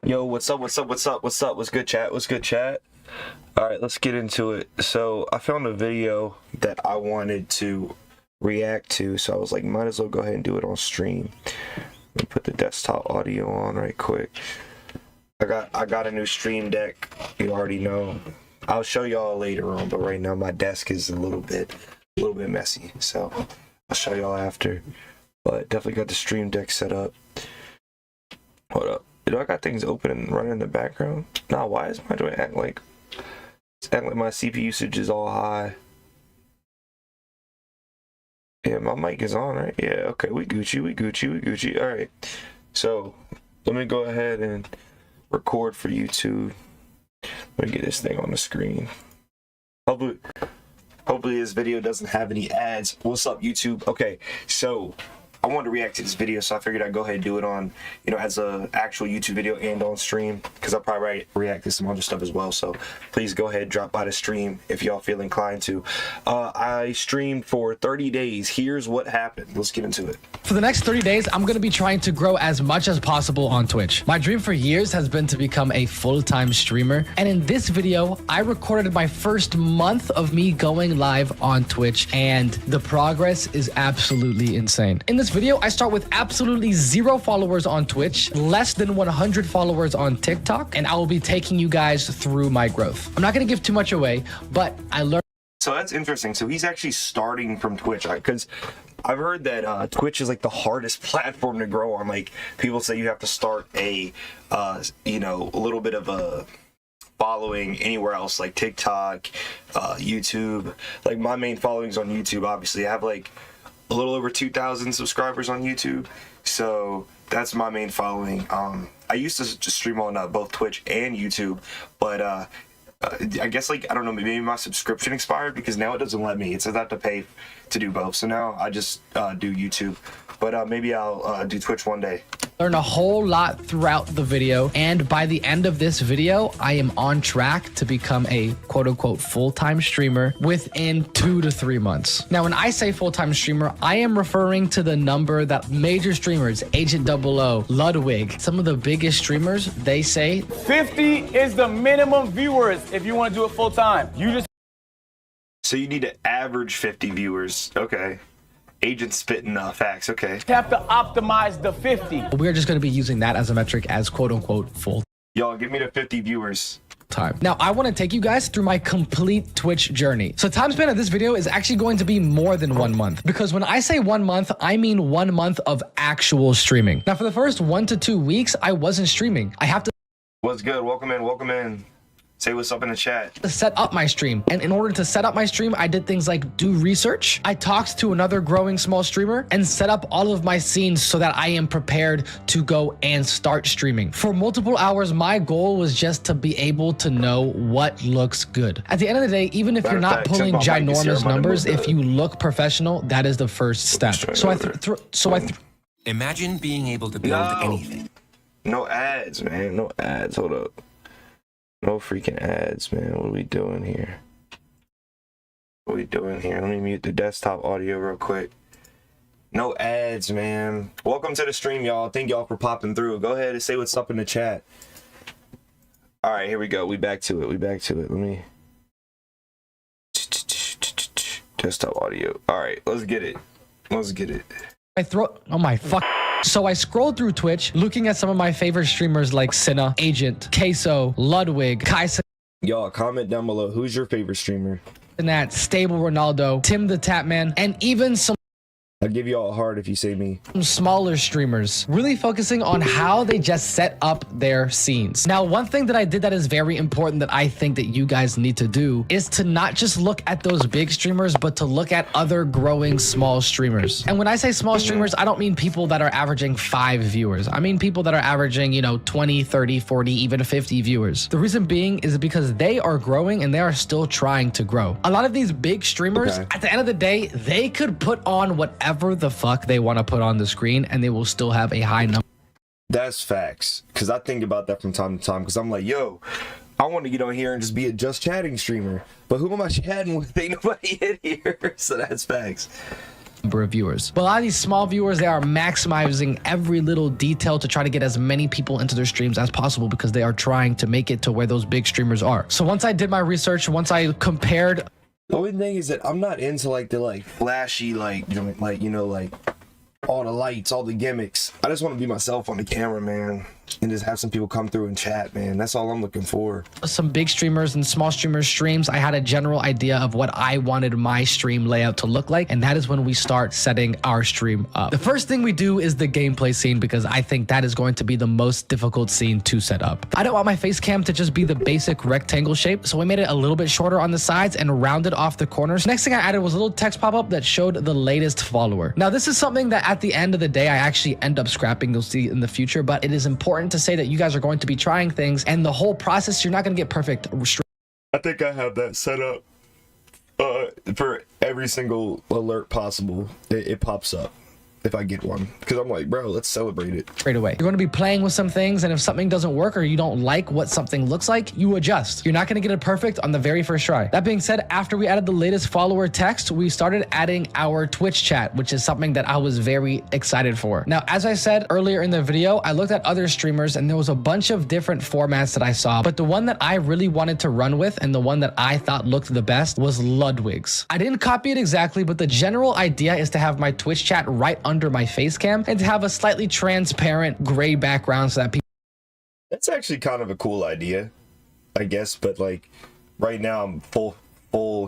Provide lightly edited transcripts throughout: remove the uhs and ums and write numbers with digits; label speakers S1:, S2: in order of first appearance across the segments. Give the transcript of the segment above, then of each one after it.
S1: Yo, what's up? What's good, chat? What's good, chat? All right, let's get into it. So I found a video that I wanted to react to, so I was like, might as well go ahead and do it on stream. Let me put the desktop audio on right quick. I got a new stream deck. You already know. I'll show y'all later on, but right now my desk is a little bit messy, so I'll show y'all after. But definitely got the stream deck set up. Hold up. Do I got things open and running in the background? Nah, why is my joint acting like my CPU usage is all high? Yeah, my mic is on, right? Yeah, okay, we Gucci. All right, so let me go ahead and record for YouTube. Let me get this thing on the screen. Hopefully this video doesn't have any ads. What's up, YouTube? Okay, so I wanted to react to this video, so I figured I'd go ahead and do it on, as a actual YouTube video and on stream, because I'll probably react to some other stuff as well. So please go ahead, drop by the stream if y'all feel inclined to. I streamed for 30 days. Here's what happened. Let's get into it.
S2: For the next 30 days, I'm going to be trying to grow as much as possible on Twitch. My dream for years has been to become a full-time streamer. And in this video, I recorded my first month of me going live on Twitch, and the progress is absolutely insane. In this video, I start with absolutely 0 followers on Twitch, less than 100 followers on TikTok, and I will be taking you guys through my growth. I'm not going to give too much away, but I learned.
S1: So that's interesting. So he's actually starting from Twitch, because I've heard that Twitch is like the hardest platform to grow on. Like, people say you have to start a little bit of a following anywhere else, like TikTok, YouTube. Like, my main followings on YouTube, obviously I have like a little over 2,000 subscribers on YouTube, so that's my main following. I used to just stream on both Twitch and YouTube, but I guess, like, I don't know, maybe my subscription expired, because now it doesn't let me. It says I have to pay to do both, so now I just do YouTube, but maybe I'll do Twitch one day.
S2: Learn a whole lot throughout the video, and by the end of this video, I am on track to become a quote-unquote full-time streamer within 2 to 3 months. Now, when I say full-time streamer, I am referring to the number that major streamers, Agent 00, Ludwig, some of the biggest streamers, they say
S3: 50 is the minimum viewers if you want to do it full-time.
S1: So you need to average 50 viewers. Okay. Agent spitting facts. Okay.
S3: You have to optimize the 50.
S2: We're just going to be using that as a metric as quote-unquote full
S1: Y'all, give me the 50 viewers.
S2: time. Now, I want to take you guys through my complete Twitch journey. So time span of this video is actually going to be more than 1 month, because when I say 1 month, I mean 1 month of actual streaming. Now, for the first 1 to 2 weeks, I wasn't streaming. I have to
S1: What's good? Welcome in. Say what's up in the chat.
S2: set up my stream. And in order to set up my stream, I did things like do research. I talked to another growing small streamer and set up all of my scenes so that I am prepared to go and start streaming. For multiple hours, my goal was just to be able to know what looks good. At the end of the day, even if you're not pulling ginormous numbers, if you look professional, that is the first step.
S4: Imagine being able to build anything.
S1: No ads, man. No ads. Hold up. No freaking ads, man. What are we doing here? Let me mute the desktop audio real quick. No ads, man. Welcome to the stream, y'all. Thank y'all for popping through. Go ahead and say what's up in the chat. All right, here we go. We back to it. Let me... Desktop audio. All right, let's get it.
S2: Oh my fuck. So I scrolled through Twitch, looking at some of my favorite streamers like Cinna, Agent, Queso, Ludwig, Kaisa,
S1: Y'all, comment down below. Who's your favorite streamer?
S2: that Stable Ronaldo, Tim the Tapman, and even some
S1: I'll give y'all a heart if you say me.
S2: smaller streamers, really focusing on how they just set up their scenes. Now, one thing that I did that is very important that I think that you guys need to do is to not just look at those big streamers, but to look at other growing small streamers. And when I say small streamers, I don't mean people that are averaging 5 viewers. I mean people that are averaging, 20, 30, 40, even 50 viewers. The reason being is because they are growing and they are still trying to grow. A lot of these big streamers, at the end of the day, they could put on whatever the fuck they want to put on the screen and they will still have a high number.
S1: That's facts, because I think about that from time to time, because I'm like, yo, I want to get on here and just be a just chatting streamer, but who am I chatting with? Ain't nobody in here. So that's facts.
S2: number of viewers. But a lot of these small viewers, they are maximizing every little detail to try to get as many people into their streams as possible because they are trying to make it to where those big streamers are. So once I did my research, once I compared,
S1: the only thing is that I'm not into like the flashy like all the lights, all the gimmicks. I just want to be myself on the camera, man, and just have some people come through and chat, man. That's all I'm looking for.
S2: some big streamers and small streamers streams, I had a general idea of what I wanted my stream layout to look like, and that is when we start setting our stream up. The first thing we do is the gameplay scene because I think that is going to be the most difficult scene to set up. I don't want my face cam to just be the basic rectangle shape, so we made it a little bit shorter on the sides and rounded off the corners. Next thing I added was a little text pop-up that showed the latest follower. Now this is something that at the end of the day I actually end up scrapping, you'll see in the future, but it is important to say that you guys are going to be trying things, and the whole process, you're not going to get perfect.
S1: I think I have that set up for every single alert possible. It pops up if I get one because I'm like, bro, let's celebrate it
S2: Straight away. You're going to be playing with some things, and if something doesn't work or you don't like what something looks like, you adjust. You're not going to get it perfect on the very first try. That being said, after we added the latest follower text, we started adding our Twitch chat, which is something that I was very excited for. Now, as I said earlier in the video, I looked at other streamers and there was a bunch of different formats that I saw, but the one that I really wanted to run with and the one that I thought looked the best was Ludwig's. I didn't copy it exactly, but the general idea is to have my Twitch chat right under my face cam and to have a slightly transparent gray background so that people.
S1: That's actually kind of a cool idea, I guess, but like right now I'm full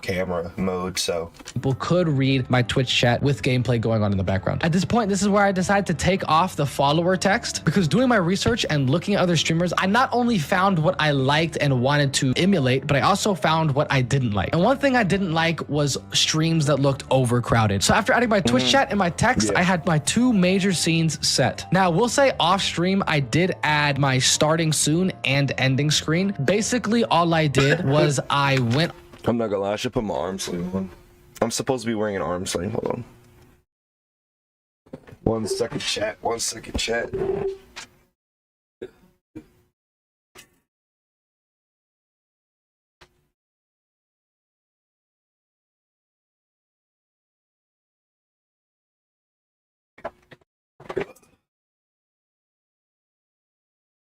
S1: camera mode, so
S2: People could read my Twitch chat with gameplay going on in the background. At this point, this is where I decided to take off the follower text because doing my research and looking at other streamers, I not only found what I liked and wanted to emulate, but I also found what I didn't like. And one thing I didn't like was streams that looked overcrowded. So after adding my Twitch chat and my text, I had my two major scenes set. Now, we'll say off stream, I did add my starting soon and ending screen. Basically, all I did was I went.
S1: I'm not gonna lie, I should put my arm sleeve on. I'm supposed to be wearing an arm sleeve. Hold on. 1 second, chat. 1 second, chat.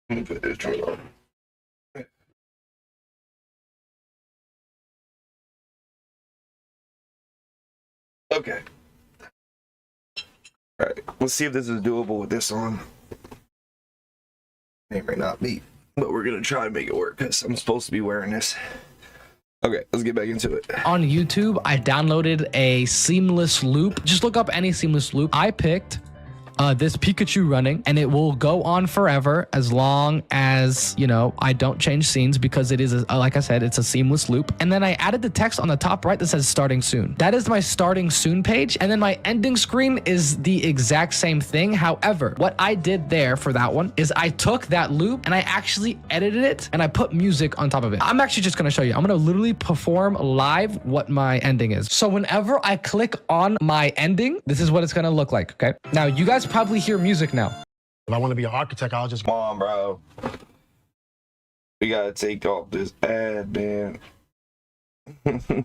S1: Let me put this joint on. Okay. All right. Let's see if this is doable with this on. It may not be, but we're gonna try to make it work because I'm supposed to be wearing this. Okay, let's get back into it.
S2: On YouTube, I downloaded a seamless loop. Just look up any seamless loop. I picked this Pikachu running, and it will go on forever as long as, you know, I don't change scenes because it is, like I said, it's a seamless loop. And then I added the text on the top right that says starting soon. That is my starting soon page. And then my ending screen is the exact same thing. However, what I did there for that one is I took that loop and I actually edited it and I put music on top of it. I'm actually just going to show you. I'm going to literally perform live what my ending is. So whenever I click on my ending, this is what it's going to look like. Okay. Now you guys probably hear music now.
S5: If I want to be an architect, I'll just
S1: Come on, bro. We gotta take off this ad, man. Come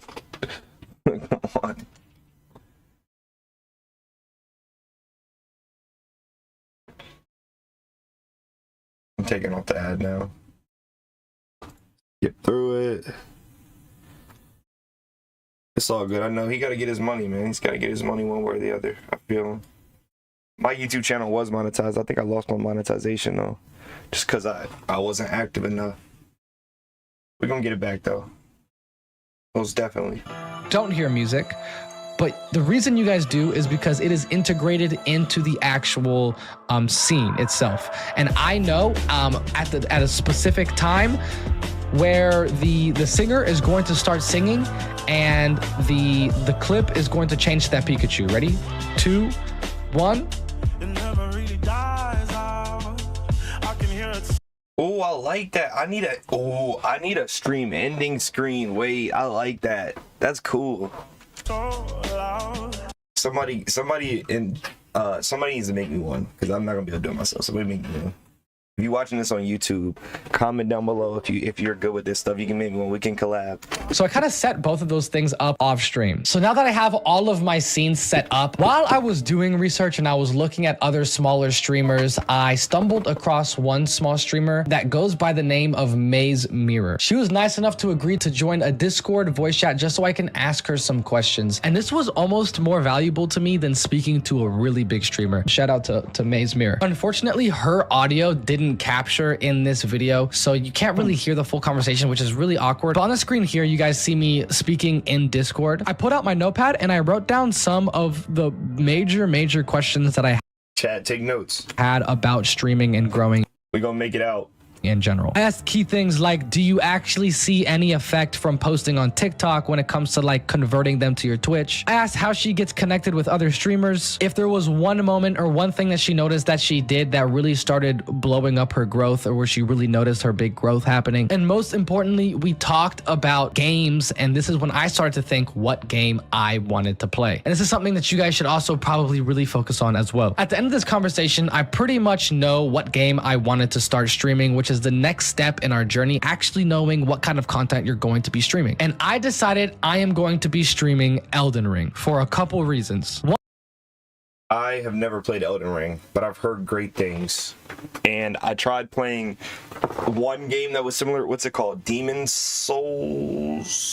S1: on. I'm taking off the ad now. Get through it. It's all good. I know he gotta get his money, man. He's gotta get his money one way or the other. I feel him. My YouTube channel was monetized. I think I lost my monetization though, just because I wasn't active enough. We're gonna get it back though. Most definitely.
S2: Don't hear music, but the reason you guys do is because it is integrated into the actual scene itself. And I know at a specific time where the singer is going to start singing and the clip is going to change to that Pikachu. Ready? 2, 1.
S1: Oh, I like that. I need a stream ending screen. Wait, I like that. That's cool. Somebody needs to make me one because I'm not gonna be able to do it myself. Somebody make me one. If you're watching this on YouTube, comment down below if you're good with this stuff. You can maybe when we can collab.
S2: So I kind of set both of those things up off stream. So now that I have all of my scenes set up, while I was doing research and I was looking at other smaller streamers, I stumbled across one small streamer that goes by the name of Maze Mirror. She was nice enough to agree to join a Discord voice chat just so I can ask her some questions. And this was almost more valuable to me than speaking to a really big streamer. Shout out to Maze Mirror. Unfortunately, her audio didn't capture in this video, so you can't really hear the full conversation, which is really awkward. But on the screen here, you guys see me speaking in Discord. I put out my notepad and I wrote down some of the major questions that I
S1: Chat, take notes.
S2: had about streaming and growing
S1: We're gonna make it out.
S2: in general. I asked key things like, do you actually see any effect from posting on TikTok when it comes to like converting them to your Twitch? I asked how she gets connected with other streamers, if there was one moment or one thing that she noticed that she did that really started blowing up her growth, or where she really noticed her big growth happening. And most importantly, we talked about games, and this is when I started to think what game I wanted to play. And this is something that you guys should also probably really focus on as well. At the end of this conversation, I pretty much know what game I wanted to start streaming, which is the next step in our journey, actually knowing what kind of content you're going to be streaming. And I decided I am going to be streaming Elden Ring for a couple reasons. One,
S1: I have never played Elden Ring, but I've heard great things. And I tried playing one game that was similar. What's it called? Demon Souls?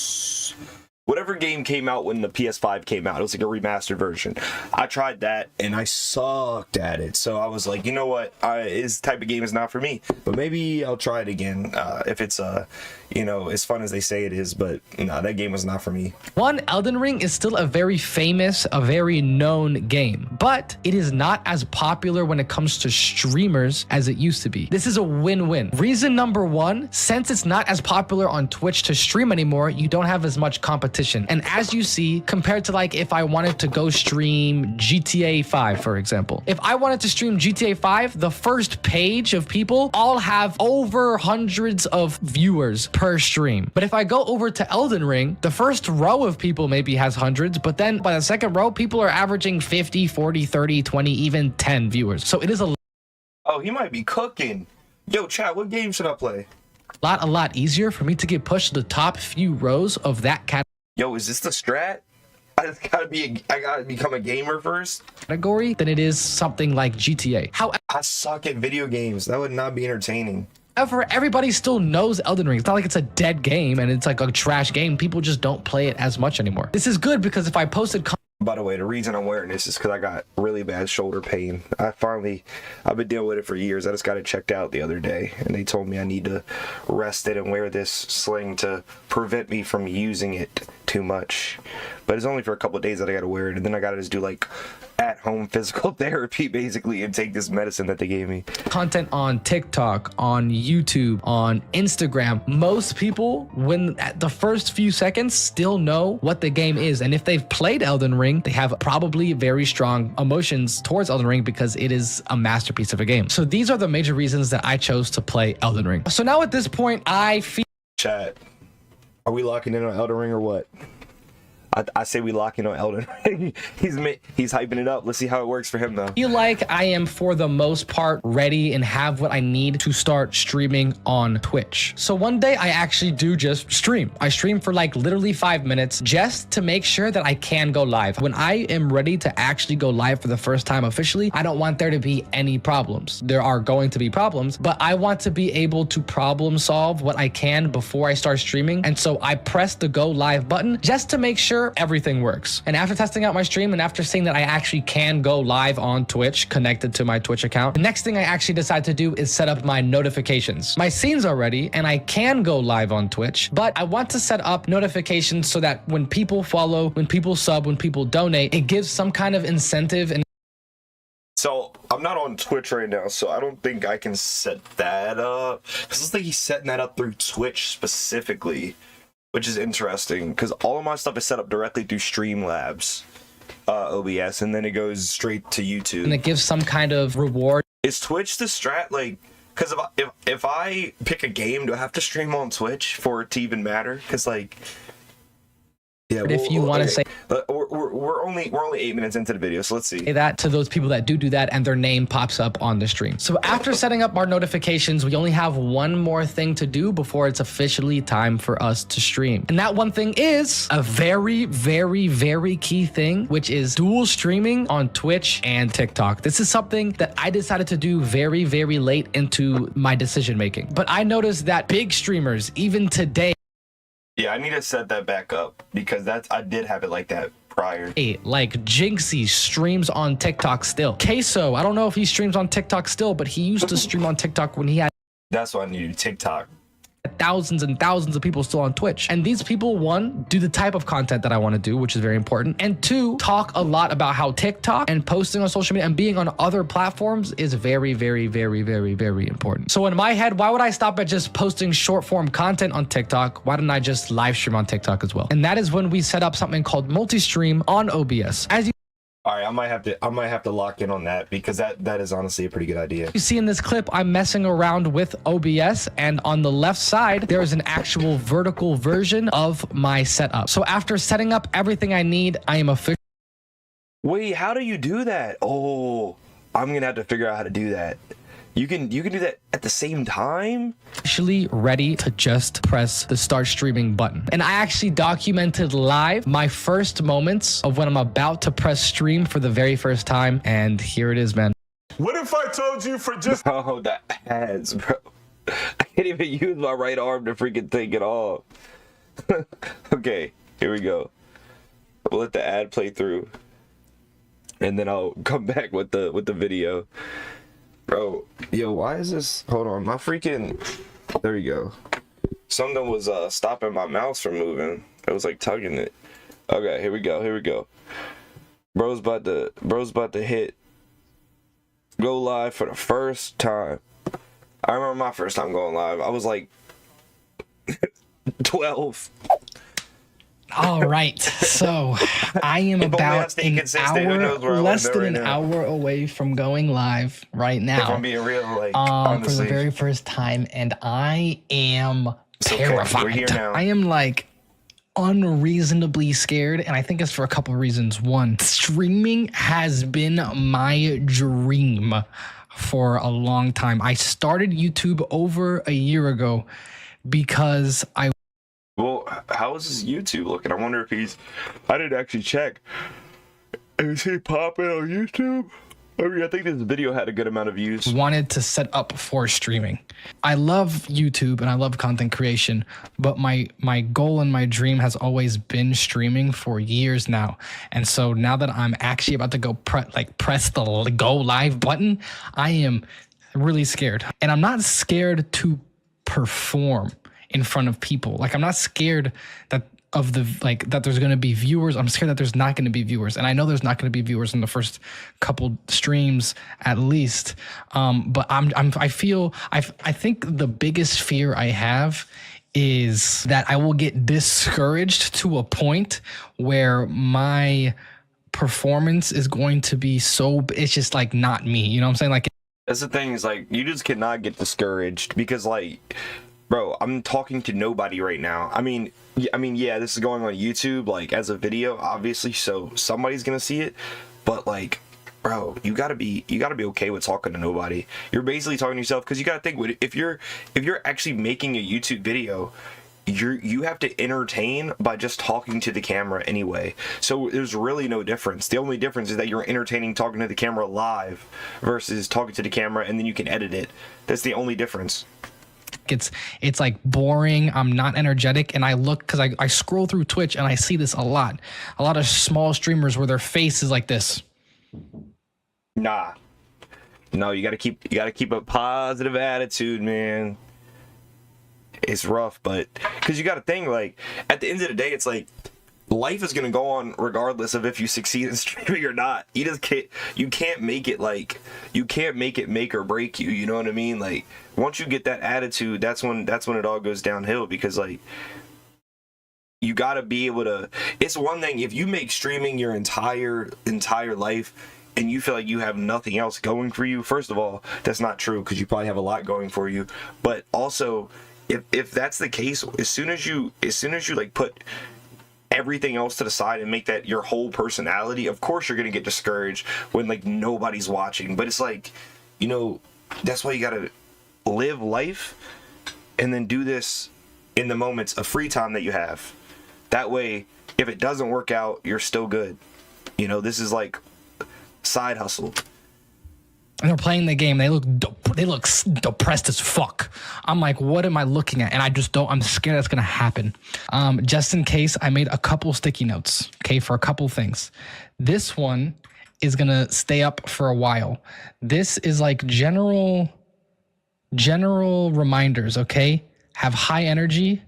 S1: Whatever game came out when the PS5 came out. It was like a remastered version. I tried that and I sucked at it. So I was like, you know what? This type of game is not for me. But maybe I'll try it again if it's as fun as they say it is. But no, that game was not for me.
S2: Elden Ring is still a very famous, a very known game, but it is not as popular when it comes to streamers as it used to be. This is a win-win. Reason number one, since it's not as popular on Twitch to stream anymore, you don't have as much competition. And as you see, compared to like if I wanted to go stream GTA 5, for example, if I wanted to stream GTA 5, the first page of people all have over hundreds of viewers per stream. But if I go over to Elden Ring, the first row of people maybe has hundreds, but then by the second row, people are averaging 50, 40, 30, 20, even 10 viewers. So it is a
S1: Oh, he might be cooking. Yo, chat, what game should I play?
S2: lot easier for me to get pushed to the top few rows of that
S1: Yo, is this the strat? I gotta become a gamer first.
S2: category than it is something like GTA.
S1: I suck at video games. That would not be entertaining.
S2: However, everybody still knows Elden Ring. It's not like it's a dead game and it's like a trash game. People just don't play it as much anymore. This is good because if I posted
S1: By the way, the reason I'm wearing this is because I got really bad shoulder pain. I've been dealing with it for years. I just got it checked out the other day, and they told me I need to rest it and wear this sling to prevent me from using it too much. But it's only for a couple of days that I got to wear it, and then I got to just do like at-home physical therapy basically and take this medicine that they gave me.
S2: content on TikTok, on YouTube, on Instagram, most people, when at the first few seconds, still know what the game is. And if they've played Elden Ring, they have probably very strong emotions towards Elden Ring because it is a masterpiece of a game. So these are the major reasons that I chose to play Elden Ring. So now at this point, I feel...
S1: Chat, are we locking in on Elden Ring or what? I say we lock in on Elden Ring. He's hyping it up. Let's see how it works for him though.
S2: feel like I am for the most part ready and have what I need to start streaming on Twitch. So one day I actually do just stream. I stream for like literally 5 minutes just to make sure that I can go live. When I am ready to actually go live for the first time officially, I don't want there to be any problems. There are going to be problems, but I want to be able to problem solve what I can before I start streaming. And so I press the go live button just to make sure everything works. And after testing out my stream and after seeing that I actually can go live on Twitch connected to my Twitch account, the next thing I actually decide to do is set up my notifications. My scenes are ready and I can go live on Twitch, but I want to set up notifications so that when people follow, when people sub, when people donate, it gives some kind of incentive. And
S1: So I'm not on Twitch right now, so I don't think I can set that up. It looks like he's setting that up through Twitch specifically, which is interesting because all of my stuff is set up directly through Streamlabs OBS, and then it goes straight to YouTube.
S2: it gives some kind of reward.
S1: Is Twitch the strat? Like, because if I pick a game, do I have to stream on Twitch for it to even matter? Because like, Yeah,
S2: if you want to say
S1: we're only 8 minutes into the video, so let's see.
S2: that to those people that do that and their name pops up on the stream. So after setting up our notifications, we only have one more thing to do before it's officially time for us to stream. And that one thing is a very, very, very key thing, which is dual streaming on Twitch and TikTok. This is something that I decided to do very, very late into my decision making. But I noticed that big streamers, even today,
S1: Yeah, I need to set that back up because I did have it like that prior.
S2: like Jinxie streams on TikTok still. Queso, I don't know if he streams on TikTok still, but he used to stream on TikTok when he had
S1: That's why I need TikTok.
S2: thousands and thousands of people still on Twitch. And these people, one, do the type of content that I want to do, which is very important. And two, talk a lot about how TikTok and posting on social media and being on other platforms is very, very, very, very, very important. So in my head, why would I stop at just posting short form content on TikTok? Why don't I just live stream on TikTok as well? And that is when we set up something called multi-stream on OBS. As you
S1: All right, I might have to lock in on that because that is honestly a pretty good idea.
S2: you see in this clip, I'm messing around with OBS, and on the left side, there is an actual vertical version of my setup. So after setting up everything I need, I am officially
S1: Wait, how do you do that? Oh, I'm gonna have to figure out how to do that. You can do that at the same time?
S2: ready to just press the start streaming button. And I actually documented live my first moments of when I'm about to press stream for the very first time. And here it is, man.
S6: What if I told you for just
S1: Oh, the ads, bro. I can't even use my right arm to freaking take it off. Okay, here we go. We'll let the ad play through. And then I'll come back with the video. Bro, yo, why is this? Hold on, my freaking. There you go. Something was stopping my mouse from moving. It was like tugging it. Okay, here we go. Bro's about to hit go live for the first time. I remember my first time going live. I was like 12.
S2: All right, so I am
S1: If only I
S2: about
S1: stayed
S2: an
S1: consistent, who knows where I
S2: hour,
S1: would
S2: less
S1: have
S2: than
S1: been
S2: an
S1: right now.
S2: hour away from going live right
S1: If
S2: now.
S1: I'm being real, like
S2: For
S1: honestly.
S2: the very first time, and I am
S1: okay.
S2: terrified.
S1: We're here now.
S2: I am like unreasonably scared, and I think it's for a couple of reasons. One, streaming has been my dream for a long time. I started YouTube over a year ago because
S1: Well, how is his YouTube looking? I wonder if he's. I didn't actually check. Is he popping on YouTube? I mean, I think this video had a good amount of views.
S2: wanted to set up for streaming. I love YouTube and I love content creation, but my goal and my dream has always been streaming for years now. And so now that I'm actually about to go press the go live button, I am really scared. And I'm not scared to perform in front of people. Like, I'm not scared that there's going to be viewers. I'm scared that there's not going to be viewers. And I know there's not going to be viewers in the first couple streams at least. But I think the biggest fear I have is that I will get discouraged to a point where my performance is going to be it's just like not me. You know what I'm saying? Like,
S1: That's the thing, is like, you just cannot get discouraged because, like, bro, I'm talking to nobody right now. I mean, yeah, this is going on YouTube, like, as a video, obviously, so somebody's gonna see it. But, like, bro, you gotta be okay with talking to nobody. You're basically talking to yourself, because you gotta think, if you're actually making a YouTube video, you have to entertain by just talking to the camera anyway. So there's really no difference. The only difference is that you're entertaining talking to the camera live versus talking to the camera and then you can edit it. That's the only difference.
S2: it's like boring. I'm not energetic. And I look, because I scroll through Twitch and I see this a lot of small streamers where their face is like this.
S1: Nah, no, you gotta keep a positive attitude, man. It's rough, but because you gotta think, like, at the end of the day, it's like life is gonna go on regardless of if you succeed in streaming or not. You can't make it make or break you. You know what I mean? Like, once you get that attitude, that's when it all goes downhill, because, like, you gotta be able to. It's one thing if you make streaming your entire life and you feel like you have nothing else going for you. First of all, that's not true, because you probably have a lot going for you. But also, if that's the case, as soon as you like put everything else to the side and make that your whole personality, of course you're gonna get discouraged when like nobody's watching. But it's like, you know, that's why you gotta live life and then do this in the moments of free time that you have. That way, if it doesn't work out, you're still good. You know, this is like side hustle.
S2: And they're playing the game. They look depressed as fuck. I'm like, what am I looking at? And I just don't. I'm scared that's gonna happen. Just in case, I made a couple sticky notes. Okay, for a couple things. This one is gonna stay up for a while. This is like general reminders. Okay, have high energy.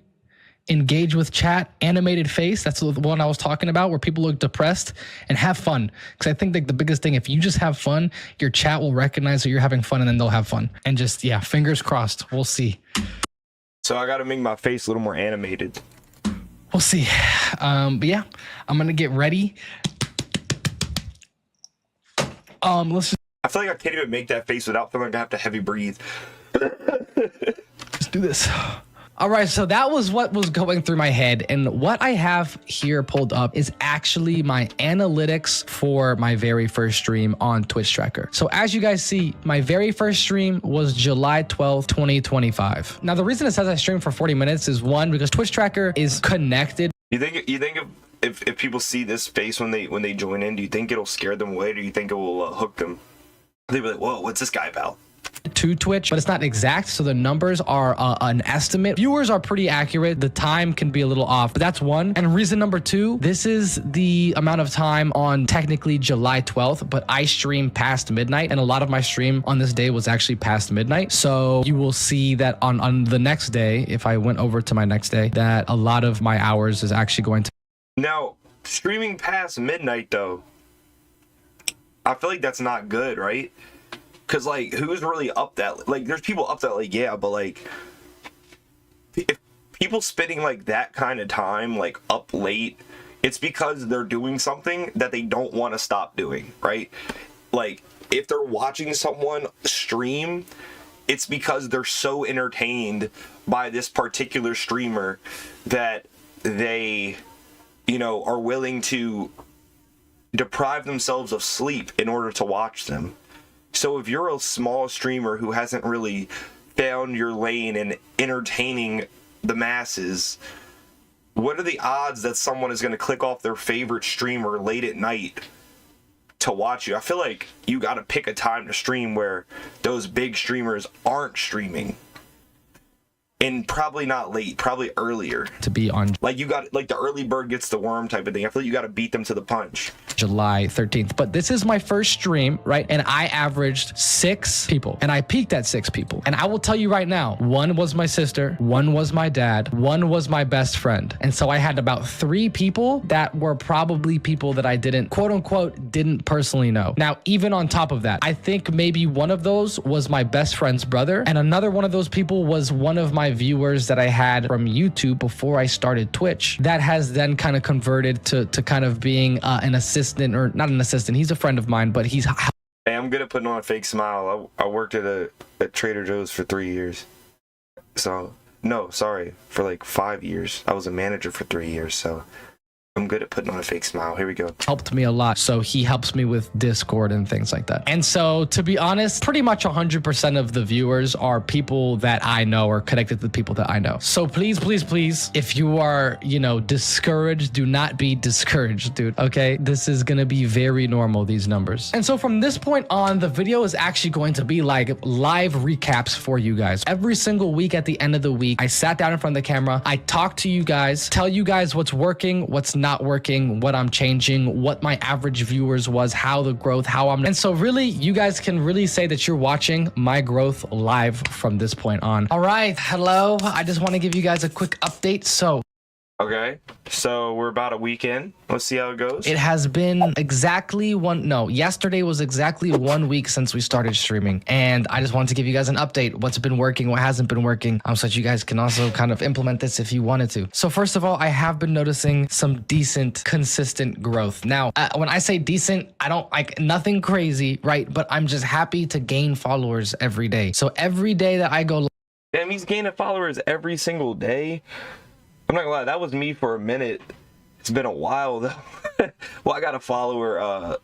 S2: Engage with chat, animated face. That's the one I was talking about where people look depressed, and have fun. Because I think like the biggest thing, if you just have fun, your chat will recognize that you're having fun and then they'll have fun. And just, yeah, fingers crossed. We'll see.
S1: So I got to make my face a little more animated.
S2: We'll see. But yeah, I'm going to get ready. Let's
S1: I feel like I can't even make that face without feeling like I have to heavy breathe.
S2: just do this. All right, so that was what was going through my head. And what I have here pulled up is actually my analytics for my very first stream on Twitch Tracker. So as you guys see, my very first stream was July 12th, 2025. Now, the reason it says I streamed for 40 minutes is one, because Twitch Tracker is connected.
S1: You think if people see this face when they join in, do you think it'll scare them away, or do you think it will hook them? They'll be like, whoa, what's this guy about?
S2: To Twitch, but it's not exact, so the numbers are an estimate. Viewers are pretty accurate. The time can be a little off, but that's one. And reason number two, this is the amount of time on technically July 12th, but I stream past midnight, and a lot of my stream on this day was actually past midnight. So you will see that on the next day, if I went over to my next day, that a lot of my hours is actually going to.
S1: Now, streaming past midnight though, I feel like that's not good, right? Because, like, who's really up that? Like, there's people up that, like, yeah, but, like, if people spending, like, that kind of time, like, up late, it's because they're doing something that they don't want to stop doing, right? Like, if they're watching someone stream, it's because they're so entertained by this particular streamer that they, you know, are willing to deprive themselves of sleep in order to watch them. So if you're a small streamer who hasn't really found your lane in entertaining the masses, what are the odds that someone is going to click off their favorite streamer late at night to watch you? I feel like you got to pick a time to stream where those big streamers aren't streaming. And probably not late, probably earlier.
S2: To be on
S1: like you got like the early bird gets the worm type of thing. I feel like you got to beat them to the punch.
S2: July 13th, but this is my first stream, right? And I averaged 6 people, and I peaked at 6 people. And I will tell you right now, one was my sister, one was my dad, one was my best friend. And so I had about 3 people that were probably people that I didn't, quote unquote, didn't personally know. Now, even on top of that, I think maybe one of those was my best friend's brother, and another one of those people was one of my viewers that I had from YouTube before I started Twitch that has then kind of converted to kind of being an assistant, or not an assistant. He's a friend of mine, but he's.
S1: Hey, I'm good at putting on a fake smile. I worked at Trader Joe's for 3 years. So, no, sorry, for like 5 years. I was a manager for 3 years, so I'm good at putting on a fake smile. Here we go.
S2: Helped me a lot. So he helps me with Discord and things like that. And so, to be honest, pretty much 100% of the viewers are people that I know or connected to the people that I know. So please, please, please, if you are, you know, discouraged, do not be discouraged, dude. Okay? This is going to be very normal, these numbers. And so from this point on, the video is actually going to be like live recaps for you guys. Every single week at the end of the week, I sat down in front of the camera. I talked to you guys, tell you guys what's working, what's not working, what I'm changing, what my average viewers was, how the growth, how I'm. And so really, you guys can really say that you're watching my growth live from this point on. All right. Hello. I just want to give you guys a quick update. So
S1: Okay, so we're about a week in. Let's see how it goes.
S2: it has been exactly yesterday was exactly 1 week since we started streaming. And I just wanted to give you guys an update. What's been working, what hasn't been working, so that you guys can also kind of implement this if you wanted to. So first of all, I have been noticing some decent, consistent growth. Now, when I say decent, I don't like nothing crazy, right? But I'm just happy to gain followers every day. So every day that I go.
S1: Damn, he's gaining followers every single day. I'm not gonna lie, that was me for a minute. It's been a while though. Well, I got a follower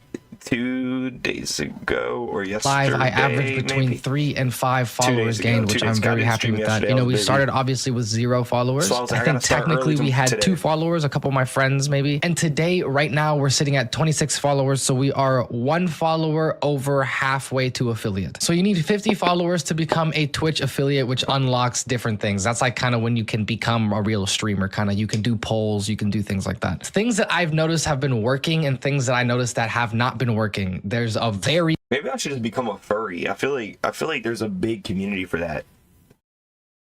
S1: 2 days ago or yesterday.
S2: Live, I averaged between
S1: maybe.
S2: 3 and 5 followers
S1: ago.
S2: gained,
S1: 2
S2: which
S1: days
S2: I'm
S1: ago. I
S2: very
S1: didn't
S2: happy
S1: stream
S2: with that.
S1: yesterday.
S2: You know,
S1: I was
S2: we
S1: busy.
S2: started obviously with 0 followers.
S1: So I was like, I
S2: think
S1: gotta start
S2: technically
S1: early
S2: we had
S1: today.
S2: 2 followers, a couple of my friends maybe. And today, right now, we're sitting at 26 followers. So we are 1 follower over halfway to affiliate. So you need 50 followers to become a Twitch affiliate, which unlocks different things. That's like kind of when you can become a real streamer, kind of you can do polls, you can do things like that. Things that I've noticed have been working and things that I noticed that have not been working. There's a very
S1: Maybe I should just become a furry. I feel like there's a big community for that.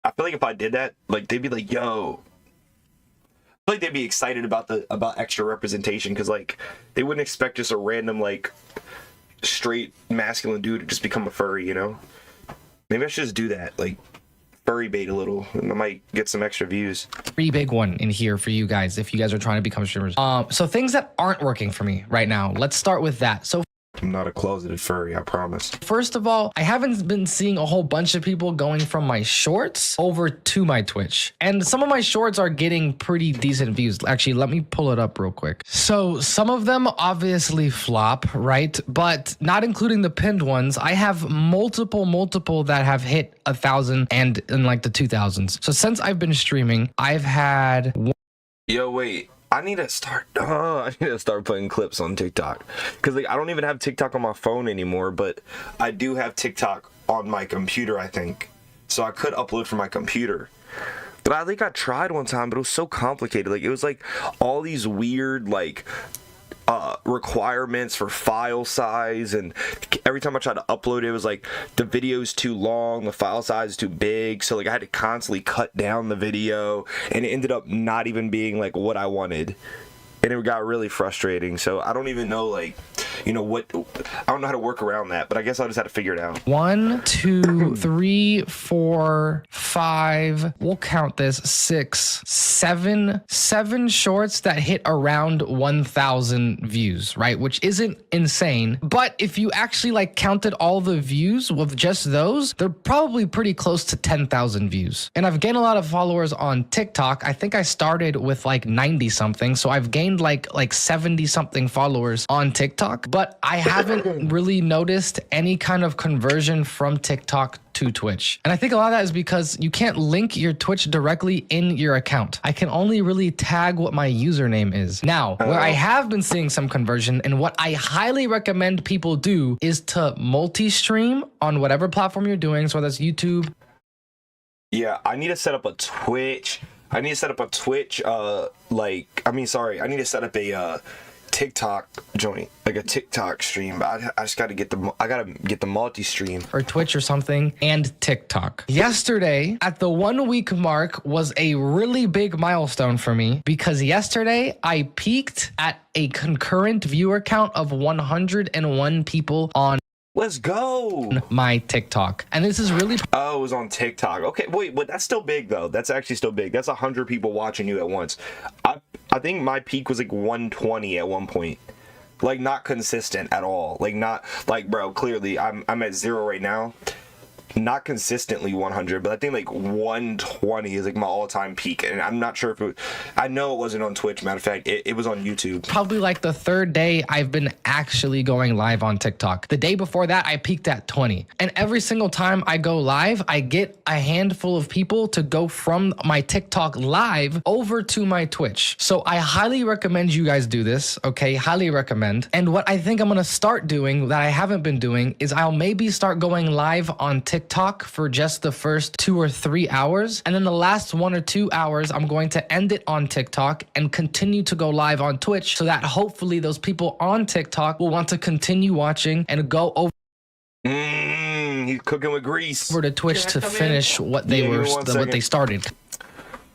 S1: I feel like if I did that, like they'd be like, "Yo," I feel like they'd be excited about extra representation because like they wouldn't expect just a random like straight masculine dude to just become a furry, you know? Maybe I should just do that, like furry bait a little, and I might get some extra views.
S2: pretty big one in here for you guys if you guys are trying to become streamers. So things that aren't working for me right now. Let's start with that. So
S1: I'm not a closeted furry, I promise.
S2: first of all, I haven't been seeing a whole bunch of people going from my shorts over to my Twitch. And some of my shorts are getting pretty decent views. Actually, let me pull it up real quick. So some of them obviously flop, right? But not including the pinned ones, I have multiple that have hit 1,000 and in like the 2,000s. So since I've been streaming, I've had
S1: Yo, wait. I need to start putting clips on TikTok. Because like I don't even have TikTok on my phone anymore, but I do have TikTok on my computer, I think. So I could upload from my computer. But I think I tried one time, but it was so complicated. Like it was like all these weird like requirements for file size, and every time I tried to upload it, it was like the video's too long, the file size is too big, so like I had to constantly cut down the video, and it ended up not even being like what I wanted, and it got really frustrating. So I don't even know, like, you know what, I don't know how to work around that, but I guess I'll just have to figure it out.
S2: 1, 2, 3, 4, 5. We'll count this. 6, 7 shorts that hit around 1,000 views, right? Which isn't insane. But if you actually like counted all the views with just those, they're probably pretty close to 10,000 views. And I've gained a lot of followers on TikTok. I think I started with like 90 something. So I've gained like 70 something followers on TikTok. But I haven't really noticed any kind of conversion from TikTok to Twitch. And I think a lot of that is because you can't link your Twitch directly in your account. I can only really tag what my username is. Now, where I have been seeing some conversion and what I highly recommend people do is to multi-stream on whatever platform you're doing. So that's YouTube.
S1: Yeah, I need to set up a Twitch. I need to set up a TikTok joint, like a TikTok stream. But I just gotta get the multi-stream.
S2: Or Twitch or something, and TikTok. Yesterday, at the 1 week mark, was a really big milestone for me because yesterday I peaked at a concurrent viewer count of 101 people on
S1: Let's go.
S2: my TikTok. And this is really
S1: Oh, it was on TikTok. Okay, wait, but that's still big though. That's actually still big. That's 100 people watching you at once. I think my peak was like 120 at one point. Like not consistent at all. Like not like, bro, clearly I'm at 0 right now. Not consistently 100, but I think like 120 is like my all-time peak, and I'm not sure if I know it wasn't on Twitch. Matter of fact, it was on YouTube.
S2: probably like the 3rd day I've been actually going live on TikTok. The day before that, I peaked at 20. And every single time I go live, I get a handful of people to go from my TikTok live over to my Twitch. So I highly recommend you guys do this, okay? Highly recommend. And what I think I'm gonna start doing that I haven't been doing is I'll maybe start going live on TikTok for just the first 2 or 3 hours. And then the last 1 or 2 hours, I'm going to end it on TikTok and continue to go live on Twitch so that hopefully those people on TikTok will want to continue watching and go over
S1: He's cooking with grease.
S2: to Twitch to finish what they
S1: Yeah, give me one
S2: what
S1: second.
S2: they started.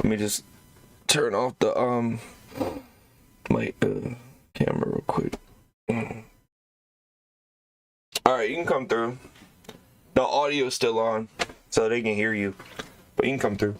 S1: Let me just turn off the my camera real quick. All right, you can come through. The audio's still on, so they can hear you, but you can come through.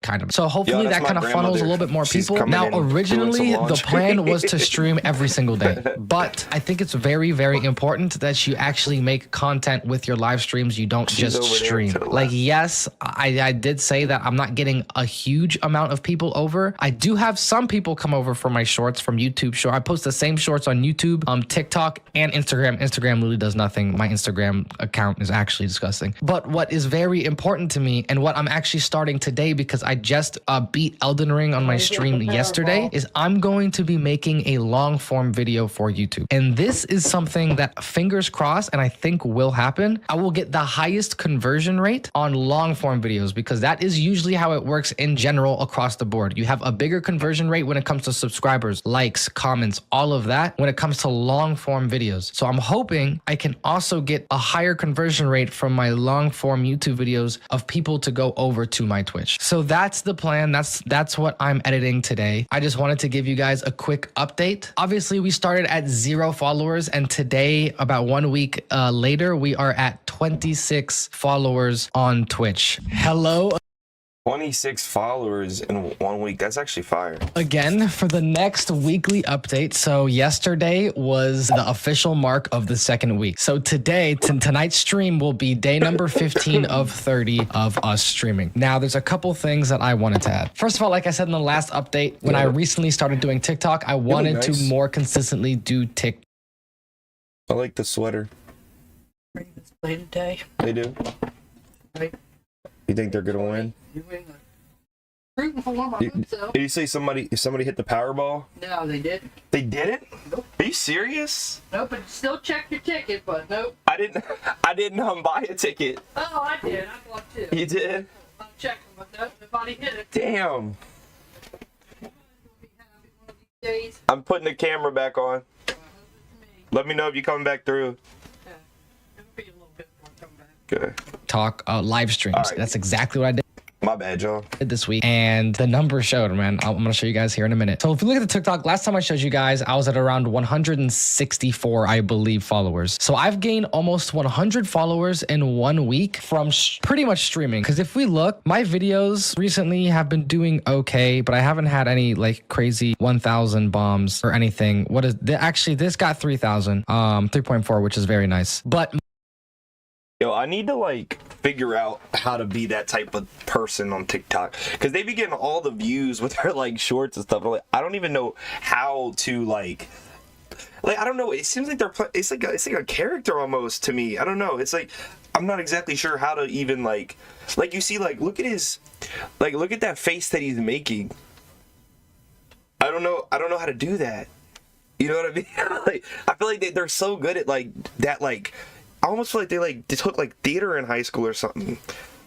S2: kind of. So hopefully
S1: that's
S2: that
S1: my
S2: kind of funnels a
S1: grandmother.
S2: little bit more
S1: She's
S2: people.
S1: coming
S2: Now,
S1: in, doing
S2: originally
S1: some
S2: the
S1: laundry.
S2: plan was to stream every single day, but I think it's very, very important that you actually make content with your live streams. You don't
S1: She's
S2: just
S1: over there
S2: stream.
S1: to the
S2: Like,
S1: left.
S2: yes, I did say that I'm not getting a huge amount of people over. I do have some people come over for my shorts from YouTube. Sure, I post the same shorts on YouTube, TikTok, and Instagram. Instagram really does nothing. My Instagram account is actually disgusting. But what is very important to me, and what I'm actually starting today, because I just beat Elden Ring on my stream yesterday, is I'm going to be making a long form video for YouTube. And this is something that, fingers crossed, and I think will happen. I will get the highest conversion rate on long form videos, because that is usually how it works in general across the board. You have a bigger conversion rate when it comes to subscribers, likes, comments, all of that when it comes to long form videos. So I'm hoping I can also get a higher conversion rate from my long form YouTube videos of people to go over to my Twitch. So that's the plan. That's what I'm editing today. I just wanted to give you guys a quick update. Obviously, we started at 0 followers, and today, about 1 week later, we are at 26 followers on Twitch. Hello
S1: 26 followers in 1 week. That's actually fire.
S2: again for the next weekly update. So yesterday was the official mark of the second week. So today, tonight's stream will be day number 15 of 30 of us streaming. Now, there's a couple things that I wanted to add. First of all, like I said in the last update, when I recently started doing TikTok, I wanted to
S1: nice.
S2: more consistently do TikTok.
S1: I like the sweater.
S7: Ravens play today.
S1: They do.
S7: Right?
S1: You think they're gonna win?
S7: Rooting for them, I hope so.
S1: Did you say somebody hit the Powerball?
S7: No, they didn't.
S1: They didn't?
S7: Nope.
S1: Are you serious?
S7: Nope, but still check your ticket, but nope.
S1: I didn't buy a ticket.
S7: Oh, I did. I bought two.
S1: You did?
S7: I'm checking, but nope, nobody hit it.
S1: Damn.
S7: Days.
S1: I'm putting the camera back on.
S7: I hope it's me.
S1: Let me know if you come back through.
S7: Yeah. It'll be a little bit more come back.
S1: Okay.
S2: Live streams.
S1: All right.
S2: That's exactly what I did
S1: My bad, y'all.
S2: this week, and the numbers showed, man. I'm gonna show you guys here in a minute. So if you look at the TikTok, last time I showed you guys, I was at around 164, I believe, followers. So I've gained almost 100 followers in 1 week from pretty much streaming. Because if we look, my videos recently have been doing okay, but I haven't had any like crazy 1,000 bombs or anything. What is actually this got 3,000, 3.4, which is very nice. But
S1: Yo, I need to like figure out how to be that type of person on TikTok, because they be getting all the views with their like shorts and stuff. Like, I don't even know how to like I don't know. It seems like they're it's like a character almost to me. I don't know. It's like I'm not exactly sure how to even like you see look at that face that he's making. I don't know how to do that. You know what I mean? Like I feel like they're so good at like that like. I almost feel like they took like theater in high school or something,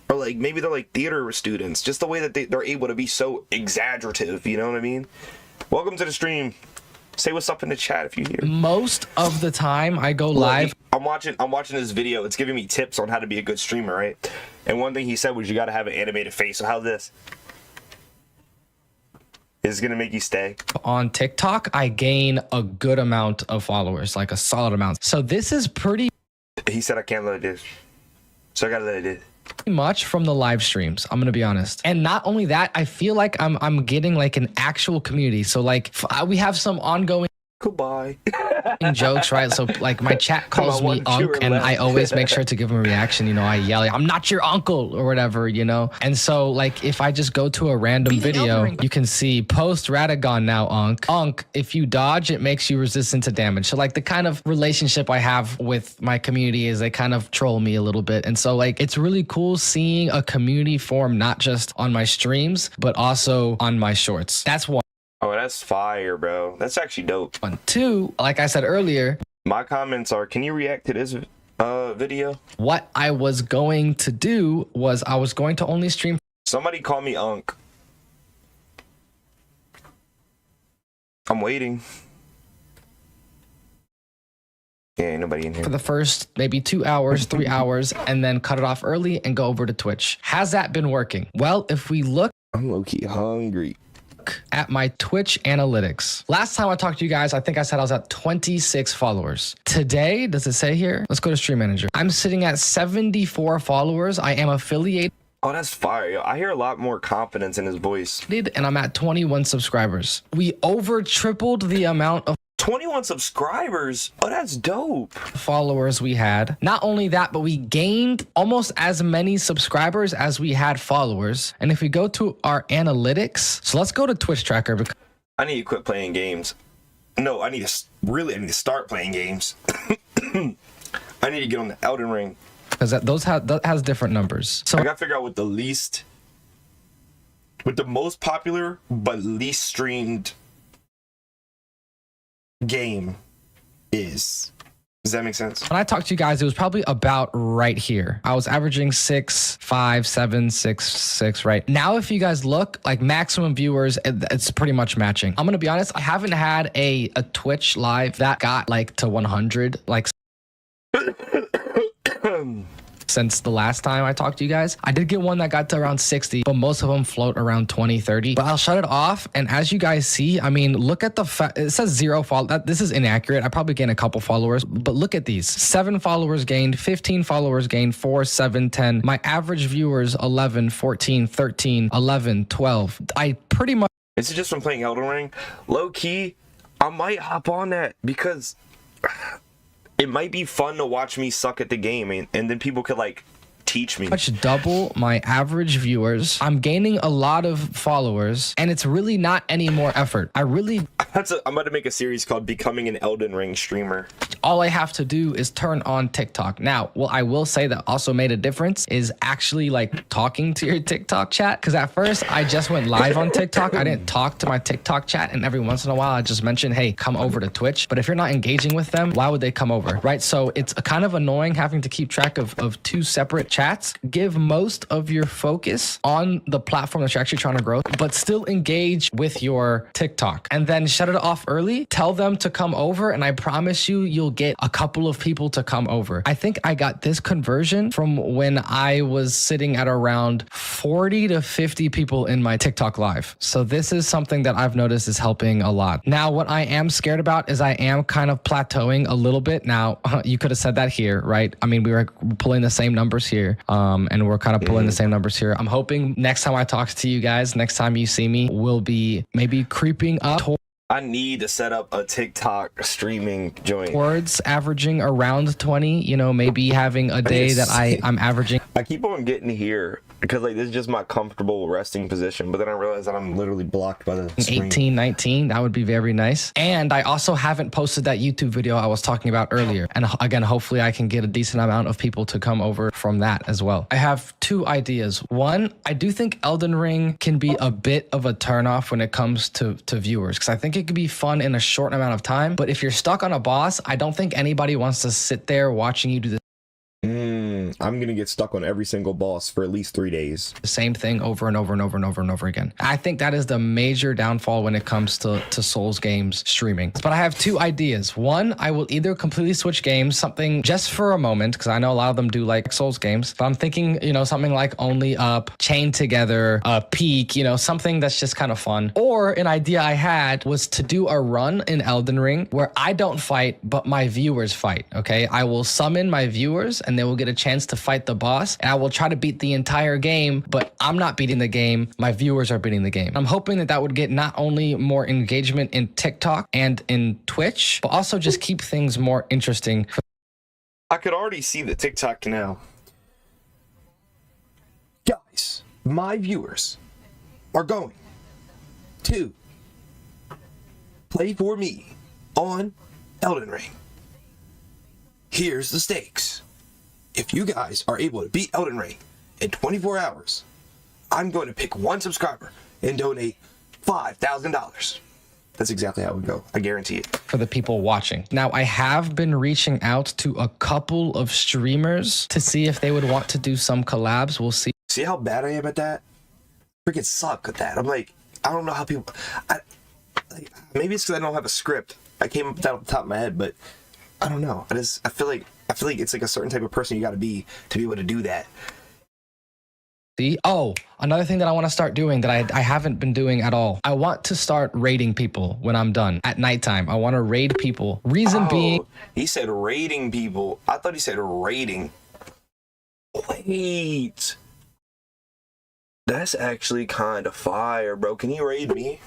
S1: or like maybe they're like theater students. Just the way that they're able to be so exaggerative. You know what I mean? Welcome to the stream. Say what's up in the chat if you hear.
S2: most of the time I go live.
S1: I'm watching this video. It's giving me tips on how to be a good streamer, right? And one thing he said was you got to have an animated face. So how's this? Is it gonna make you stay?
S2: On TikTok, I gain a good amount of followers, like a solid amount. So this is pretty
S1: He said I can't let it do. So I gotta let it do.
S2: much from the live streams, I'm gonna be honest. And not only that, I feel like I'm getting like an actual community. So like we have some ongoing
S1: Goodbye.
S2: jokes, right? So like my chat calls
S1: Come on,
S2: me
S1: 1, 2,
S2: Unc,
S1: or
S2: and
S1: left.
S2: I always make sure to give him a reaction. You know, I yell, I'm not your uncle or whatever, you know? And so like if I just go to a random video, you can see post Radagon now, Unc. Unc, if you dodge, it makes you resistant to damage. So like the kind of relationship I have with my community is they kind of troll me a little bit. And so like it's really cool seeing a community form, not just on my streams, but also on my shorts. That's one.
S1: Oh, that's fire, bro. That's actually dope.
S2: Two, like I said earlier,
S1: My comments are, can you react to this video?
S2: what I was going to do was I was going to only stream
S1: Somebody call me Unc. I'm waiting. Yeah, ain't nobody in here.
S2: for the first maybe 2 hours, 3 hours, and then cut it off early and go over to Twitch. Has that been working? Well, if we look
S1: I'm low-key hungry.
S2: at my Twitch analytics, last time I talked to you guys, I think I said I was at 26 followers. Today, does it say here? Let's go to Stream Manager. I'm sitting at 74 followers. I am affiliated
S1: Oh, that's fire. Yo, I hear a lot more confidence in his voice.
S2: And I'm at 21 subscribers. We over tripled the amount of
S1: 21 subscribers. Oh, that's dope.
S2: followers we had. Not only that, but we gained almost as many subscribers as we had followers. And if we go to our analytics, so let's go to Twitch tracker. Because
S1: I need to quit playing games. No, I need to start playing games. I need to get on the Elden Ring.
S2: that has different numbers. So
S1: I gotta figure out what the most popular but least streamed game is. Does that make sense?
S2: when I talked to you guys, it was probably about right here. I was averaging 6, 5, 7, 6, 6, right? Now, if you guys look, like maximum viewers, it's pretty much matching. I'm gonna be honest, I haven't had a Twitch live that got like to 100, like since the last time I talked to you guys. I did get one that got to around 60, but most of them float around 20, 30. But I'll shut it off. And as you guys see, I mean, look at it says 0 follow. This is inaccurate. I probably gained a couple followers, but look at these. 7 followers gained, 15 followers gained, 4, 7, 10. My average viewers, 11, 14, 13, 11, 12. I pretty much.
S1: Is it just from playing Elden Ring? Low key, I might hop on that because it might be fun to watch me suck at the game, and then people could like teach me.
S2: Much double my average viewers. I'm gaining a lot of followers, and it's really not any more effort. I'm
S1: about to make a series called Becoming an Elden Ring Streamer.
S2: All I have to do is turn on TikTok. Now, well, I will say that also made a difference is actually like talking to your TikTok chat. Because at first I just went live on TikTok. I didn't talk to my TikTok chat. And every once in a while I just mentioned, hey, come over to Twitch. But if you're not engaging with them, why would they come over? Right. So it's kind of annoying having to keep track of 2 separate chats. Give most of your focus on the platform that you're actually trying to grow, but still engage with your TikTok. And then shut it off early. Tell them to come over. And I promise you'll get a couple of people to come over. I think I got this conversion from when I was sitting at around 40 to 50 people in my TikTok live. So this is something that I've noticed is helping a lot. Now, what I am scared about is I am kind of plateauing a little bit. Now, you could have said that here, right? I mean, we were pulling the same numbers here, and we're kind of pulling the same numbers here. I'm hoping next time I talk to you guys, next time you see me, we'll be maybe creeping up
S1: I need to set up a TikTok streaming joint.
S2: towards averaging around 20, you know, maybe having a day that I'm averaging.
S1: I keep on getting here because like this is just my comfortable resting position, but then I realize that I'm literally blocked by the screen.
S2: 18, 19, that would be very nice. And I also haven't posted that YouTube video I was talking about earlier. And again, hopefully I can get a decent amount of people to come over from that as well. I have 2 ideas. One, I do think Elden Ring can be a bit of a turnoff when it comes to viewers, because I think it could be fun in a short amount of time. But if you're stuck on a boss, I don't think anybody wants to sit there watching you do
S1: I'm gonna get stuck on every single boss for at least 3 days.
S2: the same thing over and over and over and over and over again. I think that is the major downfall when it comes to Souls games streaming. But I have 2 ideas. One, I will either completely switch games, something just for a moment, because I know a lot of them do like Souls games. But I'm thinking, you know, something like Only Up, Chained Together, Peak, you know, something that's just kind of fun. Or an idea I had was to do a run in Elden Ring where I don't fight, but my viewers fight. Okay, I will summon my viewers and they will get a chance to fight the boss, and I will try to beat the entire game, but I'm not beating the game, my viewers are beating the game. I'm hoping that would get not only more engagement in TikTok and in Twitch, but also just keep things more interesting.
S1: I could already see the TikTok now. Guys, my viewers are going to play for me on Elden Ring. Here's the stakes. If you guys are able to beat Elden Ring in 24 hours, I'm going to pick 1 subscriber and donate $5,000. That's exactly how it would go. I guarantee it.
S2: For the people watching. Now, I have been reaching out to a couple of streamers to see if they would want to do some collabs. We'll see.
S1: See how bad I am at that? Freaking suck at that. I'm like, I don't know how people... maybe it's because I don't have a script. I came up with that off the top of my head, but I don't know. I feel like it's like a certain type of person you got to be able to do that.
S2: See? Oh, another thing that I want to start doing that I haven't been doing at all. I want to start raiding people when I'm done at nighttime. I want to raid people. Reason being...
S1: He said raiding people. I thought he said raiding. Wait. That's actually kind of fire, bro. Can you raid me?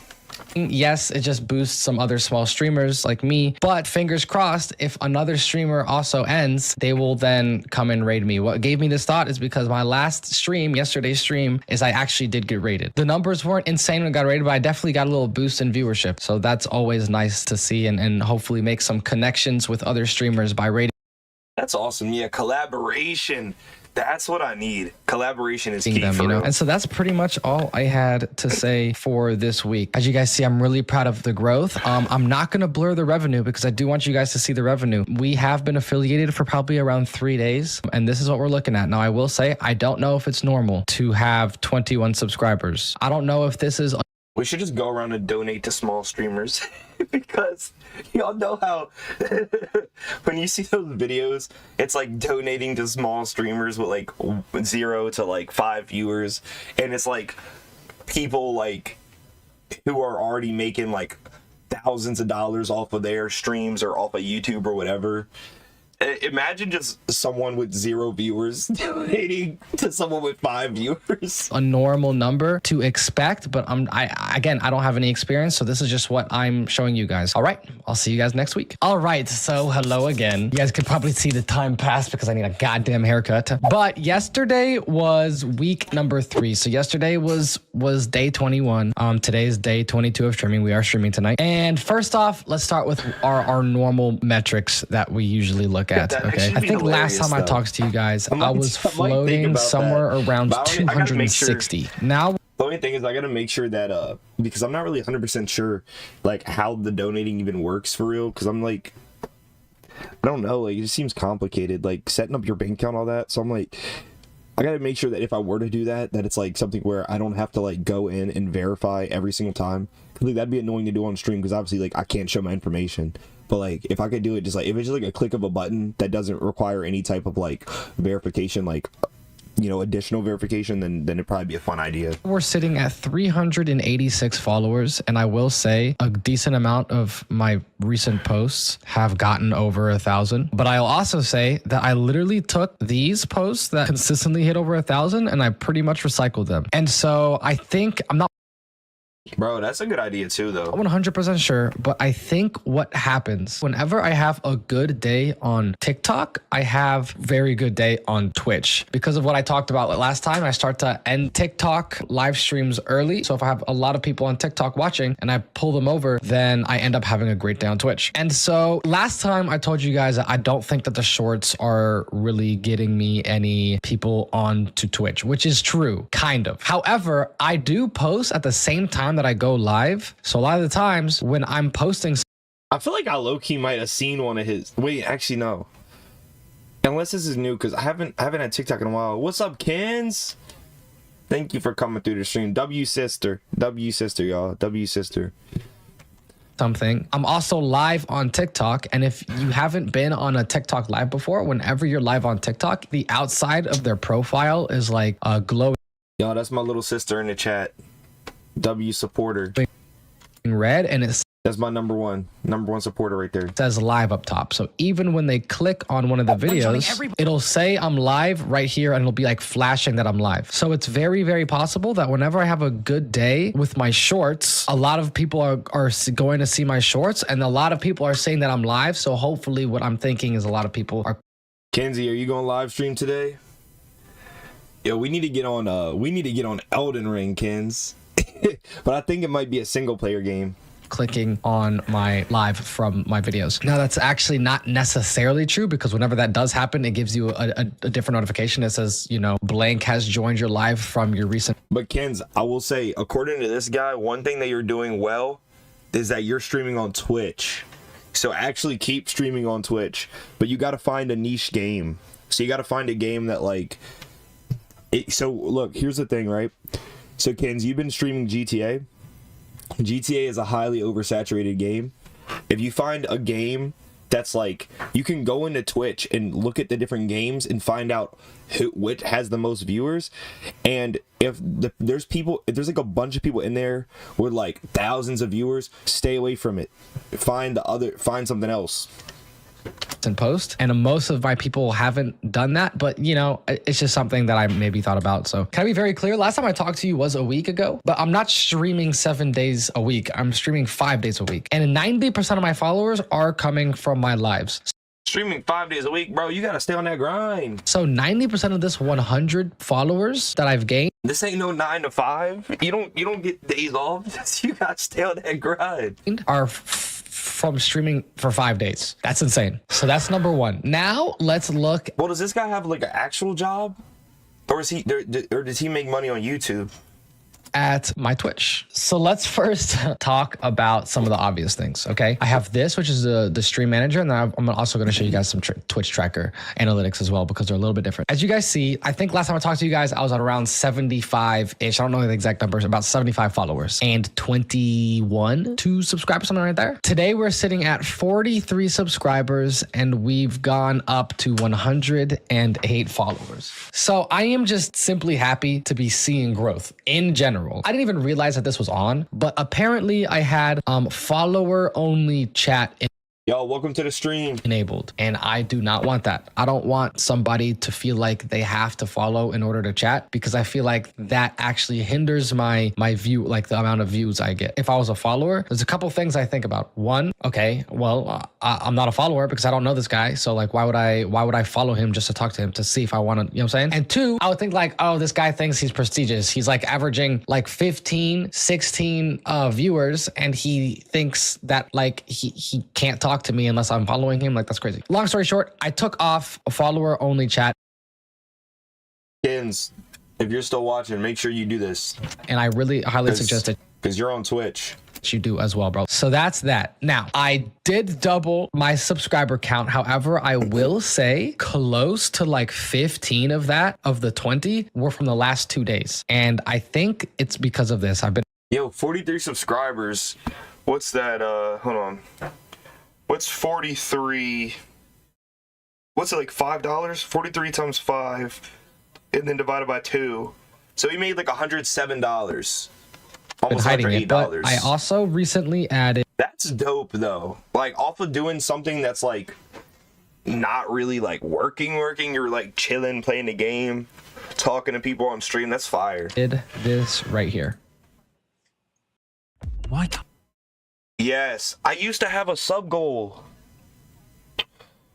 S2: Yes, it just boosts some other small streamers like me, but fingers crossed, if another streamer also ends, they will then come and raid me. What gave me this thought is because my last stream, yesterday's stream, is I actually did get raided. The numbers weren't insane when I got raided, but I definitely got a little boost in viewership. So that's always nice to see and hopefully make some connections with other streamers by raiding
S1: That's awesome. Yeah, collaboration. That's what I need. Collaboration is key
S2: them,
S1: for
S2: you know.
S1: real.
S2: And so that's pretty much all I had to say for this week. As you guys see, I'm really proud of the growth. I'm not going to blur the revenue because I do want you guys to see the revenue. We have been affiliated for probably around 3 days, and this is what we're looking at. Now, I will say, I don't know if it's normal to have 21 subscribers. I don't know if this is
S1: We should just go around and donate to small streamers because y'all know how when you see those videos, it's like donating to small streamers with like 0 to like 5 viewers, and it's like people like who are already making like thousands of dollars off of their streams or off of YouTube or whatever. Imagine just someone with 0 viewers donating to someone with 5 viewers.
S2: a normal number to expect, but again, I don't have any experience, so this is just what I'm showing you guys. All right, I'll see you guys next week. All right, so hello again. You guys could probably see the time pass because I need a goddamn haircut. But yesterday was week number 3. So yesterday was day 21. Today is day 22 of streaming. We are streaming tonight. And first off, let's start with our normal metrics that we usually look at.
S1: That
S2: Okay,
S1: actually
S2: I
S1: be
S2: think last
S1: hilarious,
S2: time I
S1: though.
S2: talked to you guys,
S1: I
S2: I
S1: might-
S2: was
S1: I might think
S2: floating
S1: about
S2: somewhere
S1: that.
S2: around
S1: But I gotta make sure-
S2: 260. Now
S1: The only thing is I gotta make sure that because I'm not really 100% sure like how the donating even works for real, because I'm like, I don't know, like it just seems complicated, like setting up your bank account, all that. So I'm like, I gotta make sure that if I were to do that, that it's like something where I don't have to like go in and verify every single time. 'Cause, like, that'd be annoying to do on stream because obviously like I can't show my information. But like if I could do it just like if it's just like a click of a button that doesn't require any type of like verification, like you know, additional verification, then it'd probably be a fun idea.
S2: we're sitting at 386 followers, and I will say a decent amount of my recent posts have gotten over 1,000. But I'll also say that I literally took these posts that consistently hit over 1,000 and I pretty much recycled them. And so I think I'm not
S1: Bro, that's a good idea too, though.
S2: 100% sure, but I think what happens whenever I have a good day on TikTok, I have very good day on Twitch because of what I talked about last time. I start to end TikTok live streams early. So if I have a lot of people on TikTok watching and I pull them over, then I end up having a great day on Twitch. And so last time I told you guys that I don't think that the shorts are really getting me any people on to Twitch, which is true, kind of. However, I do post at the same time that I go live. So a lot of the times when I'm posting,
S1: I feel like I low-key might have seen one of his. Wait, actually no. Unless this is new, because I haven't had TikTok in a while. What's up, Kens? Thank you for coming through the stream. W sister, y'all. W sister.
S2: something, I'm also live on TikTok. And if you haven't been on a TikTok live before, whenever you're live on TikTok, the outside of their profile is like a glowing
S1: Yo, that's my little sister in the chat. W supporter.
S2: red, and it
S1: That's my number one supporter right there.
S2: says live up top. So even when they click on one of the videos, it'll say I'm live right here, and it'll be like flashing that I'm live. So it's very, very possible that whenever I have a good day with my shorts, a lot of people are going to see my shorts, and a lot of people are saying that I'm live. So hopefully what I'm thinking is a lot of people are
S1: Kenzie, are you going live stream today? Yo, we need to get on Elden Ring, Kens. But I think it might be a single player game.
S2: clicking on my live from my videos. Now that's actually not necessarily true, because whenever that does happen, it gives you a different notification that says, you know, blank has joined your live from your recent.
S1: But Kens, I will say, according to this guy, one thing that you're doing well is that you're streaming on Twitch. So actually keep streaming on Twitch, but you got to find a niche game. So you got to find a game that like it. So look, here's the thing, right? So Kens, you've been streaming GTA. GTA is a highly oversaturated game. If you find a game that's like, you can go into Twitch and look at the different games and find out which has the most viewers. And if there's like a bunch of people in there with like thousands of viewers, stay away from it. Find something else.
S2: and post, and most of my people haven't done that, but you know, it's just something that I maybe thought about. So can I be very clear? Last time I talked to you was a week ago, but I'm not streaming 7 days a week. I'm streaming 5 days a week, and 90% of my followers are coming from my lives.
S1: Streaming 5 days a week, bro. You gotta stay on that grind.
S2: So 90% of this 100 followers that I've gained,
S1: This ain't no 9 to 5. You don't get days off. You gotta stay on that grind.
S2: are from streaming for 5 days. That's insane. So that's number one. Now let's look
S1: Well, does this guy have like an actual job, or is he or does he make money on YouTube?
S2: at my Twitch. So let's first talk about some of the obvious things, okay? I have this, which is the stream manager, and then I'm also gonna show you guys some Twitch tracker analytics as well, because they're a little bit different. As you guys see, I think last time I talked to you guys, I was at around 75-ish. I don't know the exact numbers, about 75 followers and 2 subscribers, something right there. Today, we're sitting at 43 subscribers, and we've gone up to 108 followers. So I am just simply happy to be seeing growth in general. I didn't even realize that this was on, but apparently I had follower only chat
S1: Yo, welcome to the stream.
S2: enabled, and I do not want that. I don't want somebody to feel like they have to follow in order to chat, because I feel like that actually hinders my view, like the amount of views I get. If I was a follower, there's a couple things I think about. One, okay, well, I'm not a follower because I don't know this guy, so like why would I follow him just to talk to him to see if I want to, you know what I'm saying? And two, I would think like, oh, this guy thinks he's prestigious. He's like averaging like 15, 16 viewers, and he thinks that like he can't talk to me unless I'm following him. Like, that's crazy. Long story short, I took off a follower only chat,
S1: Kins, if you're still watching, make sure you do this,
S2: and I really highly suggest it
S1: because you're on Twitch.
S2: you do as well, bro. So that's that. Now, I did double my subscriber count. However, I will say close to like 15 of that, of the 20, were from the last 2 days. And I think it's because of this. I've been
S1: Yo, 43 subscribers. What's that? Hold on. What's 43? What's it, like $5? 43 times 5, and then divided by 2. So he made like $107. Almost
S2: hiding it, but
S1: $108.
S2: I also recently added
S1: That's dope though. Like off of doing something that's like not really like working. You're like chilling, playing the game, talking to people on stream. That's fire.
S2: this right here.
S4: What?
S1: Yes, I used to have a sub goal.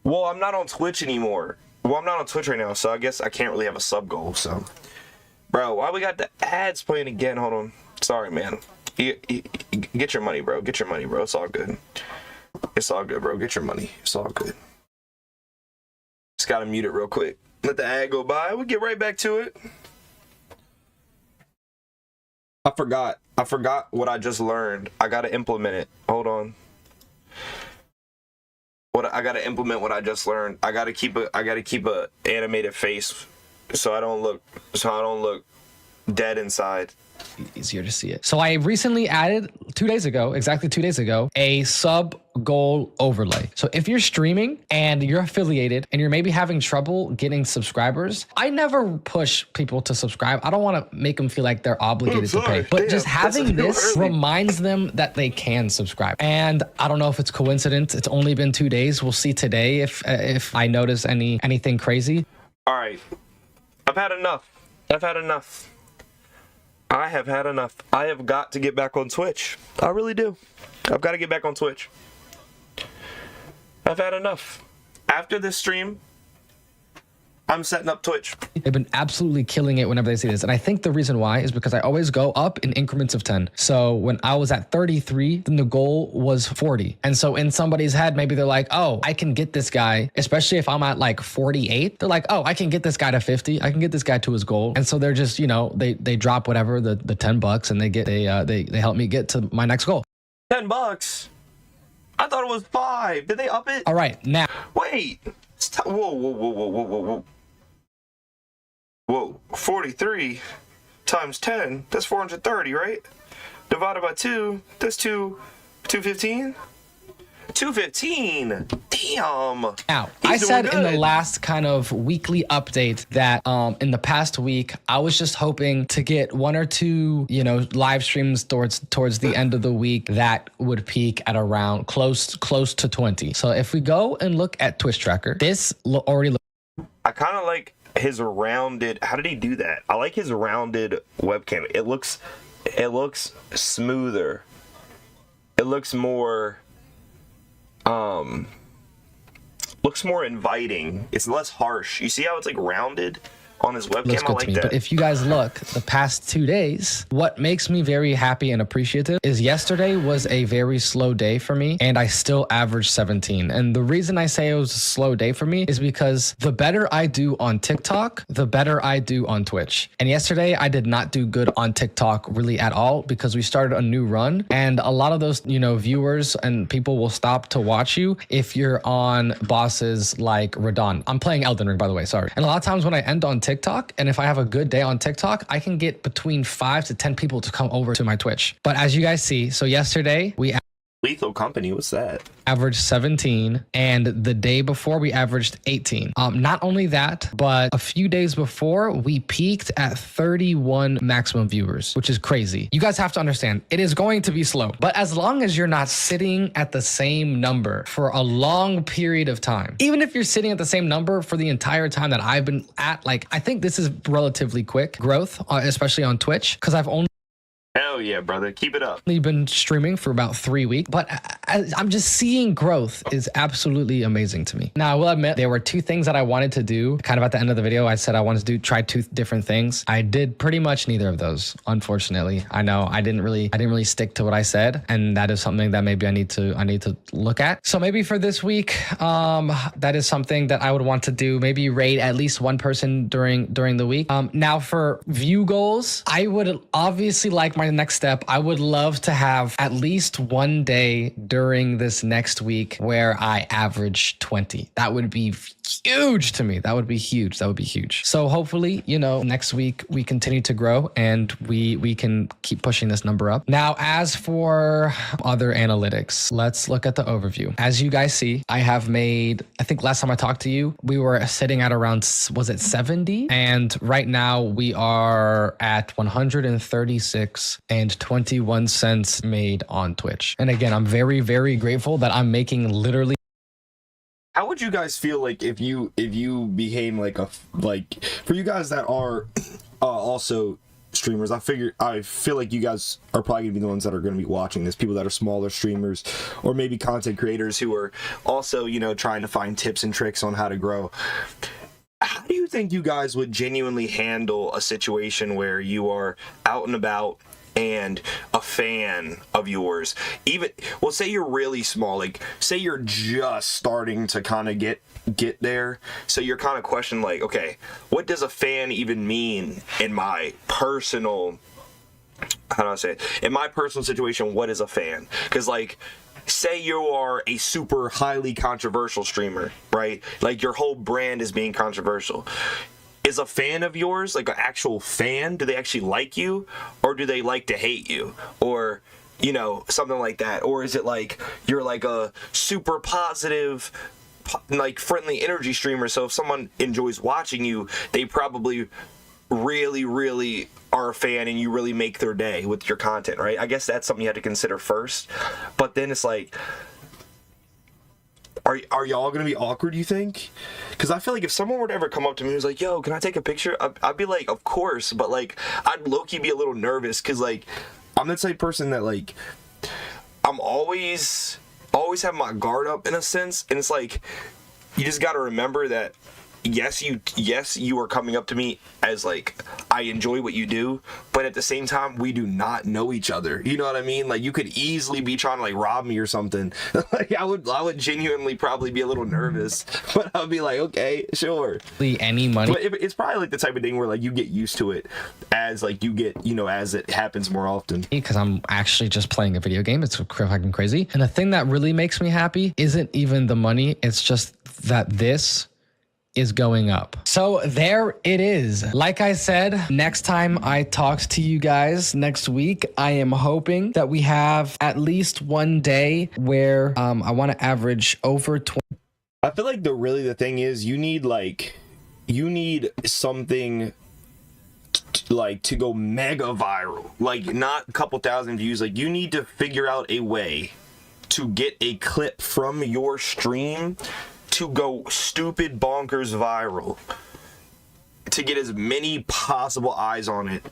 S1: Well, I'm not on Twitch anymore. Well, I'm not on Twitch right now, so I guess I can't really have a sub goal. So, bro, why we got the ads playing again? Hold on. Sorry, man. Get your money, bro. Get your money, bro. It's all good. It's all good, bro. Get your money. It's all good. Just gotta mute it real quick. Let the ad go by. We'll get right back to it. I forgot what I just learned. I gotta implement it. Hold on. I gotta implement what I just learned. I gotta keep a animated face so I don't look dead inside.
S2: Easier to see it. So I recently added 2 days ago, exactly 2 days ago, a sub goal overlay. So if you're streaming and you're affiliated and you're maybe having trouble getting subscribers, I never push people to subscribe. I don't want to make them feel like they're obligated to pay. But just having this reminds them that they can subscribe. And I don't know if it's coincidence. It's only been 2 days. We'll see today if I notice anything crazy.
S1: All right. I've had enough. I have had enough. I have got to get back on Twitch. I really do. I've got to get back on Twitch. I've had enough. After this stream, I'm setting up Twitch.
S2: They've been absolutely killing it whenever they see this. And I think the reason why is because I always go up in increments of 10. So when I was at 33, then the goal was 40. And so in somebody's head, maybe they're like, oh, I can get this guy, especially if I'm at like 48. They're like, oh, I can get this guy to 50. I can get this guy to his goal. And so they're just, you know, they drop whatever, the $10, and they help me get to my next goal.
S1: $10? I thought it was 5. Did they up it?
S2: All right, now.
S1: Wait. Whoa. Whoa, 43 times 10, that's 430, right? Divided by 2, that's 215? 215. Damn.
S2: Now,
S1: He's
S2: I said
S1: doing
S2: in the
S1: good.
S2: last kind of weekly update that in the past week, I was just hoping to get 1 or 2, live streams towards the end of the week that would peak at around close to 20. So if we go and look at Twitch tracker, this already looks
S1: I kind of like his rounded. How did he do that? I like his rounded webcam. It looks smoother. It looks more inviting. It's less harsh. You see how it's like rounded on his webcam?
S2: looks
S1: I
S2: good
S1: like
S2: to me.
S1: that.
S2: But if you guys look, the past 2 days, what makes me very happy and appreciative is yesterday was a very slow day for me, and I still averaged 17. And the reason I say it was a slow day for me is because the better I do on TikTok, the better I do on Twitch. And yesterday I did not do good on TikTok really at all because we started a new run, and a lot of those, viewers and people will stop to watch you if you're on bosses like Radon. I'm playing Elden Ring, by the way, sorry. And a lot of times when I end on TikTok, and if I have a good day on TikTok, I can get between 5 to 10 people to come over to my Twitch. But as you guys see, so yesterday we
S1: Lethal Company, what's that?
S2: averaged 17, and the day before we averaged 18. Not only that, but a few days before we peaked at 31 maximum viewers, which is crazy. You guys have to understand, it is going to be slow, but as long as you're not sitting at the same number for a long period of time, even if you're sitting at the same number for the entire time that I've been at, I think this is relatively quick growth, especially on Twitch, because I've only
S1: Hell yeah, brother. Keep it up.
S2: been streaming for about 3 weeks, but I'm just seeing growth is absolutely amazing to me. Now, I will admit there were 2 things that I wanted to do. Kind of at the end of the video, I said I wanted to try 2 different things. I did pretty much neither of those, unfortunately. I know I didn't really stick to what I said, and that is something that maybe I need to look at. So maybe for this week, that is something that I would want to do. Maybe raid at least 1 person during the week. Now for view goals, I would obviously like my next step. I would love to have at least 1 day during this next week where I average 20. That would be huge to me. That would be huge. That would be huge. So hopefully, next week we continue to grow and we can keep pushing this number up. Now, as for other analytics, let's look at the overview. As you guys see, I have made, I think last time I talked to you, we were sitting at around, was it 70? And right now we are at 136 and 21 cents made on Twitch. And again, I'm very, very grateful that I'm making literally.
S1: How would you guys feel like if you became for you guys that are also streamers? I feel like you guys are probably gonna be the ones that are gonna be watching this. People that are smaller streamers or maybe content creators who are also trying to find tips and tricks on how to grow. How do you think you guys would genuinely handle a situation where you are out and about and a fan of yours, say you're really small, say you're just starting to kind of get there, so you're kind of questioning okay, what does a fan even mean in my personal, how do I say it? In my personal situation, what is a fan? Because say you are a super highly controversial streamer, right? Your whole brand is being controversial. Is a fan of yours an actual fan? Do they actually like you, or do they like to hate you, or something like that? Or is it you're a super positive, friendly energy streamer, so if someone enjoys watching you, they probably really, really are a fan and you really make their day with your content, right? I guess that's something you have to consider first. But then it's are y'all gonna be awkward, you think? Because I feel like if someone were to ever come up to me and was like, yo, can I take a picture? I'd be like, of course, but I'd low-key be a little nervous because I'm the type of person that I'm always have my guard up in a sense, and it's you just gotta remember that yes, you are coming up to me as I enjoy what you do, but at the same time, we do not know each other. You know what I mean? You could easily be trying to rob me or something. I would genuinely probably be a little nervous, but I'll be okay, sure.
S2: Any money.
S1: But it's probably the type of thing where you get used to it as you get, as it happens more often.
S2: Because I'm actually just playing a video game. It's fucking crazy. And the thing that really makes me happy isn't even the money. It's just that this is going up. So there it is. Like I said, next time I talk to you guys next week, I am hoping that we have at least one day where I want to average over 20.
S1: I feel like the thing is you need something like to go mega viral, like not a couple thousand views. Like you need to figure out a way to get a clip from your stream to go stupid bonkers viral, to get as many possible eyes on it,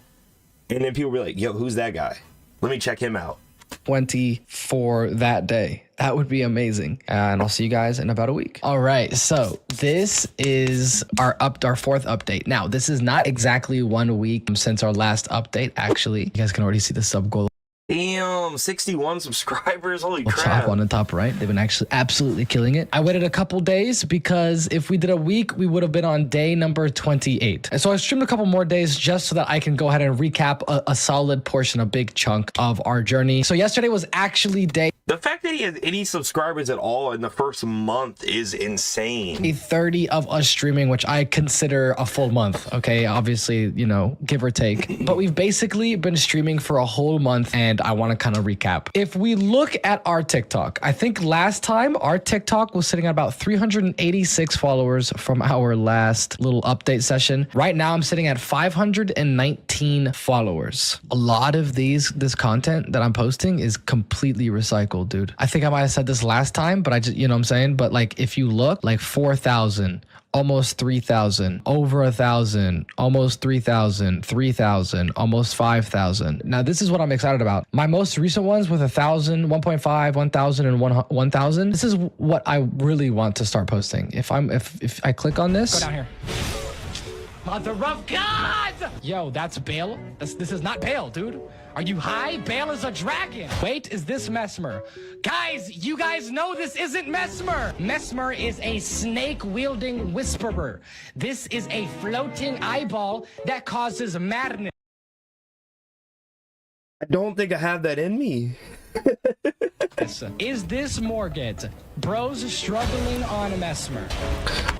S1: and then people be like, yo, who's that guy? Let me check him out.
S2: 20 for that day. That would be amazing. And I'll see you guys in about a week. All right. So this is our fourth update. Now, this is not exactly 1 week since our last update. Actually, you guys can already see the sub goal.
S1: Damn, 61 subscribers. Holy
S2: Top
S1: crap.
S2: on the top right. They've been actually absolutely killing it. I waited a couple days because if we did a week, we would have been on day number 28. And so I streamed a couple more days just so that I can go ahead and recap a solid portion, a big chunk of our journey. So yesterday was actually day
S1: The fact that he has any subscribers at all in the first month is insane.
S2: 30 of us streaming, which I consider a full month. Okay, obviously, you know, give or take. But we've basically been streaming for a whole month, and I want to kind of recap. If we look at our TikTok, I think last time our TikTok was sitting at about 386 followers from our last little update session. Right now, I'm sitting at 519 followers. A lot of this content that I'm posting is completely recycled, dude. I think I might have said this last time, but I just, you know what I'm saying? But like, if you look, like 4,000, almost 3,000, over 1,000, almost 3,000, 3,000, almost 5,000. Now, this is what I'm excited about. My most recent ones with 1,000, 1.5, 1,000, and 1,000. This is what I really want to start posting. If I click on this. Go down here. Mother of God! Yo, that's Bale. This is not Bale, dude. Are you high? Bale is a dragon. Wait, is this Mesmer? Guys, you guys know this isn't Mesmer. Mesmer is a snake-wielding whisperer. This is a floating eyeball that causes madness.
S1: I don't think I have that in me.
S2: Is this Morgan? Bros struggling on Mesmer.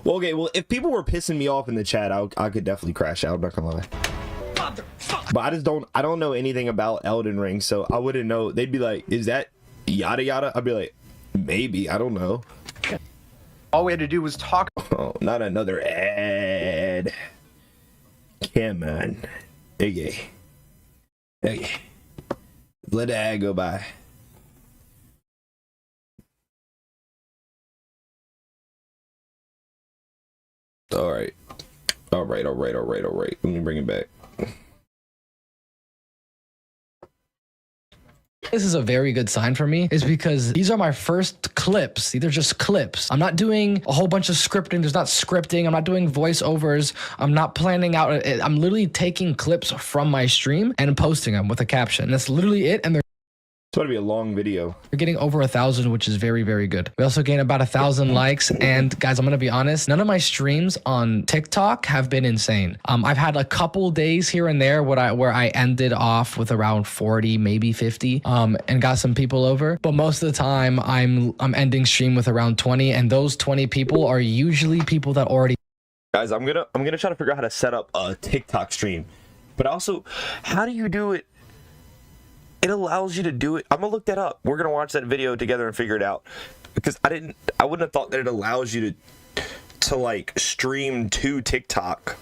S1: Well, okay, well, if people were pissing me off in the chat, I could definitely crash out, I'm not gonna lie. But I don't know anything about Elden Ring, so I wouldn't know. They'd be like, is that yada yada? I'd be like, maybe, I don't know.
S8: All we had to do was talk.
S1: Oh, not another ad. Come on. Okay. Okay. Let the ad go by. All right. All right. Let me bring it back.
S2: This is a very good sign for me, is because these are my first clips. These are just clips. I'm not doing a whole bunch of scripting. There's not scripting. I'm not doing voiceovers. I'm not planning out. I'm literally taking clips from my stream and posting them with a caption. That's literally it. And they're
S1: It's going to be a long video.
S2: We're getting over 1,000, which is very, very good. We also gained about 1,000 likes. And guys, I'm going to be honest, none of my streams on TikTok have been insane. I've had a couple days here and there where I ended off with around 40, maybe 50, and got some people over. But most of the time I'm ending stream with around 20. And those 20 people are usually people that already.
S1: Guys, I'm gonna try to figure out how to set up a TikTok stream. But also, how do you do it? It allows you to do it. I'm gonna look that up. We're gonna watch that video together and figure it out, because I wouldn't have thought that it allows you to like stream to TikTok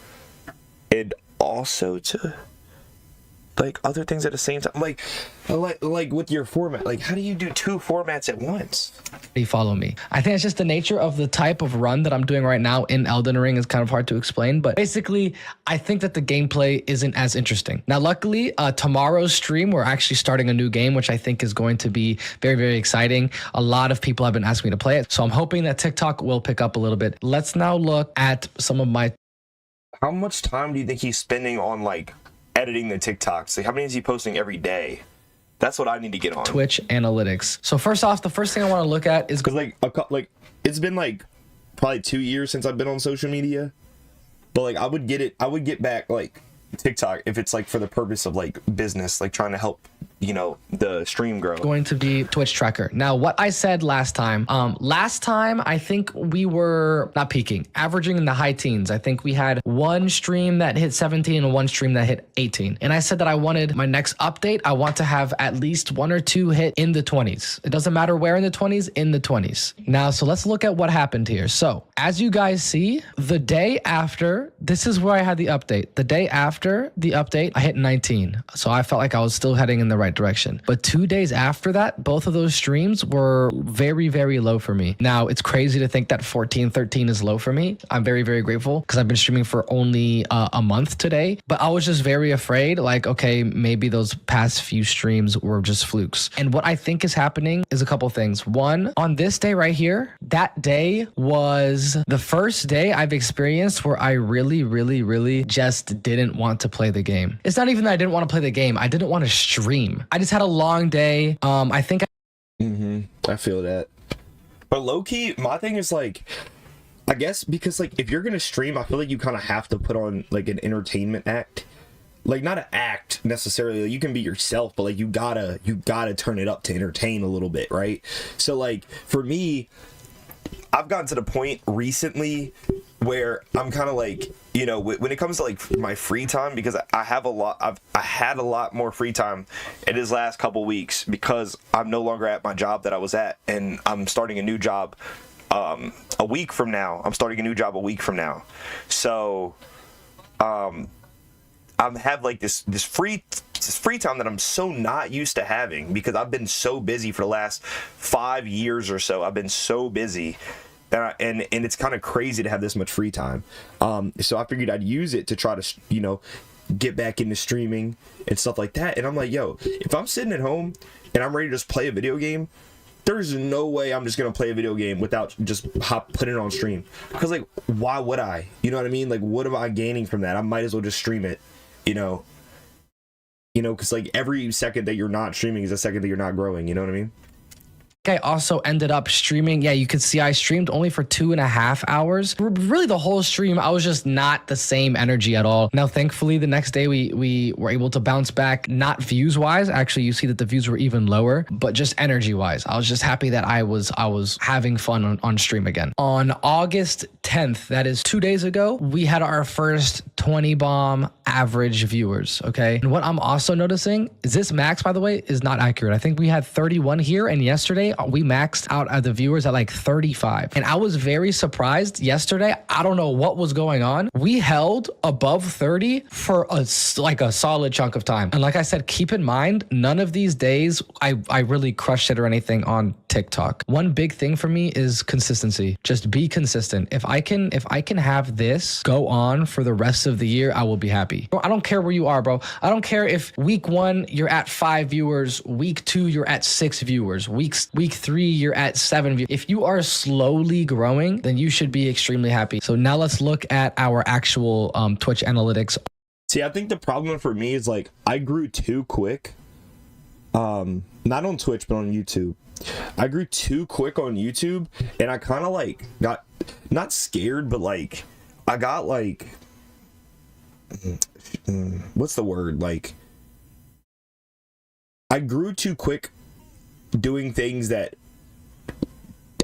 S1: and also to like other things at the same time. Like with your format, like how do you do two formats at once?
S2: Follow me. I think it's just the nature of the type of run that I'm doing right now in Elden Ring is kind of hard to explain, but basically I think that the gameplay isn't as interesting. Now, luckily, tomorrow's stream, we're actually starting a new game, which I think is going to be very, very exciting. A lot of people have been asking me to play it, so I'm hoping that TikTok will pick up a little bit. Let's now look at some of my...
S1: How much time do you think he's spending on like editing the TikToks? Like, how many is he posting every day? That's what I need to get on.
S2: Twitch analytics. So first off, the first thing I want to look at is...
S1: Because like it's been like probably 2 years since I've been on social media, but like I would get back like TikTok if it's like for the purpose of like business, like trying to help, you know, the stream grow.
S2: Going to be Twitch tracker. Now, what I said last time I think we were not peaking, averaging in the high teens. I think we had one stream that hit 17 and one stream that hit 18. And I said that I wanted my next update, I want to have at least one or two hit in the 20s. It doesn't matter where in the 20s, in the 20s. Now, so let's look at what happened here. So as you guys see, the day after, this is where I had the update. The day after the update, I hit 19. So I felt like I was still heading in the right direction. But 2 days after that, both of those streams were very, very low for me. Now, it's crazy to think that 14, 13 is low for me. I'm very, very grateful because I've been streaming for only a month today. But I was just very afraid, like, okay, maybe those past few streams were just flukes. And what I think is happening is a couple things. One, on this day right here, that day was the first day I've experienced where I really, really, really just didn't want to play the game. It's not even that I didn't want to play the game. I didn't want to stream. I just had a long day. I think
S1: I feel that. But low key, my thing is like, I guess because like if you're gonna stream, I feel like you kind of have to put on like an entertainment act. Like not an act necessarily. You can be yourself, but like you gotta turn it up to entertain a little bit, right? So like for me, I've gotten to the point recently where I'm kind of like, you know, when it comes to like my free time, because I had a lot more free time in this last couple weeks because I'm no longer at my job that I was at, and I'm starting a new job a week from now. So I have like this free time that I'm so not used to having because I've been so busy for the last 5 years or so. I've been so busy. And it's kind of crazy to have this much free time. So I figured I'd use it to try to, you know, get back into streaming and stuff like that. And I'm like, yo, if I'm sitting at home and I'm ready to just play a video game, there's no way I'm just going to play a video game without just putting it on stream. Because, like, why would I? You know what I mean? Like, what am I gaining from that? I might as well just stream it, you know? Because, like, every second that you're not streaming is a second that you're not growing. You know what I mean?
S2: I also ended up streaming. Yeah, you could see I streamed only for 2.5 hours. Really, the whole stream, I was just not the same energy at all. Now, thankfully, the next day we were able to bounce back, not views wise. Actually, you see that the views were even lower, but just energy wise. I was just happy that I was having fun on stream again. On August 10th, that is 2 days ago, we had our first 20 bomb average viewers. Okay. And what I'm also noticing is this max, by the way, is not accurate. I think we had 31 here, and yesterday we maxed out the viewers at like 35. And I was very surprised yesterday. I don't know what was going on. We held above 30 for a solid chunk of time. And like I said, keep in mind, none of these days I really crushed it or anything on TikTok. One big thing for me is consistency. Just be consistent. If I can have this go on for the rest of the year, I will be happy. I don't care where you are, bro. I don't care if week 1 you're at 5 viewers, week 2 you're at 6 viewers, week 3 you're at 7 viewers. If you are slowly growing, then you should be extremely happy. So now let's look at our actual Twitch analytics.
S1: See, I think the problem for me is like I grew too quick. Not on Twitch, but on YouTube. I grew too quick on YouTube, and I kind of like got not scared, but like I got like what's the word? Like I grew too quick doing things that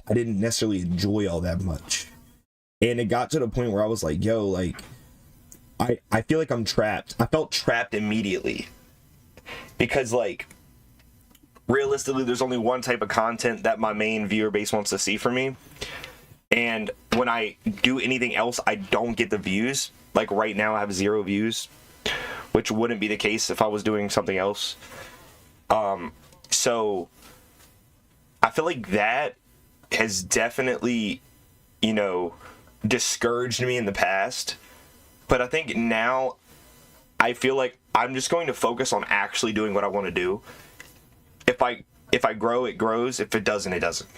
S1: I didn't necessarily enjoy all that much. And it got to the point where I was like, yo, like I feel like I'm trapped. I felt trapped immediately. Because like realistically, there's only one type of content that my main viewer base wants to see from me. And when I do anything else, I don't get the views. Like right now I have 0 views, which wouldn't be the case if I was doing something else. So I feel like that has definitely, you know, discouraged me in the past. But I think now I feel like I'm just going to focus on actually doing what I want to do. If I grow, it grows. If it doesn't, it doesn't.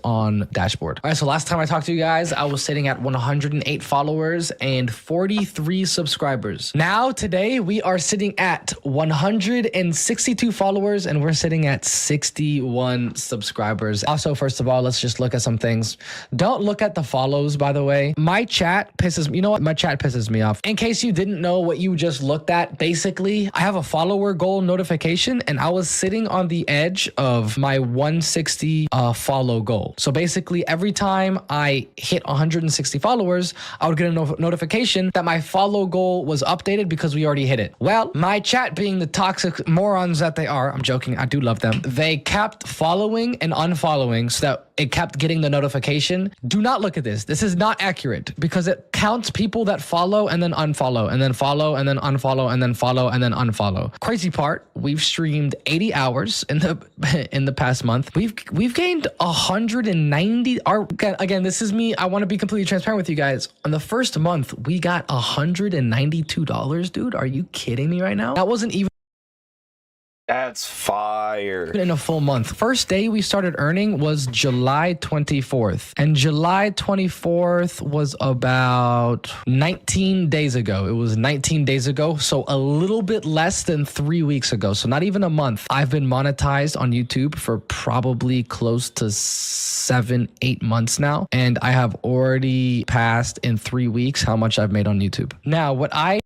S2: on dashboard. All right, so last time I talked to you guys, I was sitting at 108 followers and 43 subscribers. Now today we are sitting at 162 followers and we're sitting at 61 subscribers. Also, first of all, let's just look at some things. Don't look at the follows, by the way. My chat pisses me. You know what? My chat pisses me off. In case you didn't know what you just looked at, basically, I have a follower goal notification and I was sitting on the edge of my 160 follow goal. So basically, every time I hit 160 followers, I would get a notification that my follow goal was updated because we already hit it. Well, my chat being the toxic morons that they are, I'm joking, I do love them. They kept following and unfollowing so that it kept getting the notification. Do not look at this. This is not accurate because it counts people that follow and then unfollow and then follow and then unfollow and then follow and then unfollow. Crazy part, we've streamed 80 hours in the past month. We've gained 190. Again, this is me. I want to be completely transparent with you guys. On the first month, we got $192, dude. Are you kidding me right now? That wasn't even
S1: That's fire.
S2: in a full month. First day we started earning was July 24th. And July 24th was about 19 days ago. It was 19 days ago. So a little bit less than 3 weeks ago. So not even a month. I've been monetized on YouTube for probably close to 7-8 months now. And I have already passed in 3 weeks how much I've made on YouTube. Now, what I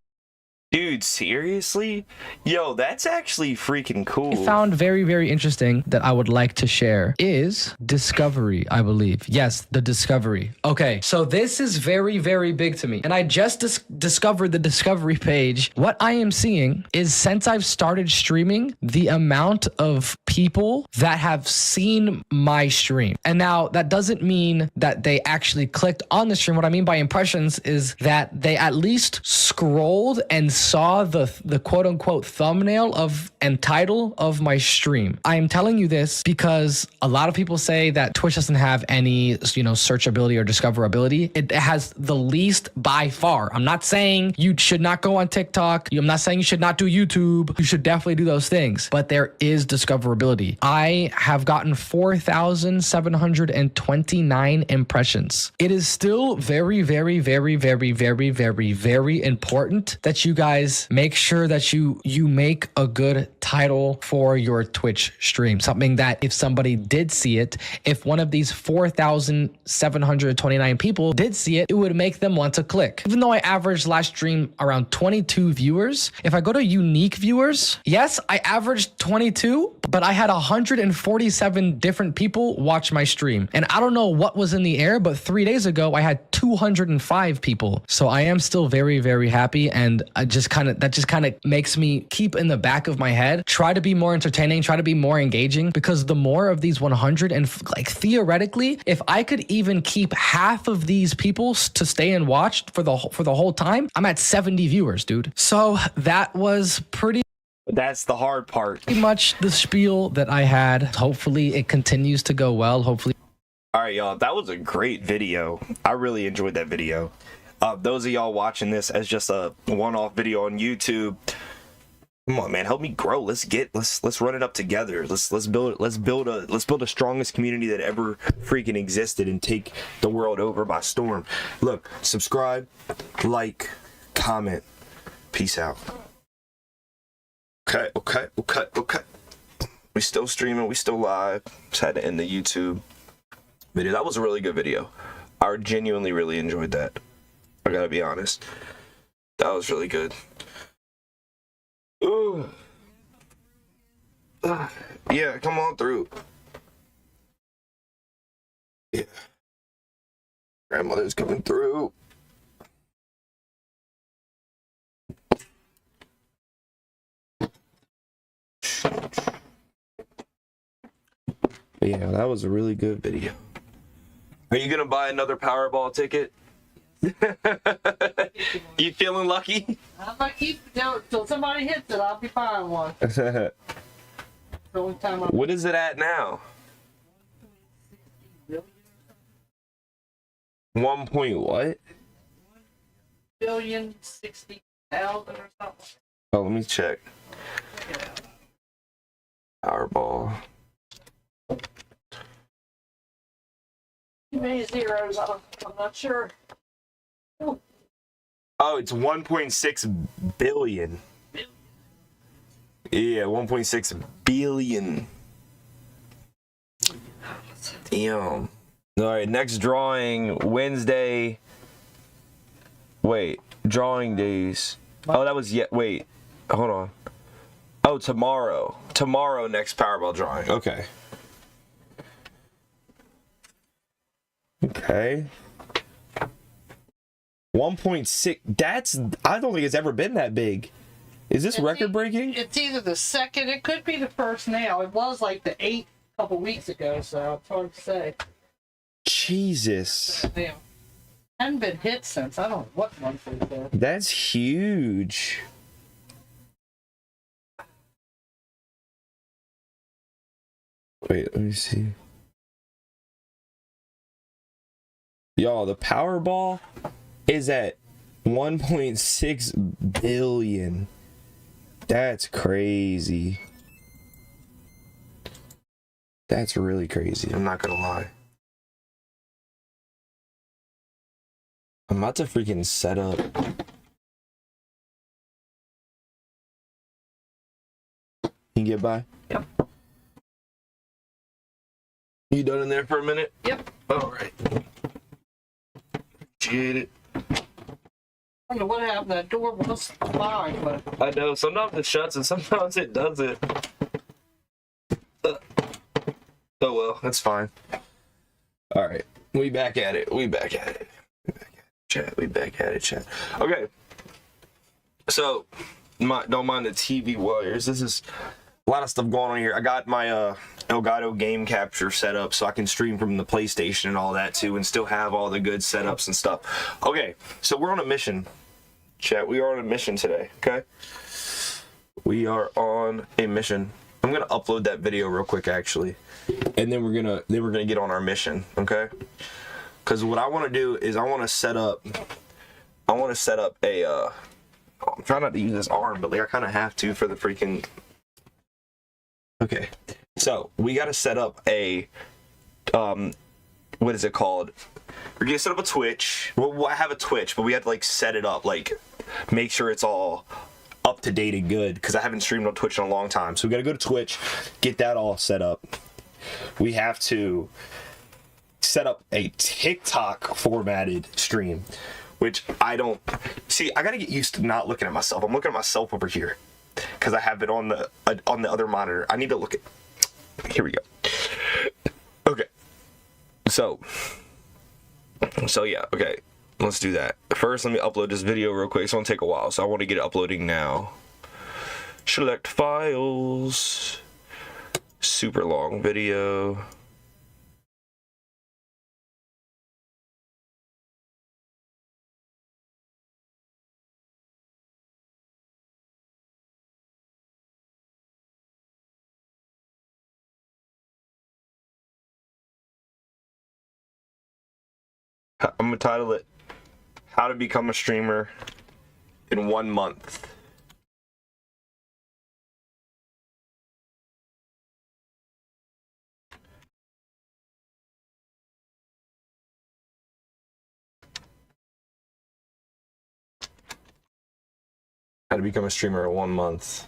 S1: Dude, seriously? Yo, that's actually freaking cool.
S2: found very, very interesting that I would like to share is discovery, I believe. Yes, the discovery. Okay, so this is very, very big to me. And I just discovered the discovery page. What I am seeing is since I've started streaming, the amount of people that have seen my stream. And now that doesn't mean that they actually clicked on the stream. What I mean by impressions is that they at least scrolled and saw the quote unquote thumbnail of and title of my stream. I am telling you this because a lot of people say that Twitch doesn't have any, searchability or discoverability. It has the least by far. I'm not saying you should not go on TikTok. I'm not saying you should not do YouTube. You should definitely do those things, but there is discoverability. I have gotten 4,729 impressions. It is still very, very, very, very, very, very, very important that you guys make sure that you make a good title for your Twitch stream. Something that if somebody did see it, if one of these 4,729 people did see it, it would make them want to click. Even though I averaged last stream around 22 viewers, if I go to unique viewers, yes, I averaged 22, but I had 147 different people watch my stream. And I don't know what was in the air, but 3 days ago, I had 205 people. So I am still very, very happy. And that just kind of makes me keep in the back of my head, try to be more entertaining, try to be more engaging, because the more of these 100 and theoretically, if I could even keep half of these people to stay and watch for the whole time, I'm at 70 viewers, dude. So that was pretty
S1: That's the hard part.
S2: much the spiel that I had. Hopefully it continues to go well. Hopefully.
S1: All right, y'all, that was a great video. I really enjoyed that video. Those of y'all watching this as just a one-off video on YouTube, come on, man, help me grow. Let's run it up together. Let's build a strongest community that ever freaking existed and take the world over by storm. Look, subscribe, like, comment. Peace out. Okay. We still streaming. We still live. Just had to end the YouTube video. That was a really good video. I genuinely really enjoyed that. I gotta be honest. That was really good. Ooh. Yeah, come on through. Yeah. Grandmother's coming through. But yeah, that was a really good video. Are you gonna buy another Powerball ticket? You feeling lucky?
S7: I'm gonna keep till somebody hits it. I'll be buying one. The only time I'm
S1: What is it at now? 1 point what?
S7: 1,060,000 or something.
S1: Oh, let me check. Powerball.
S7: many zeros. I'm not sure.
S1: Oh, it's 1.6 billion. Yeah, 1.6 billion. Damn. All right, next drawing Wednesday. Wait, drawing days. Oh, that was wait, hold on. Oh, tomorrow. Tomorrow, next Powerball drawing. Okay. Okay. 1.6. That's. I don't think it's ever been that big. Is this record breaking?
S7: It's either the second. It could be the first now. It was like the 8th a couple weeks ago, so it's hard to say.
S1: Jesus.
S7: Damn. Hadn't been hit since I don't know what month it was.
S1: That's huge. Wait, let me see. Y'all, the Powerball is at 1.6 billion. That's crazy. That's really crazy. I'm not gonna lie. I'm about to freaking set up. Can you get by?
S7: Yep.
S1: You done in there for a minute?
S7: Yep.
S1: All right. Appreciate it.
S7: I don't know what happened. That door was fine, but
S1: I know. Sometimes it shuts and sometimes it doesn't. Oh well, that's fine. All right. We back at it. We back at it. Chat. We back at it, chat. Okay. So, don't mind the TV wires. This is a lot of stuff going on here. I got my Elgato game capture set up so I can stream from the PlayStation and all that too, and still have all the good setups and stuff. Okay, so we're on a mission, chat. We are on a mission today. Okay, we are on a mission. I'm gonna upload that video real quick, actually, and then we're gonna get on our mission. Okay, because what I want to do is I want to set up a. I'm trying not to use this arm, but like I kind of have to for the freaking. Okay, so we got to set up a, what is it called? We're gonna set up a Twitch. Well, I have a Twitch, but we have to like set it up, like make sure it's all up to date and good, because I haven't streamed on Twitch in a long time. So we got to go to Twitch, get that all set up. We have to set up a TikTok formatted stream, which I don't see. I got to get used to not looking at myself. I'm looking at myself over here, because I have it on the other monitor. I need to look at. Here we go. Okay. So yeah. Okay. Let's do that. First, let me upload this video real quick. It's gonna take a while, so I want to get it uploading now. Select files. Super long video. I'm gonna title it "How to Become a Streamer in 1 Month." How to become a streamer in 1 month.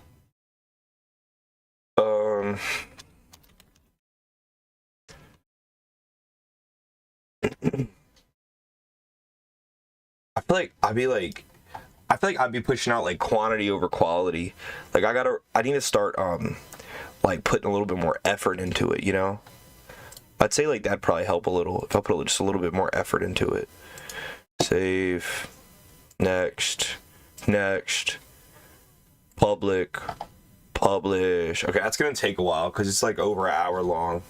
S1: I feel like I'd be pushing out like quantity over quality. Like I need to start like putting a little bit more effort into it, you know? I'd say like that'd probably help a little if I put just a little bit more effort into it. Save. Next. Public. Publish. Okay, that's gonna take a while because it's like over an hour long.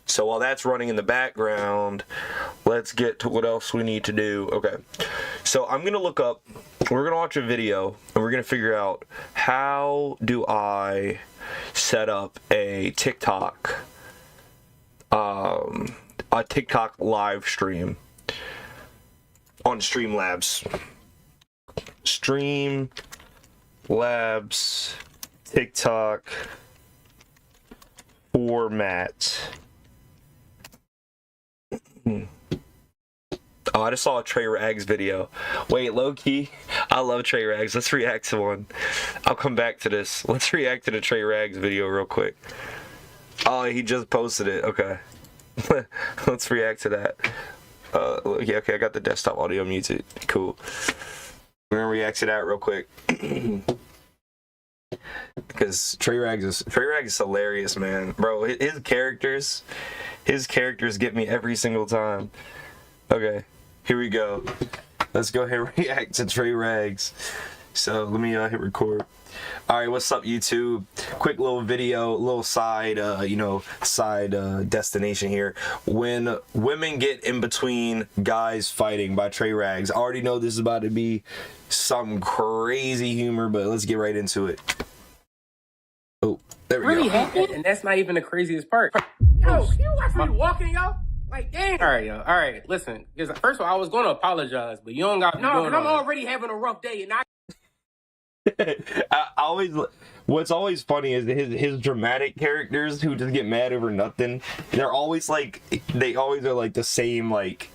S1: So while that's running in the background, let's get to what else we need to do. Okay, so we're gonna watch a video and we're gonna figure out how do I set up a TikTok live stream on Streamlabs. Streamlabs TikTok format. Oh, I just saw a Trey Rags video. Wait, low key, I love Trey Rags. Let's react to one. I'll come back to this. Let's react to the Trey Rags video real quick. Oh, he just posted it. Okay. Let's react to that. Yeah, okay, I got the desktop audio muted. Cool. We're gonna react to that real quick. Because Trey Rags is hilarious, man. Bro, his characters get me every single time. Okay, here we go. Let's go ahead and react to Trey Rags. So let me hit record. All right, what's up, YouTube? Quick little video, little side, destination here. When women get in between guys fighting by Trey Rags. I already know this is about to be some crazy humor, but let's get right into it. Oh, there we
S9: really
S1: go.
S9: happened, and that's not even the craziest part. Yo, you watch me walking, yo? Like, damn. All right, yo. All right, listen. Because first of all, I was going to apologize, but you don't got to. No, because I'm already having a rough day, and
S1: what's always funny is his dramatic characters who just get mad over nothing. They're always like, they always are like the same, like,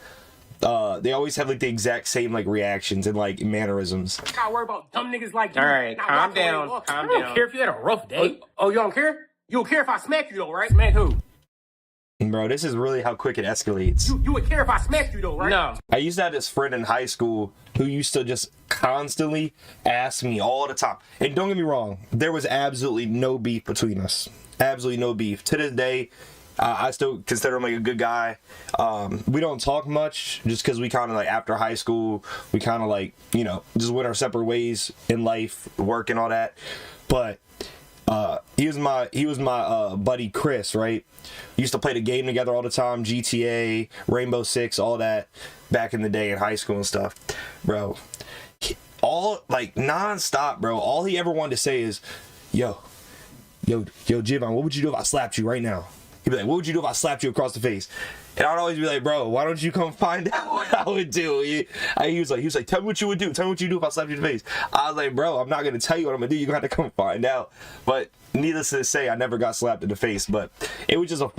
S1: they always have like the exact same like reactions and like mannerisms.
S9: I gotta worry about dumb niggas like you. All right, calm down. I don't care if you had a rough day. Oh, you don't care? You don't care if I smack you though, right? Smack who?
S1: Bro, this is really how quick it escalates.
S9: You would care if I smacked you though, right? No.
S1: I used to have this friend in high school who used to just constantly ask me all the time. And don't get me wrong, there was absolutely no beef between us. Absolutely no beef. To this day, I still consider him like a good guy. We don't talk much just because we kind of like after high school, we kind of like, you know, just went our separate ways in life, work and all that. But he was my buddy Chris, right? Used to play the game together all the time, GTA, Rainbow Six, all that back in the day in high school and stuff. Bro, all like non-stop, bro. All he ever wanted to say is, yo, Jivon, what would you do if I slapped you right now? He'd be like, what would you do if I slapped you across the face? And I'd always be like, bro, why don't you come find out what I would do? He was like, tell me what you would do. Tell me what you do if I slapped you in the face. I was like, bro, I'm not going to tell you what I'm going to do. You're going to have to come find out. But needless to say, I never got slapped in the face. But it was just a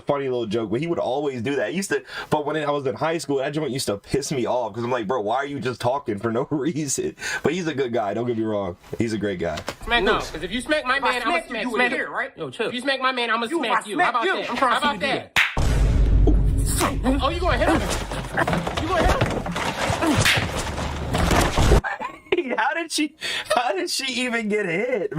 S1: funny little joke. But he would always do that. But when I was in high school, that joint used to piss me off. Because I'm like, bro, why are you just talking for no reason? But he's a good guy. Don't get me wrong. He's a great guy.
S9: Smack no, because if you smack my man, I'm going to smack you here, right? Yo, chill. If you smack my man, I'm going to smack you. How about that? How about that? Oh, you gonna hit him? You gonna hit him?
S1: How did she even get hit?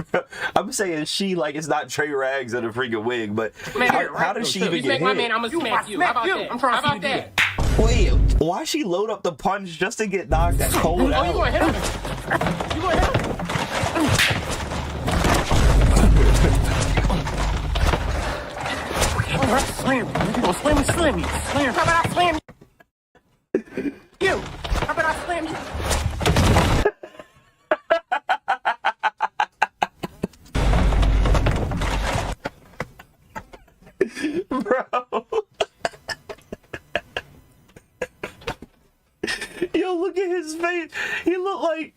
S1: I'm saying she like it's not Trey Rags in a freaking wig, but how did she even get hit?
S9: Smack my man, I'm gonna smack you. How about that? How about that?
S1: Wait, why she load up the punch just to get knocked cold out?
S9: Oh, you gonna hit him? You gonna hit him? Slam me. You gonna slam me? Slam me. Slam. How about I slam you? How about I slam
S1: you? Bro. Yo, look at his face. He looked like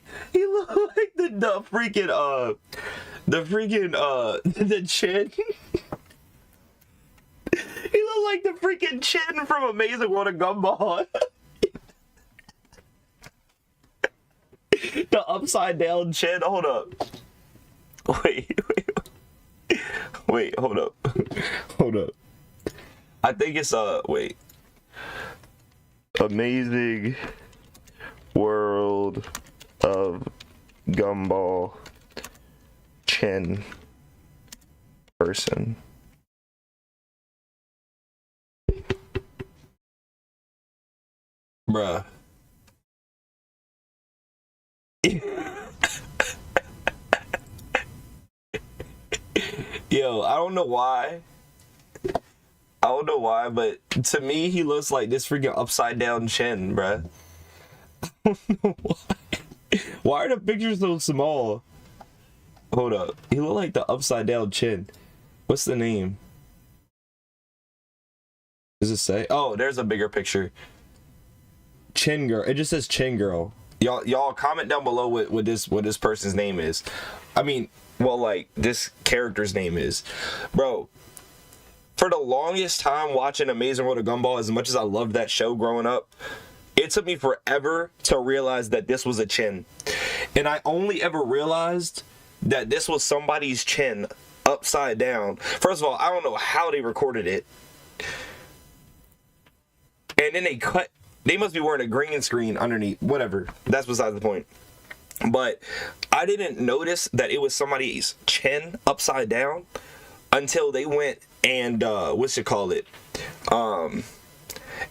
S1: the freaking the chin. He looked like the freaking chin from Amazing World of Gumball. The upside down chin. Hold up. Wait, hold up. Hold up. I think it's wait. Amazing World of Gumball chin person. Bruh. Yo, I don't know why, but to me, he looks like this freaking upside down chin, bruh. I don't know why. Why are the pictures so small? Hold up. He look like the upside down chin. What's the name? Does it say? Oh, there's a bigger picture. Chin girl. It just says chin girl. Y'all comment down below what this person's name is. I mean, well, like this character's name is. Bro, for the longest time watching Amazing World of Gumball, as much as I loved that show growing up, it took me forever to realize that this was a chin. And I only ever realized that this was somebody's chin upside down. First of all, I don't know how they recorded it. And then they must be wearing a green screen underneath. Whatever. That's besides the point. But I didn't notice that it was somebody's chin upside down until they went and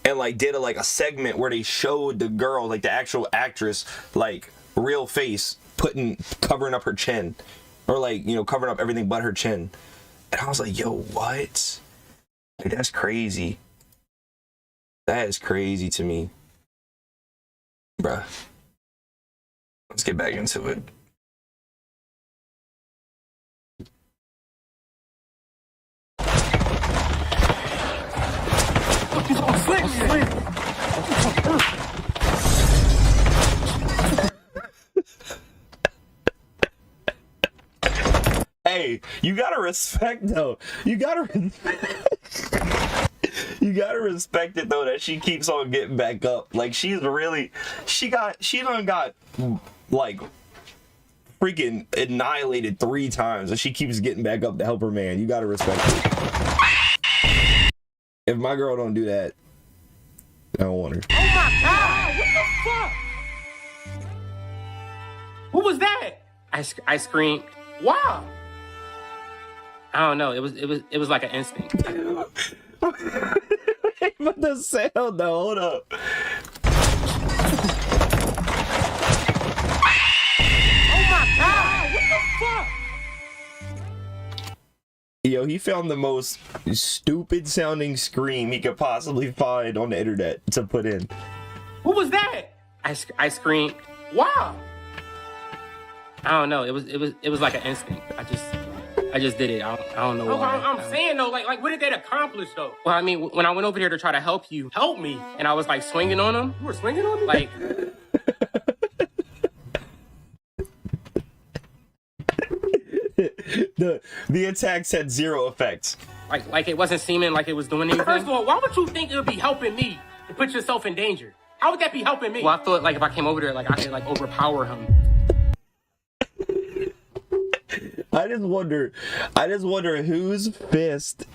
S1: and like did a segment where they showed the girl, like the actual actress, like real face covering up her chin, or like, you know, covering up everything but her chin. And I was like, yo, what? Like, that's crazy. That is crazy to me, bruh. Let's get back into it. Hey, you gotta respect though. You gotta respect it though that she keeps on getting back up. Like she done got like freaking annihilated 3 times and she keeps getting back up to help her man. You gotta respect it. If my girl don't do that, I don't want her.
S9: Oh my God! What the fuck? Who was that? I screamed. Wow. I don't know. It was like an instinct.
S1: But the sound though, hold up.
S9: Oh my God! What the fuck?
S1: Yo, he found the most stupid sounding scream he could possibly find on the internet to put in.
S9: Who was that? I screamed. Wow. I don't know. It was like an instinct. I just did it. I don't know why. I'm saying though, like what did that accomplish though? Well, I mean, when I went over here to try to help me, and I was like swinging on him. You were swinging on me? Like.
S1: The attacks had 0 effects.
S9: Like it wasn't seeming like it was doing anything. First of all, why would you think it would be helping me to put yourself in danger? How would that be helping me? Well, I thought like if I came over there, like I could like overpower him.
S1: I just wonder whose fist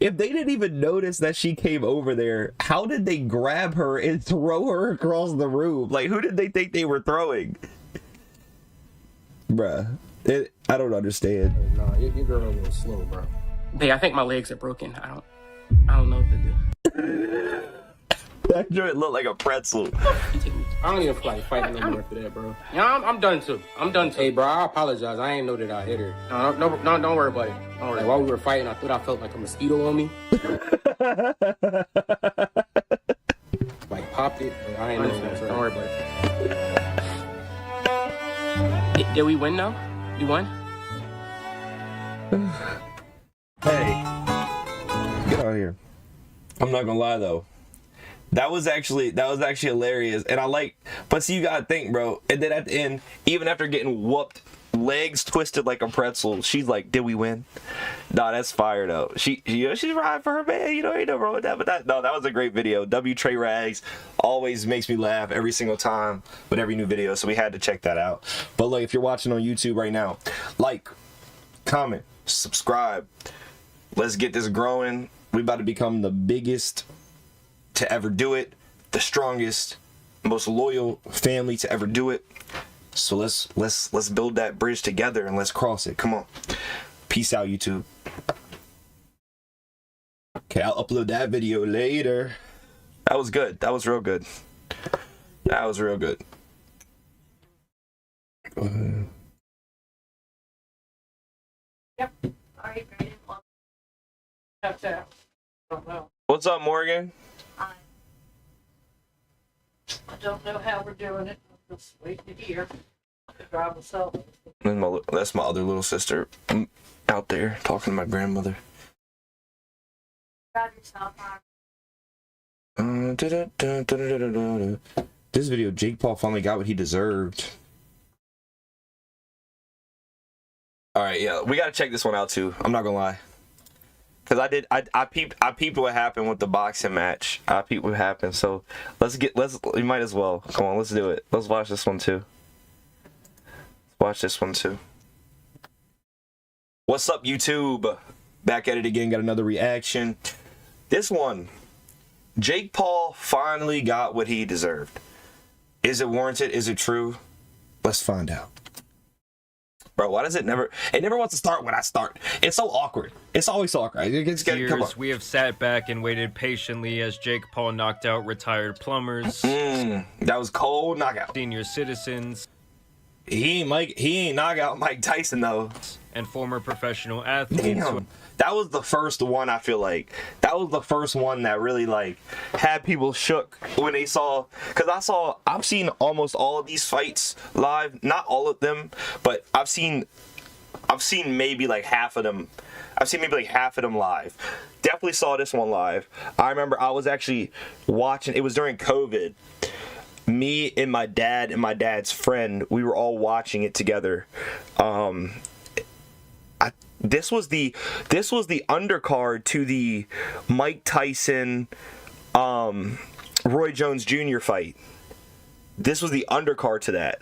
S1: if they didn't even notice that she came over there, how did they grab her and throw her across the room? Like, who did they think they were throwing? Bruh, I don't understand.
S8: Nah, your girl a little slow, bro.
S9: Hey, I think my legs are broken. I don't know what to do.
S1: That joint looked like a pretzel.
S8: I don't even feel like fighting no more after that, bro.
S9: Yeah, I'm done too.
S8: Hey, bro, I apologize. I ain't know that I hit her.
S9: No, don't worry about it. Don't worry.
S8: Like, while we were fighting, I thought I felt like a mosquito on me. Like, popped it. I ain't know that.
S9: Don't worry about it. Did we win though? We won?
S1: Hey, get out of here. I'm not gonna lie though. That was actually hilarious, and but see, you gotta think, bro. And then at the end, even after getting whooped, legs twisted like a pretzel, she's like, "Did we win?" Nah, that's fire though. She's riding for her man. You know, ain't no wrong with that. But that was a great video. W Trey Rags always makes me laugh every single time with every new video, so we had to check that out. But look, if you're watching on YouTube right now, like, comment, subscribe. Let's get this growing. We about to become the biggest to ever do it, the strongest, most loyal family to ever do it. So let's build that bridge together and let's cross it. Come on. Peace out, YouTube. Okay, I'll upload that video later. That was good. That was real good. That was real good. Go ahead.
S7: Yep. All right, great. That's it. I don't know.
S1: What's up, Morgan?
S7: I don't know how we're doing it. I'm just waiting to hear. Drive myself.
S1: And that's my other little sister out there talking to my grandmother. This video, Jake Paul finally got what he deserved. All right, yeah, we gotta check this one out too. I'm not gonna lie. Because I peeped what happened with the boxing match. I peeped what happened. So we might as well. Come on, let's do it. Let's watch this one too. Watch this one too. What's up, YouTube? Back at it again. Got another reaction. This one, Jake Paul finally got what he deserved. Is it warranted? Is it true? Let's find out. Bro, why does it never wants to start when I start? It's so awkward. It's always so awkward. Come on.
S10: We have sat back and waited patiently as Jake Paul knocked out retired plumbers,
S1: that was cold knockout.
S10: senior citizens,
S1: He ain't knock out Mike Tyson though.
S10: and former professional athletes.
S1: Damn. That was the first one. I feel like that was the first one that really like had people shook when they saw. Because I've seen almost all of these fights live. Not all of them, but I've seen maybe like half of them. I've seen maybe like half of them live. Definitely saw this one live. I remember I was actually watching. It was during COVID. Me and my dad and my dad's friend, we were all watching it together. This was the undercard to the Mike Tyson, Roy Jones Jr. fight. This was the undercard to that.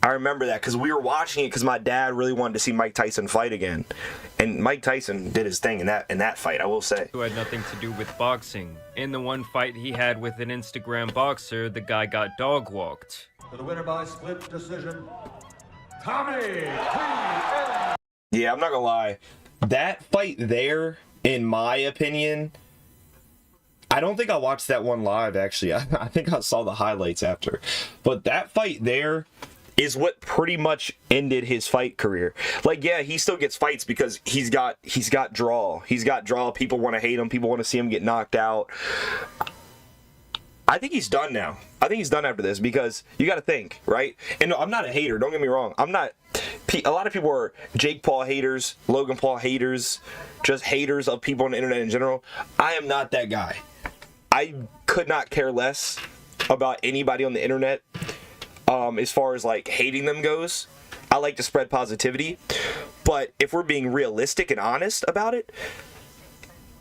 S1: I remember that because we were watching it because my dad really wanted to see Mike Tyson fight again, and Mike Tyson did his thing in that fight. I will say.
S10: Who had nothing to do with boxing. In the one fight he had with an Instagram boxer, the guy got dog walked.
S6: For the winner by split decision, Tommy.
S1: Yeah, I'm not gonna lie. That fight there, in my opinion, I don't think I watched that one live, actually. I think I saw the highlights after. But that fight there is what pretty much ended his fight career. Like, yeah, he still gets fights because he's got draw. He's got draw. People want to hate him. People want to see him get knocked out. I think he's done now. I think he's done after this because you got to think, right? And no, I'm not a hater. Don't get me wrong. I'm not. A lot of people are Jake Paul haters, Logan Paul haters, just haters of people on the internet in general. I am not that guy. I could not care less about anybody on the internet as far as like hating them goes. I like to spread positivity. But if we're being realistic and honest about it,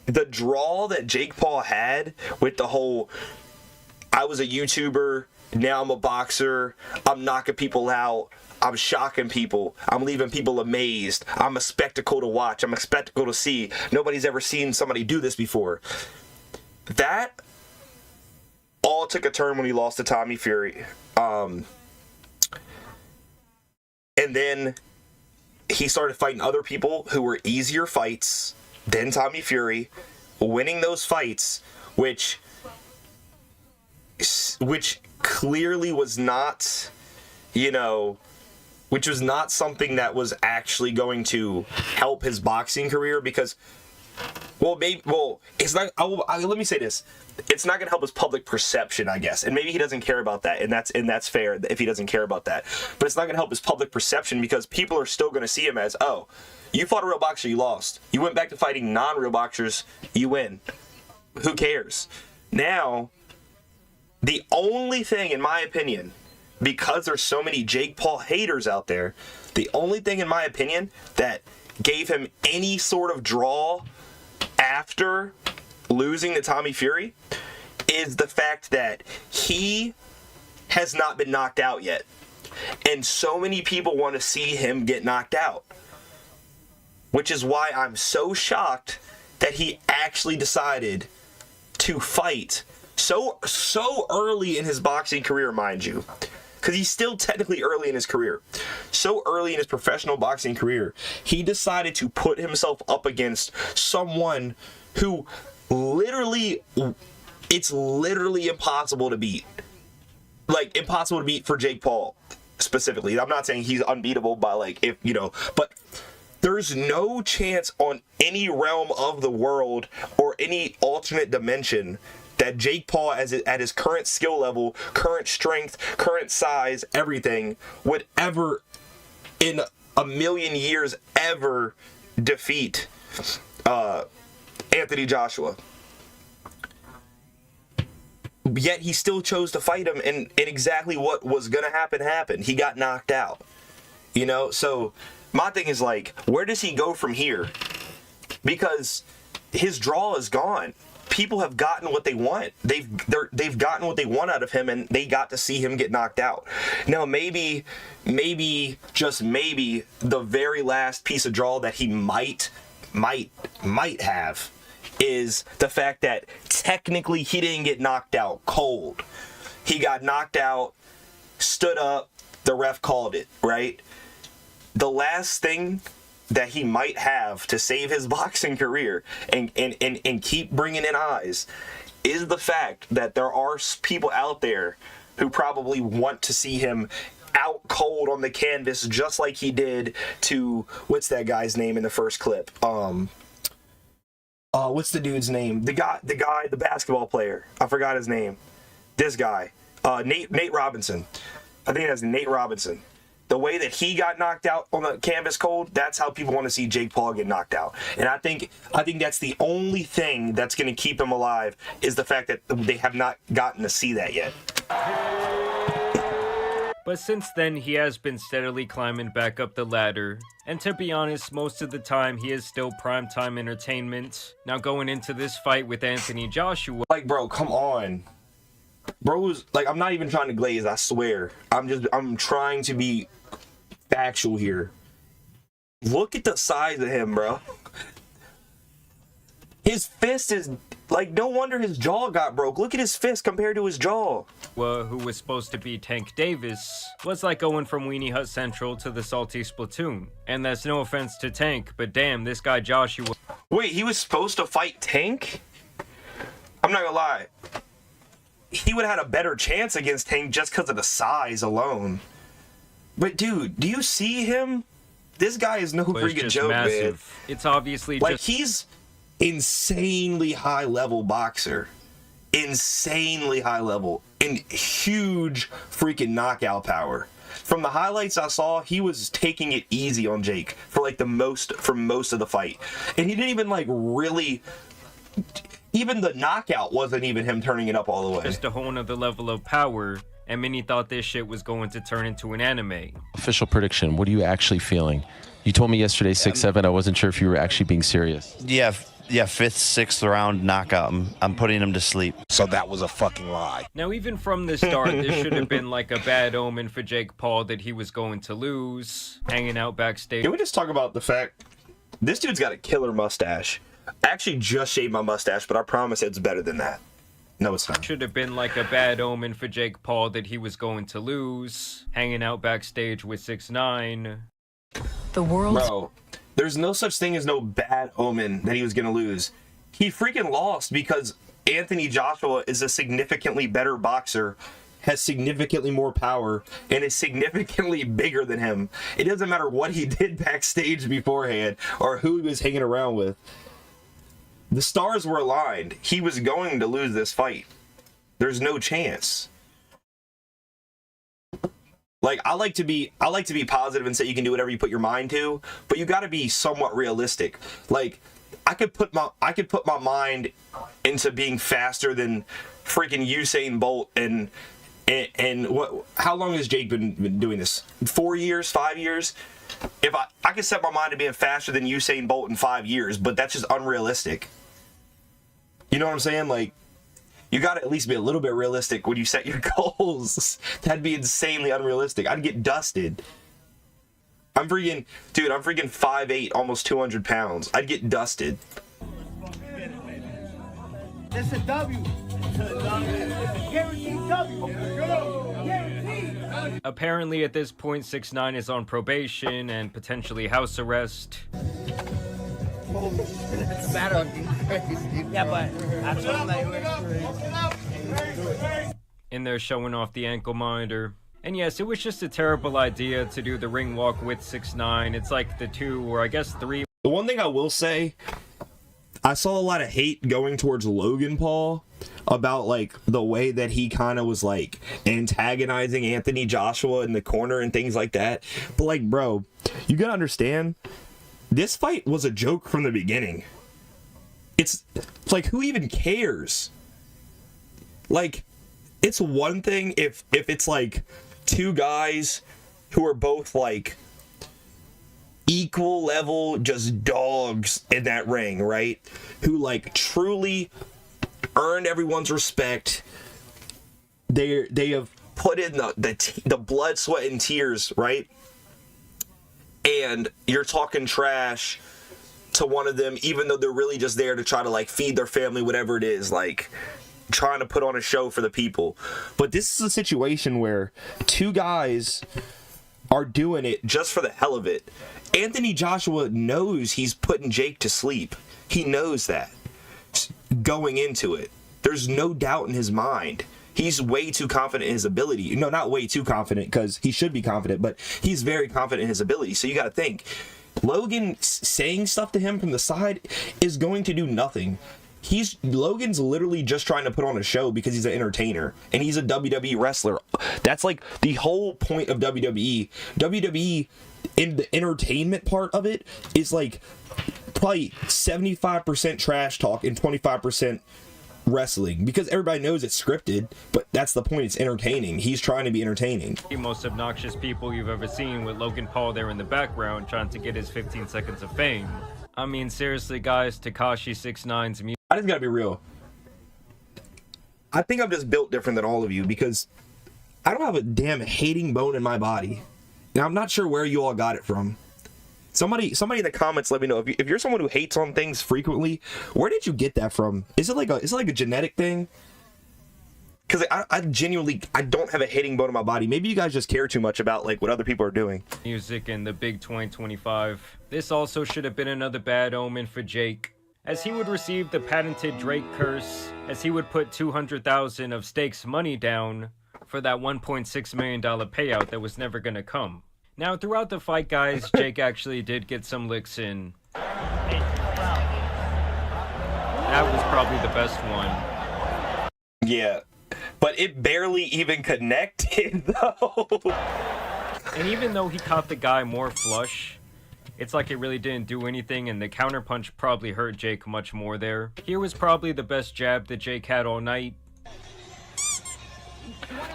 S1: the draw that Jake Paul had with the whole I was a YouTuber, now I'm a boxer, I'm knocking people out, I'm shocking people, I'm leaving people amazed, I'm a spectacle to watch, I'm a spectacle to see, nobody's ever seen somebody do this before. That all took a turn when he lost to Tommy Fury. And then he started fighting other people who were easier fights than Tommy Fury, winning those fights, which clearly was not, which was not something that was actually going to help his boxing career because, it's not. Let me say this: it's not going to help his public perception, I guess, and maybe he doesn't care about that, and that's fair if he doesn't care about that. But it's not going to help his public perception because people are still going to see him as, oh, you fought a real boxer, you lost. You went back to fighting non-real boxers, you win. Who cares? Now, the only thing, in my opinion, because there's so many Jake Paul haters out there, the only thing, in my opinion, that gave him any sort of draw after losing to Tommy Fury is the fact that he has not been knocked out yet. And so many people want to see him get knocked out. Which is why I'm so shocked that he actually decided to fight so early in his boxing career, mind you. Because he's still technically early in his career. So early in his professional boxing career, he decided to put himself up against someone who it's literally impossible to beat. Like, impossible to beat for Jake Paul, specifically. I'm not saying he's unbeatable by, but there's no chance on any realm of the world or any alternate dimension that Jake Paul, at his current skill level, current strength, current size, everything, would ever, in a million years, ever defeat Anthony Joshua. Yet he still chose to fight him, and exactly what was going to happen happened. He got knocked out. So my thing is, where does he go from here? Because his draw is gone. People have gotten what they want. They've gotten what they want out of him, and they got to see him get knocked out. Now, maybe, just maybe, the very last piece of draw that he might have is the fact that technically he didn't get knocked out cold. He got knocked out, stood up, the ref called it, right? The last thing that he might have to save his boxing career and keep bringing in eyes is the fact that there are people out there who probably want to see him out cold on the canvas, just like he did to, what's that guy's name in the first clip? What's the dude's name? The basketball player. I forgot his name. This guy, Nate Robinson. I think that's Nate Robinson. The way that he got knocked out on the canvas cold, that's how people want to see Jake Paul get knocked out. And I think that's the only thing that's going to keep him alive is the fact that they have not gotten to see that yet.
S10: But since then, he has been steadily climbing back up the ladder. And to be honest, most of the time, he is still primetime entertainment. Now going into this fight with Anthony Joshua...
S1: Like, bro, come on. Bro's, like, I'm not even trying to glaze, I swear. I'm trying to be factual here. Look at the size of him, bro. His fist is, like, no wonder his jaw got broke. Look at his fist compared to his jaw.
S10: Who was supposed to be Tank Davis, was like going from Weenie Hut Central to the Salty Splatoon. And that's no offense to Tank, but damn, this guy Joshua...
S1: Wait, he was supposed to fight Tank? I'm not gonna lie. He would have had a better chance against Tank just because of the size alone. But dude, do you see him? This guy is no freaking joke, man.
S10: It's obviously
S1: like he's insanely high level boxer. Insanely high level and huge freaking knockout power. From the highlights I saw, he was taking it easy on Jake for most of the fight. And he didn't even really even the knockout wasn't even him turning it up all the way.
S10: Just a whole nother level of power, and many thought this shit was going to turn into an anime.
S11: Official prediction, what are you actually feeling? You told me yesterday 6-7, I wasn't sure if you were actually being serious.
S12: Yeah, 5th, 6th round knockout. I'm putting him to sleep.
S6: So that was a fucking lie.
S10: Now, even from the start, this should have been like a bad omen for Jake Paul that he was going to lose, hanging out backstage.
S1: Can we just talk about the fact this dude's got a killer mustache? I actually just shaved my mustache, but I promise it's better than that. No, it's not.
S10: Should have been like a bad omen for Jake Paul that he was going to lose, hanging out backstage with 6ix9ine.
S13: The world.
S1: Bro, there's no such thing as no bad omen that he was going to lose. He freaking lost because Anthony Joshua is a significantly better boxer, has significantly more power, and is significantly bigger than him. It doesn't matter what he did backstage beforehand or who he was hanging around with. The stars were aligned. He was going to lose this fight. There's no chance. Like, I like to be positive and say you can do whatever you put your mind to, but you got to be somewhat realistic. Like, I could put my mind into being faster than freaking Usain Bolt and what? How long has Jake been doing this? 4 years, 5 years? If I could set my mind to being faster than Usain Bolt in 5 years, but that's just unrealistic. You know what I'm saying? Like, you got to at least be a little bit realistic when you set your goals. That'd be insanely unrealistic. I'd get dusted. I'm freaking 5'8", almost 200 pounds. I'd get dusted.
S7: It's a W. Guaranteed W. Guaranteed.
S10: Apparently, at this point, 6ix9ine is on probation and potentially house arrest.
S7: That fucking crazy. Yeah, but I told him
S10: and they're showing off the ankle monitor. And yes, it was just a terrible idea to do the ring walk with 6ix9ine. It's like the 2 or I guess 3.
S1: The one thing I will say, I saw a lot of hate going towards Logan Paul about like the way that he kind of was like antagonizing Anthony Joshua in the corner and things like that. But like, bro, you gotta understand, this fight was a joke from the beginning. It's like, who even cares? Like, it's one thing if it's like two guys who are both like equal level just dogs in that ring, right? Who like truly earned everyone's respect. They have put in the blood, sweat, and tears, right? And you're talking trash to one of them, even though they're really just there to try to like feed their family, whatever it is, like trying to put on a show for the people. But this is a situation where two guys are doing it just for the hell of it. Anthony Joshua knows he's putting Jake to sleep. He knows that going into it. There's no doubt in his mind. He's way too confident in his ability. No, not way too confident, because he should be confident, but he's very confident in his ability. So you got to think, Logan saying stuff to him from the side is going to do nothing. Logan's literally just trying to put on a show because he's an entertainer and he's a WWE wrestler. That's like the whole point of WWE. WWE, in the entertainment part of it, is like probably 75% trash talk and 25% wrestling, because everybody knows it's scripted, but that's the point. It's entertaining. He's trying to be entertaining.
S10: The most obnoxious people you've ever seen, with Logan Paul there in the background trying to get his 15 seconds of fame. I mean, seriously, guys, Tekashi 6ix9ine's music.
S1: I just gotta be real. I think I'm just built different than all of you, because I don't have a damn hating bone in my body. And I'm not sure where you all got it from. Somebody in the comments, let me know if you're someone who hates on things frequently. Where did you get that from? Is it like a genetic thing? Because I genuinely don't have a hating bone in my body. Maybe you guys just care too much about like what other people are doing.
S10: Music in the big 2025. This also should have been another bad omen for Jake, as he would receive the patented Drake curse, as he would put $200,000 of stakes money down for that $1.6 million payout that was never gonna come. Now, throughout the fight, guys, Jake actually did get some licks in. That was probably the best one.
S1: Yeah, but it barely even connected, though.
S10: And even though he caught the guy more flush, it's like it really didn't do anything, and the counterpunch probably hurt Jake much more there. Here was probably the best jab that Jake had all night.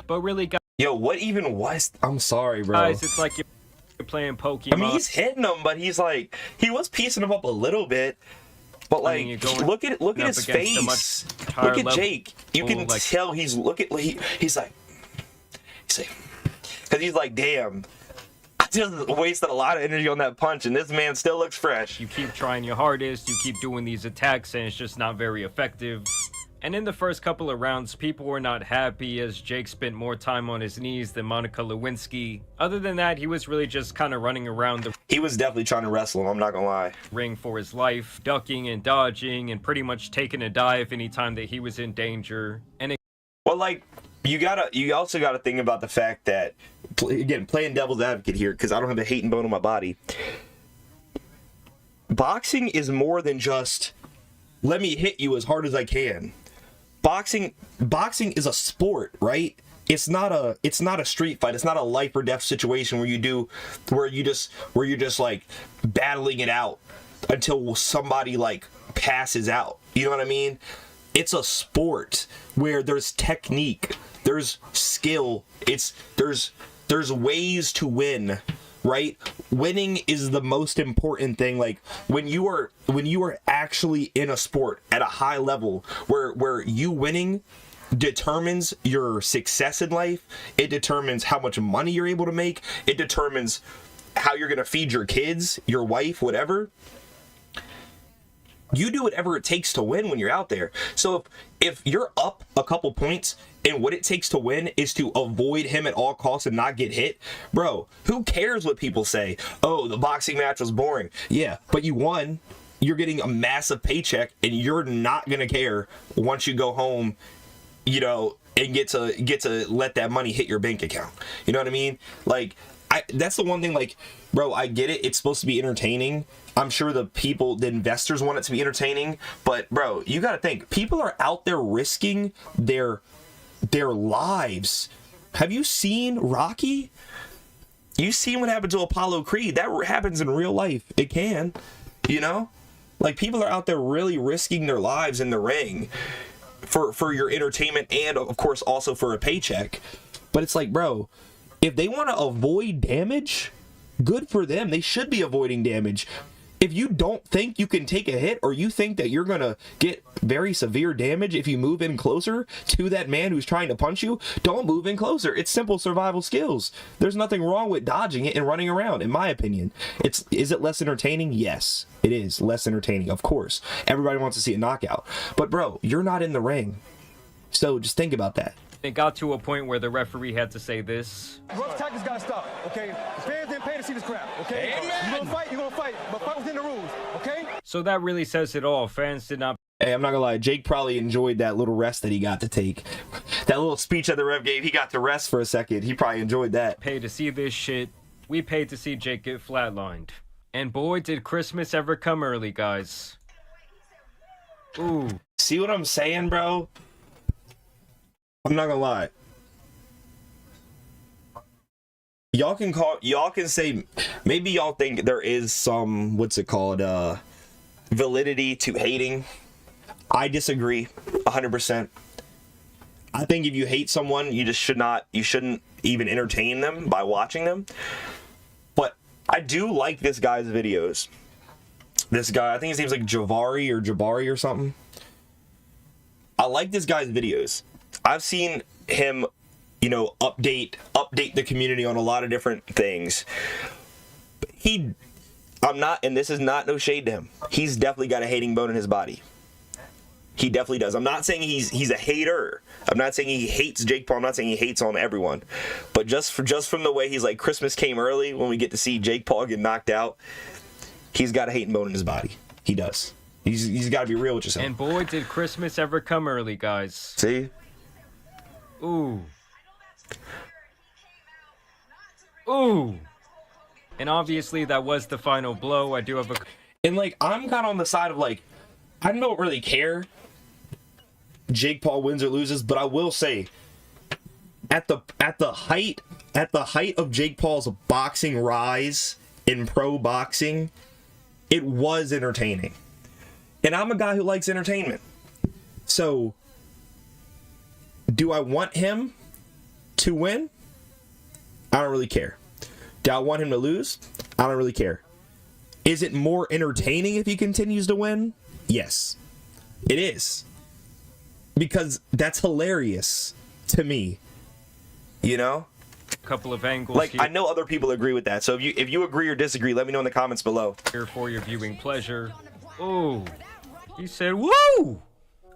S10: But really, guys...
S1: Yo, what even was... I'm sorry, bro.
S10: Guys, it's like you're playing Pokemon.
S1: I mean, he's hitting him, but he's like... He was piecing him up a little bit. But, like, look at his face. Look at Jake. You can tell he's... He's like... Because he's like, damn... I just wasted a lot of energy on that punch, and this man still looks fresh.
S10: You keep trying your hardest, you keep doing these attacks, and it's just not very effective. And in the first couple of rounds, people were not happy, as Jake spent more time on his knees than Monica Lewinsky. Other than that, he was really just kind of running around the...
S1: He was definitely trying to wrestle him, I'm not gonna lie.
S10: ...ring for his life, ducking and dodging, and pretty much taking a dive anytime that he was in danger. And
S1: well, like, you also gotta think about the fact that, again, playing devil's advocate here, because I don't have a hating bone in my body. Boxing is more than just, let me hit you as hard as I can. Boxing is a sport, right? It's not a street fight. It's not a life or death situation where you're just like battling it out until somebody like passes out. You know what I mean? It's a sport where there's technique, there's skill, there's ways to win, right? Winning is the most important thing. Like when you are actually in a sport at a high level where you winning determines your success in life, it determines how much money you're able to make, it determines how you're gonna feed your kids, your wife, whatever. You do whatever it takes to win when you're out there. So if you're up a couple points and what it takes to win is to avoid him at all costs and not get hit, bro, who cares what people say? Oh, the boxing match was boring. Yeah, but you won. You're getting a massive paycheck, and you're not gonna care once you go home, you know, and get to let that money hit your bank account. You know what I mean? Like, that's the one thing, like, bro, I get it. It's supposed to be entertaining. I'm sure the investors want it to be entertaining, but bro, you got to think, people are out there risking their lives. Have you seen Rocky? You've seen what happened to Apollo Creed. That happens in real life. It can, you know? Like, people are out there really risking their lives in the ring for your entertainment and, of course, also for a paycheck. But it's like, bro, if they want to avoid damage, Good for them. They should be avoiding damage. If you don't think you can take a hit, or you think that you're gonna get very severe damage if you move in closer to that man who's trying to punch you, don't move in closer. It's simple survival skills. There's nothing wrong with dodging it and running around, in my opinion. Is it less entertaining? Yes, it is less entertaining, of course. Everybody wants to see a knockout. But bro, you're not in the ring. So just think about that.
S10: It got to a point where the referee had to say this.
S6: Rough tactics gotta stop, okay? The fans didn't pay to see this crap, okay? Amen. You're gonna fight, but fight within the rules, okay?
S10: So that really says it all. Fans did not.
S1: Hey, I'm not gonna lie, Jake probably enjoyed that little rest that he got to take. That little speech that the ref gave, he got to rest for a second. He probably enjoyed that.
S10: Pay to see this shit. We paid to see Jake get flatlined. And boy, did Christmas ever come early, guys. Ooh.
S1: See what I'm saying, bro? I'm not gonna lie. Y'all can say, maybe y'all think there is some, what's it called, validity to hating. I disagree 100%. I think if you hate someone, you shouldn't even entertain them by watching them. But I do like this guy's videos. This guy, I think his name's like Jabari or something. I like this guy's videos. I've seen him, you know, update the community on a lot of different things. And this is not no shade to him. He's definitely got a hating bone in his body. He definitely does. I'm not saying he's a hater. I'm not saying he hates Jake Paul. I'm not saying he hates on everyone. But just from the way he's like, Christmas came early when we get to see Jake Paul get knocked out, he's got a hating bone in his body. He does. He's got to be real with yourself.
S10: And boy, did Christmas ever come early, guys.
S1: See?
S10: Ooh. Ooh. And obviously that was the final blow. I do have a...
S1: And like, I'm kind of on the side of like, I don't really care Jake Paul wins or loses, but I will say at the height of Jake Paul's boxing rise in pro boxing, it was entertaining. And I'm a guy who likes entertainment. So do I want him to win? I don't really care. Do I want him to lose? I don't really care. Is it more entertaining if he continues to win? Yes, it is. Because that's hilarious to me. You know?
S10: Couple of angles.
S1: Like, I know other people agree with that. So if you agree or disagree, let me know in the comments below.
S10: Here for your viewing pleasure. Ooh. He said, woo!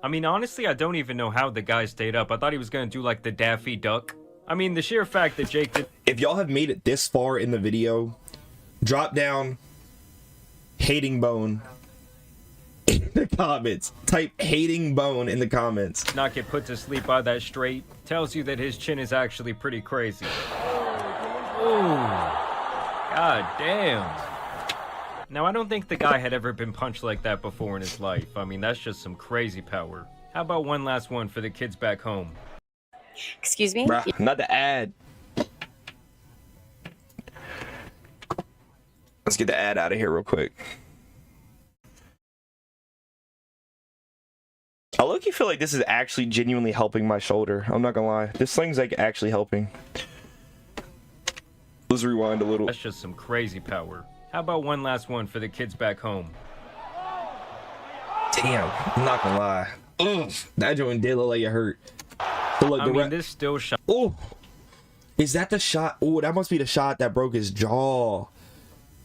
S10: I mean, honestly, I don't even know how the guy stayed up. I thought he was going to do, like, the Daffy Duck. I mean, the sheer fact that Jake did...
S1: If y'all have made it this far in the video, drop down hating bone in the comments. Type hating bone in the comments.
S10: Not get put to sleep by that straight tells you that his chin is actually pretty crazy. Ooh. God damn. Now, I don't think the guy had ever been punched like that before in his life. I mean, that's just some crazy power. How about one last one for the kids back home?
S13: Excuse me?
S1: Bruh, not the ad. Let's get the ad out of here real quick. I low-key feel like this is actually genuinely helping my shoulder. I'm not gonna lie. This thing's like actually helping. Let's rewind a little.
S10: That's just some crazy power. How about one last one for the kids back home?
S1: Damn, I'm not gonna lie. Ugh, that joint did look like it hurt. So look,
S10: I mean, this still shot.
S1: Oh, is that the shot? Oh, that must be the shot that broke his jaw.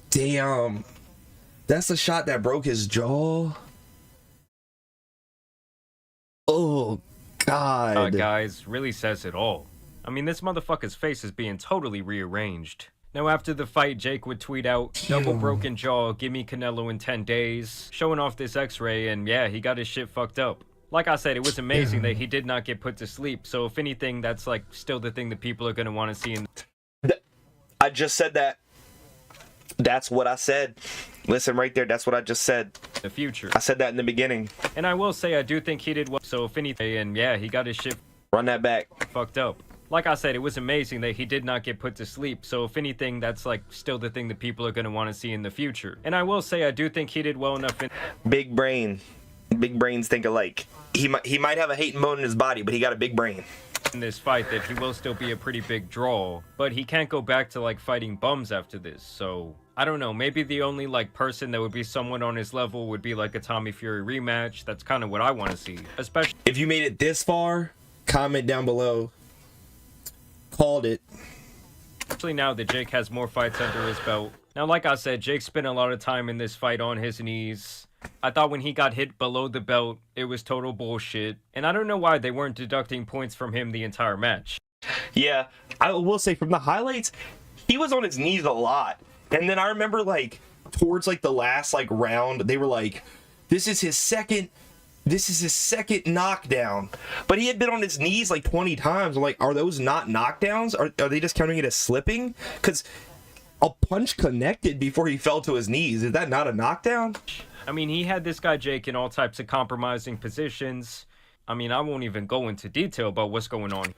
S1: Damn, that's the shot that broke his jaw. Oh, God.
S10: Guys, really says it all. I mean, this motherfucker's face is being totally rearranged. Now, after the fight, Jake would tweet out, double broken jaw, give me Canelo in 10 days, showing off this x-ray, and yeah, he got his shit fucked up. Like I said, it was amazing that he did not get put to sleep, so if anything, that's like still the thing that people are going to want to see in...
S1: I just said that. That's what I said. Listen right there, that's what I just said.
S10: The future.
S1: I said that in the beginning.
S10: And I will say, I do think he did well, so if anything, and yeah, he got his shit...
S1: Run that back.
S10: Fucked up. Like I said, it was amazing that he did not get put to sleep, so if anything, that's like still the thing that people are going to want to see in the future. And I will say, I do think he did well enough in...
S1: Big brain. Big brains think alike. He might have a hating bone in his body, but he got a big brain.
S10: in this fight that he will still be a pretty big draw, but he can't go back to like fighting bums after this. So I don't know, maybe the only like person that would be someone on his level would be like a Tommy Fury rematch. That's kind of what I want to see, especially
S1: if you made it this far, comment down below. Called it.
S10: especially now that Jake has more fights under his belt. Now, like I said, Jake spent a lot of time in this fight on his knees. I thought when he got hit below the belt, it was total bullshit. And I don't know why they weren't deducting points from him the entire match.
S1: Yeah, I will say from the highlights, he was on his knees a lot. And then I remember like towards like the last like round, they were like, this is his second knockdown. But he had been on his knees like 20 times. I'm like, are those not knockdowns? Are they just counting it as slipping? Because a punch connected before he fell to his knees. Is that not a knockdown?
S10: I mean, he had this guy Jake in all types of compromising positions. I mean, I won't even go into detail about what's going on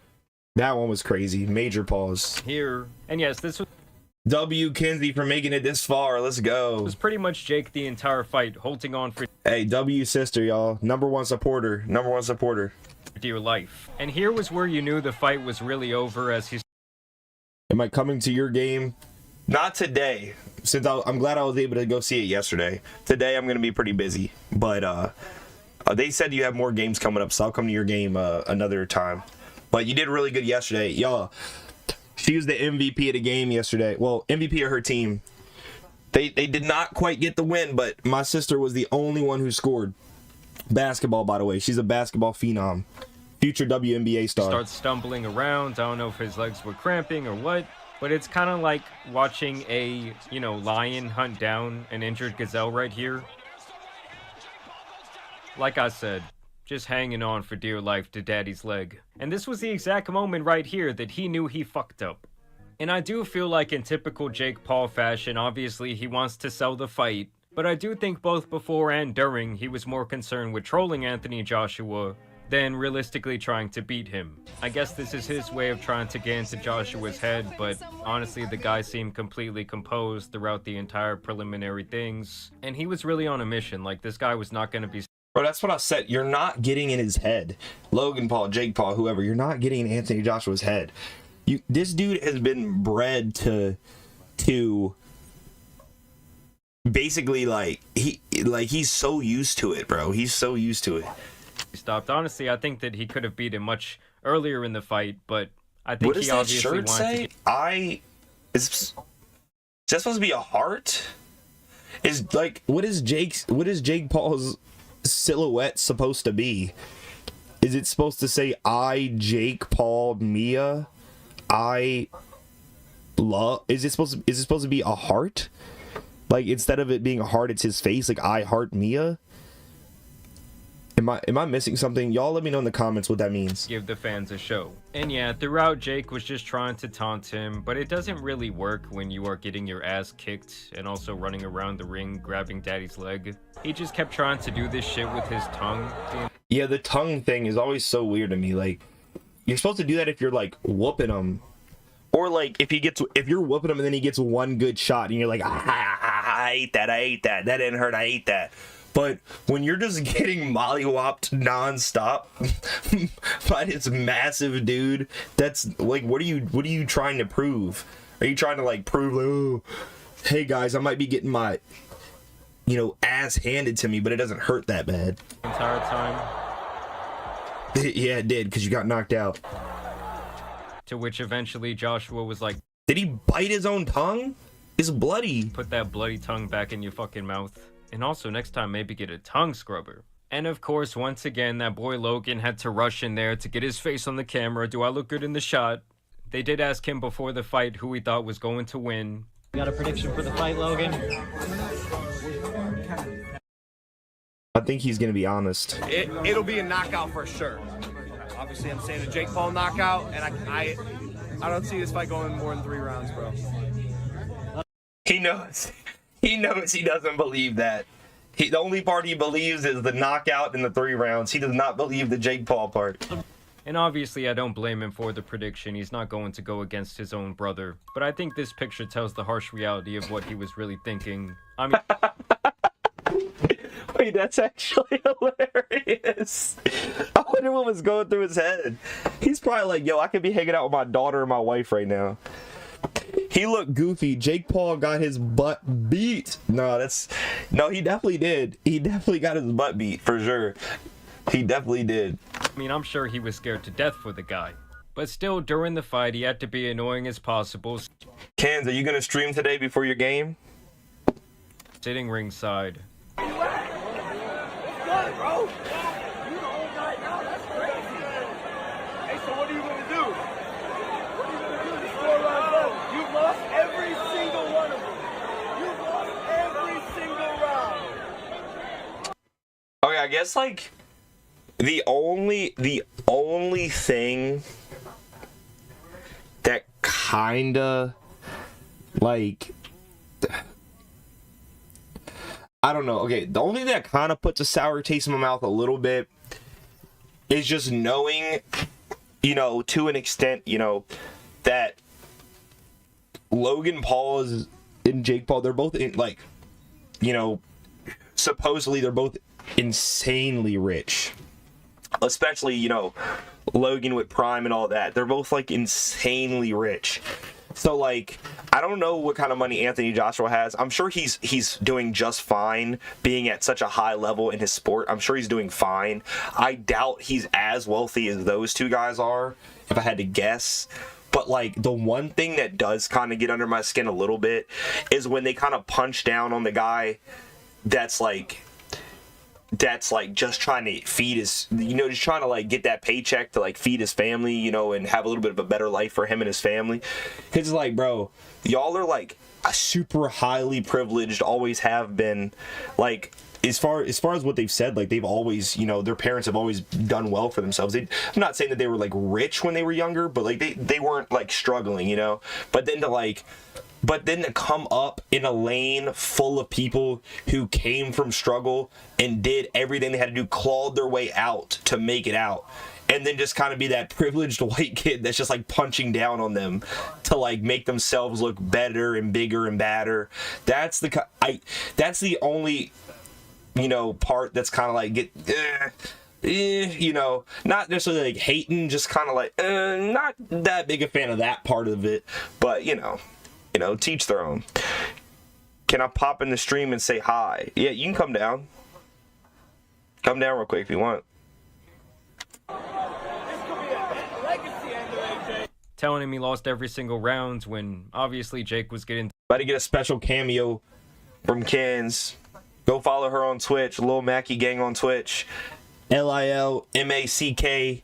S1: That one was crazy. Major pause.
S10: here. And yes, this was
S1: W. Kinsey for making it this far. Let's go.
S10: pretty much Jake the entire fight, holding on for
S1: Hey, W sister, y'all. Number one supporter. Number one supporter.
S10: dear life. And here was where you knew the fight was really over, as he
S1: Am I coming to your game? Not today. Since I'm glad I was able to go see it yesterday. Today I'm going to be pretty busy. But they said you have more games coming up, so I'll come to your game another time. But you did really good yesterday. Y'all, she was the MVP of the game yesterday. Well, MVP of her team. They did not quite get the win, but my sister was the only one who scored. Basketball, by the way. She's a basketball phenom. Future WNBA star.
S10: starts stumbling around. I don't know if his legs were cramping or what, but it's kind of like watching a, lion hunt down an injured gazelle right here. Like I said, just hanging on for dear life to daddy's leg. And this was the exact moment right here that he knew he fucked up. And I do feel like in typical Jake Paul fashion, obviously he wants to sell the fight, but I do think both before and during he was more concerned with trolling Anthony Joshua than realistically trying to beat him. I guess this is his way of trying to get into Joshua's head, but honestly the guy seemed completely composed throughout the entire preliminary things, and he was really on a mission. Like, this guy was not going to be...
S1: Bro, that's what I said. You're not getting in his head. Logan Paul, Jake Paul, whoever. You're not getting in Anthony Joshua's head. This dude has been bred to basically he's so used to it, bro. He's so used to it.
S10: Stopped. Honestly, I think that he could have beat him much earlier in the fight, but I think
S1: What does
S10: he
S1: that
S10: obviously
S1: shirt
S10: wanted
S1: say? Is that supposed to be a heart? What is Jake Paul's silhouette supposed to be? Is it supposed to say I, Jake Paul, Mia? I love. Is it supposed to be a heart? Like, instead of it being a heart, it's his face. Like, I heart Mia. Am I missing something? Y'all let me know in the comments what that means.
S10: give the fans a show. And yeah, throughout Jake was just trying to taunt him, but it doesn't really work when you are getting your ass kicked and also running around the ring grabbing daddy's leg. He just kept trying to do this shit with his tongue.
S1: Yeah, the tongue thing is always so weird to me. Like, you're supposed to do that if you're like whooping him, or like if you're whooping him and then he gets one good shot and you're like, I ate that, that didn't hurt, I ate that. But when you're just getting mollywopped nonstop by this massive dude, that's like, what are you trying to prove? Are you trying to like prove, oh, hey guys, I might be getting my, ass handed to me, but it doesn't hurt that bad.
S10: Entire time.
S1: Yeah, it did, because you got knocked out.
S10: To which eventually Joshua was like,
S1: did he bite his own tongue? It's bloody.
S10: Put that bloody tongue back in your fucking mouth. And also next time maybe get a tongue scrubber. And of course, once again, that boy Logan had to rush in there to get his face on the camera. Do I look good in the shot? They did ask him before the fight who he thought was going to win.
S14: You got a prediction for the fight, Logan?
S1: I think he's gonna be honest.
S6: It'll be a knockout for sure. Obviously, I'm saying a Jake Paul knockout, and I don't see this fight going more than 3 rounds, bro.
S1: He knows he doesn't believe that. The only part he believes is the knockout in the 3 rounds. He does not believe the Jake Paul part.
S10: And obviously I don't blame him for the prediction. He's not going to go against his own brother. But I think this picture tells the harsh reality of what he was really thinking. I mean...
S1: Wait, that's actually hilarious. I wonder what was going through his head. He's probably like, yo, I could be hanging out with my daughter and my wife right now. He looked goofy. Jake Paul got his butt beat. No, he definitely did. He definitely got his butt beat for sure. He definitely did.
S10: I mean, I'm sure he was scared to death for the guy. But still, during the fight, he had to be annoying as possible.
S1: Kans, are you going to stream today before your game?
S10: Sitting ringside.
S6: Bro. You the old guy now? That's crazy. Hey, so what are you gonna do? What are you gonna do? The score runs up. You've lost every single one of them. You've lost every single round.
S1: Okay, I guess like the only thing that kinda like I don't know. Okay, the only thing that kind of puts a sour taste in my mouth a little bit is just knowing, you know, to an extent, you know, that Logan Paul and Jake Paul, they're both in, like, you know, supposedly they're both insanely rich. Especially, you know, Logan with Prime and all that. They're both, like, insanely rich. So, like, I don't know what kind of money Anthony Joshua has. I'm sure he's doing just fine being at such a high level in his sport. I'm sure he's doing fine. I doubt he's as wealthy as those two guys are, if I had to guess. But, like, the one thing that does kind of get under my skin a little bit is when they kind of punch down on the guy that's like just trying to feed his, you know, just trying to like get that paycheck to like feed his family, you know, and have a little bit of a better life for him and his family. It's like, bro, y'all are like a super highly privileged, always have been. Like, as far as what they've said, like they've always, you know, their parents have always done well for themselves. I'm not saying that they were like rich when they were younger, but like they weren't like struggling, you know. But then to come up in a lane full of people who came from struggle and did everything they had to do, clawed their way out to make it out, and then just kind of be that privileged white kid that's just like punching down on them to like make themselves look better and bigger and badder. That's the only, you know, part that's kind of like you know, not necessarily like hating, just kind of like not that big a fan of that part of it, but you know, teach their own. Can I pop in the stream and say hi? Yeah, you can come down. Come down real quick if you want.
S10: Telling him he lost every single round when obviously Jake was getting...
S1: About to get a special cameo from Kens. Go follow her on Twitch. Lil Mackie Gang on Twitch. LILMACKY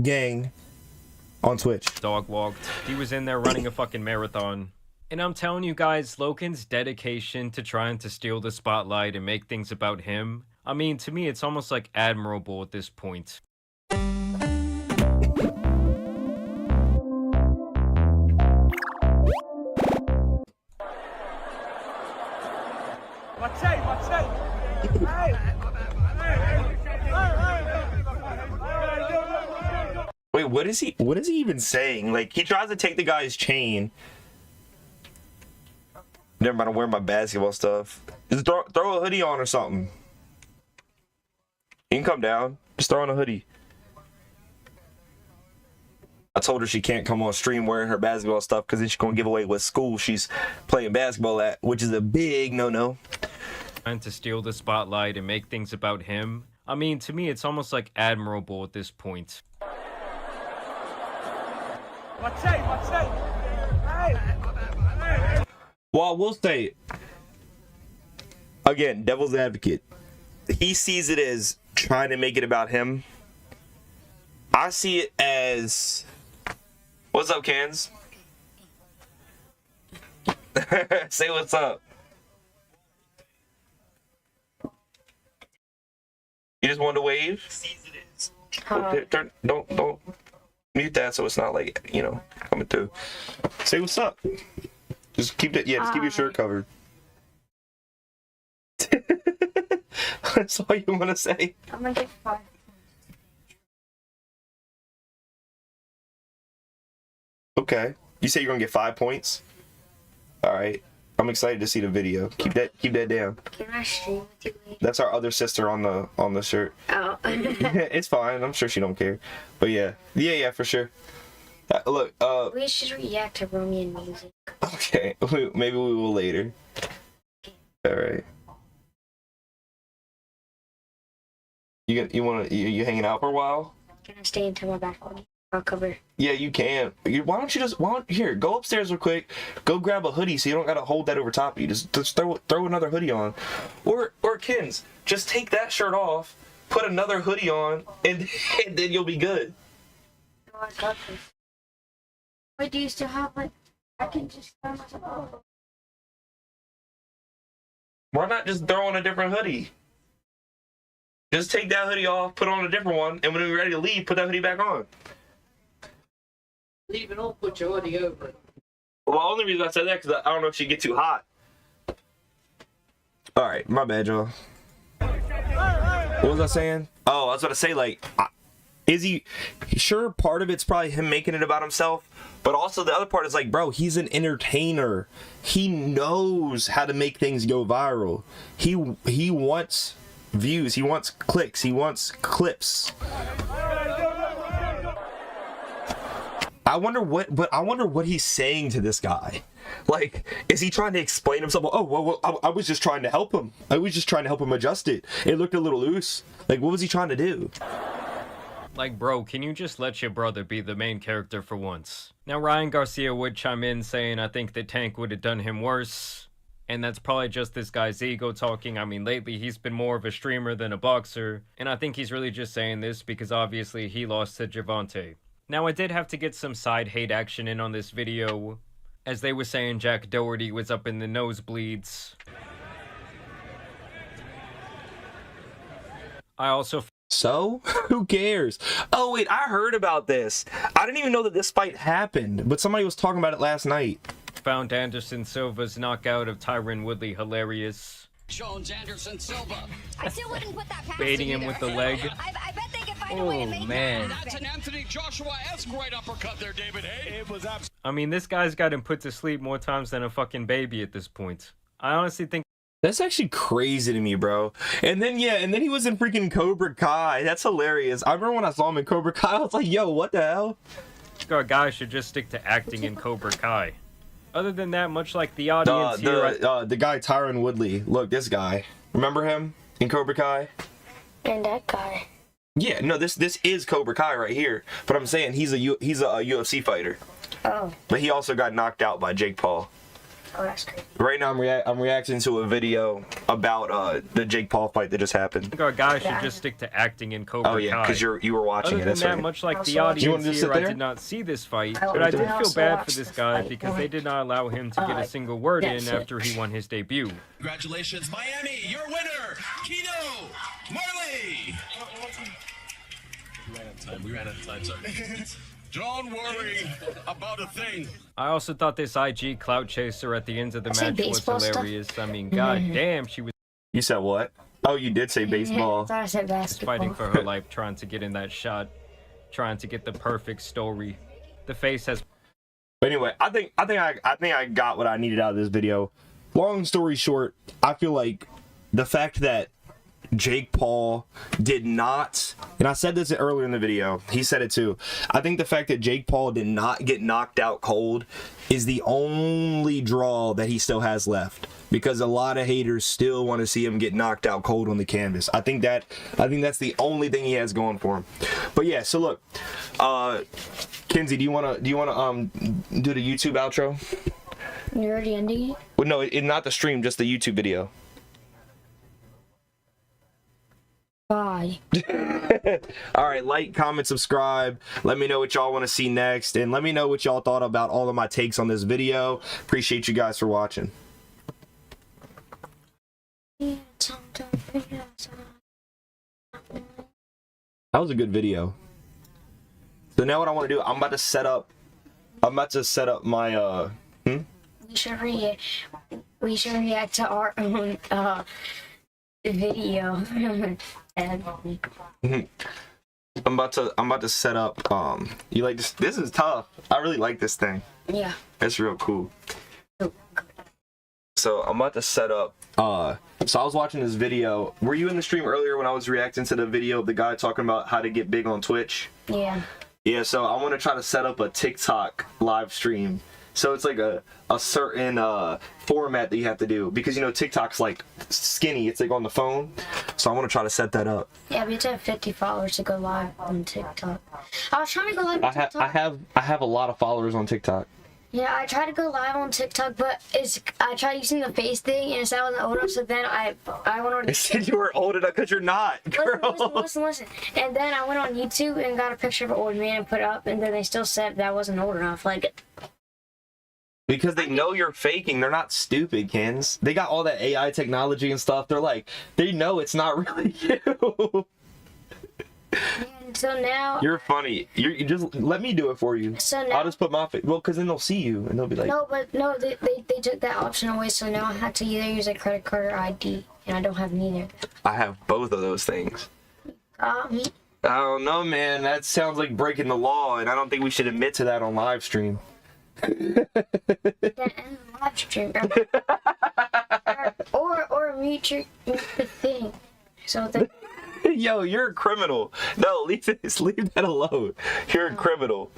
S1: Gang on Twitch.
S10: Dog walked. He was in there running a fucking marathon. And I'm telling you guys, Logan's dedication to trying to steal the spotlight and make things about him, I mean, to me, it's almost like admirable at this point.
S1: Wait, what is he even saying? Like, he tries to take the guy's chain. Never mind, I'm wearing my basketball stuff. Just throw a hoodie on or something. You can come down. Just throw on a hoodie. I told her she can't come on stream wearing her basketball stuff because then she's going to give away what school she's playing basketball at, which is a big no-no.
S10: Trying to steal the spotlight and make things about him. I mean, to me, it's almost like admirable at this point.
S1: Well, I will say, again, devil's advocate, he sees it as trying to make it about him. I see it as, what's up, Cans? Say what's up. You just wanted to wave? Don't mute that so it's not like, you know, coming through. Say what's up. Just keep it. Yeah, just keep your shirt covered. That's all you want to say.
S13: I'm gonna get 5.
S1: Okay. You say you're gonna get 5 points. All right. I'm excited to see the video. Keep that down.
S13: Can I stream with you later?
S1: That's our other sister on the shirt.
S13: Oh.
S1: It's fine. I'm sure she don't care. But yeah, for sure. Look,
S13: we should react to Romian music.
S1: Okay, maybe we will later. All right. You hanging out for a while?
S13: Can I stay until my back on? I'll cover.
S1: Yeah, you can. Why don't you just here? Go upstairs real quick. Go grab a hoodie so you don't gotta hold that over top of you. Just throw another hoodie on, or Kins, just take that shirt off, put another hoodie on, and then you'll be good.
S13: No, I got this. Wait, do you still have like? I can just throw myself off.
S1: Why not just throw on a different hoodie? Just take that hoodie off, put on a different one, and when you're ready to leave, put that hoodie back on.
S7: Leave it on, put your hoodie over it.
S1: Well, the only reason I said that because I don't know if she'd get too hot. All right, my bad, y'all. What was I saying? Oh, I was about to say, like, is he sure? Part of it's probably him making it about himself, but also the other part is like, bro, he's an entertainer. He knows how to make things go viral. He wants views. He wants clicks. He wants clips. I wonder what he's saying to this guy. Like, is he trying to explain himself? Oh, well, I was just trying to help him. I was just trying to help him adjust it. It looked a little loose. Like, what was he trying to do?
S10: Like, bro, can you just let your brother be the main character for once? Now, Ryan Garcia would chime in saying, I think that Tank would have done him worse. And that's probably just this guy's ego talking. I mean, lately he's been more of a streamer than a boxer. And I think he's really just saying this because obviously he lost to Javante. Now, I did have to get some side hate action in on this video, as they were saying Jack Doherty was up in the nosebleeds. I also...
S1: So? Who cares? Oh, wait, I heard about this. I didn't even know that this fight happened, but somebody was talking about it last night.
S10: Found Anderson Silva's knockout of Tyron Woodley hilarious.
S15: Jones, Anderson Silva.
S13: I still wouldn't put that past
S10: Baiting him with the leg.
S13: I bet they can find a way to make
S10: man.
S15: That's an Anthony Joshua-esque right uppercut there, David. Hey, it was absolutely.
S10: I mean, this guy's got him put to sleep more times than a fucking baby at this point. I honestly think
S1: that's actually crazy to me, bro. And then he was in freaking Cobra Kai. That's hilarious. I remember when I saw him in Cobra Kai, I was like, yo, what the hell?
S10: a guy should just stick to acting in Cobra Kai. Other than that, much like the audience
S1: the guy Tyron Woodley. Look, this guy. Remember him in Cobra Kai?
S13: And that guy.
S1: Yeah, no, this is Cobra Kai right here. But I'm saying he's a UFC fighter.
S13: Oh.
S1: But he also got knocked out by Jake Paul.
S13: Oh, that's crazy.
S1: Right now, I'm reacting to a video about the Jake Paul fight that just happened.
S10: A guy should just stick to acting in Cobra Kai.
S1: Oh yeah, because you were watching
S10: Other
S1: it.
S10: than
S1: That's
S10: that,
S1: right.
S10: much like the audience here, I did not see this fight, but I did feel bad for this guy because they did not allow him to get a single word in after he won his debut.
S15: Congratulations, Miami, your winner, Kino Marley. We ran out of time, sorry. Don't worry about a thing.
S10: I also thought this IG clout chaser at the end of the match was hilarious. I mean, god damn, she was.
S1: You said what? Oh, you did say baseball.
S13: I thought I said basketball.
S10: Fighting for her life, trying to get in that shot, trying to get the perfect story. The face has.
S1: But anyway, I think I got what I needed out of this video. Long story short, I feel like the fact that Jake Paul did not, and I said this earlier in the video, he said it too, I think the fact that Jake Paul did not get knocked out cold is the only draw that he still has left, because a lot of haters still want to see him get knocked out cold on the canvas. I think that's the only thing he has going for him. But yeah, so look, Kinsey, do you wanna do the YouTube outro?
S13: You're already ending it?
S1: Well, no, not the stream, just the YouTube video.
S13: Bye.
S1: All right, like, comment, subscribe. Let me know what y'all want to see next, and let me know what y'all thought about all of my takes on this video. Appreciate you guys for watching. That was a good video. So now what I want to do, I'm about to set up my
S13: We should react to our own video. And
S1: I'm about to set up you like this? This is tough. I really like this thing.
S13: Yeah.
S1: It's real cool. so I'm about to set up. So I was watching this video. Were you in the stream earlier when I was reacting to the video of the guy talking about how to get big on Twitch?
S13: Yeah.
S1: Yeah, so I want to try to set up a TikTok live stream. So it's like a certain format that you have to do, because you know TikTok's like skinny. It's like on the phone. So I want to try to set that up.
S13: Yeah, we have to have 50 followers to go live on TikTok. I was trying to go live on TikTok.
S1: I have a lot of followers on TikTok.
S13: Yeah, I tried to go live on TikTok, but I tried using the face thing, and it said I wasn't old enough, so then I went on...
S1: It said you were old enough because you're not, girl.
S13: Listen. And then I went on YouTube and got a picture of an old man and put it up, and then they still said that I wasn't old enough. Like...
S1: Because they know you're faking. They're not stupid, Kens. They got all that AI technology and stuff. They're like, they know it's not really you.
S13: And so now...
S1: You're funny. You just let me do it for you.
S13: So now...
S1: I'll just put my face. Well, because then they'll see you and they'll be like...
S13: No, they took that option away, so now I have to either use a credit card or ID, and I don't have neither.
S1: I have both of those things.
S13: Me?
S1: I don't know, man. That sounds like breaking the law, and I don't think we should admit to that on live stream.
S13: Live stream. or mute the thing. So that...
S1: Yo, you're a criminal. No, leave that alone. You're a criminal.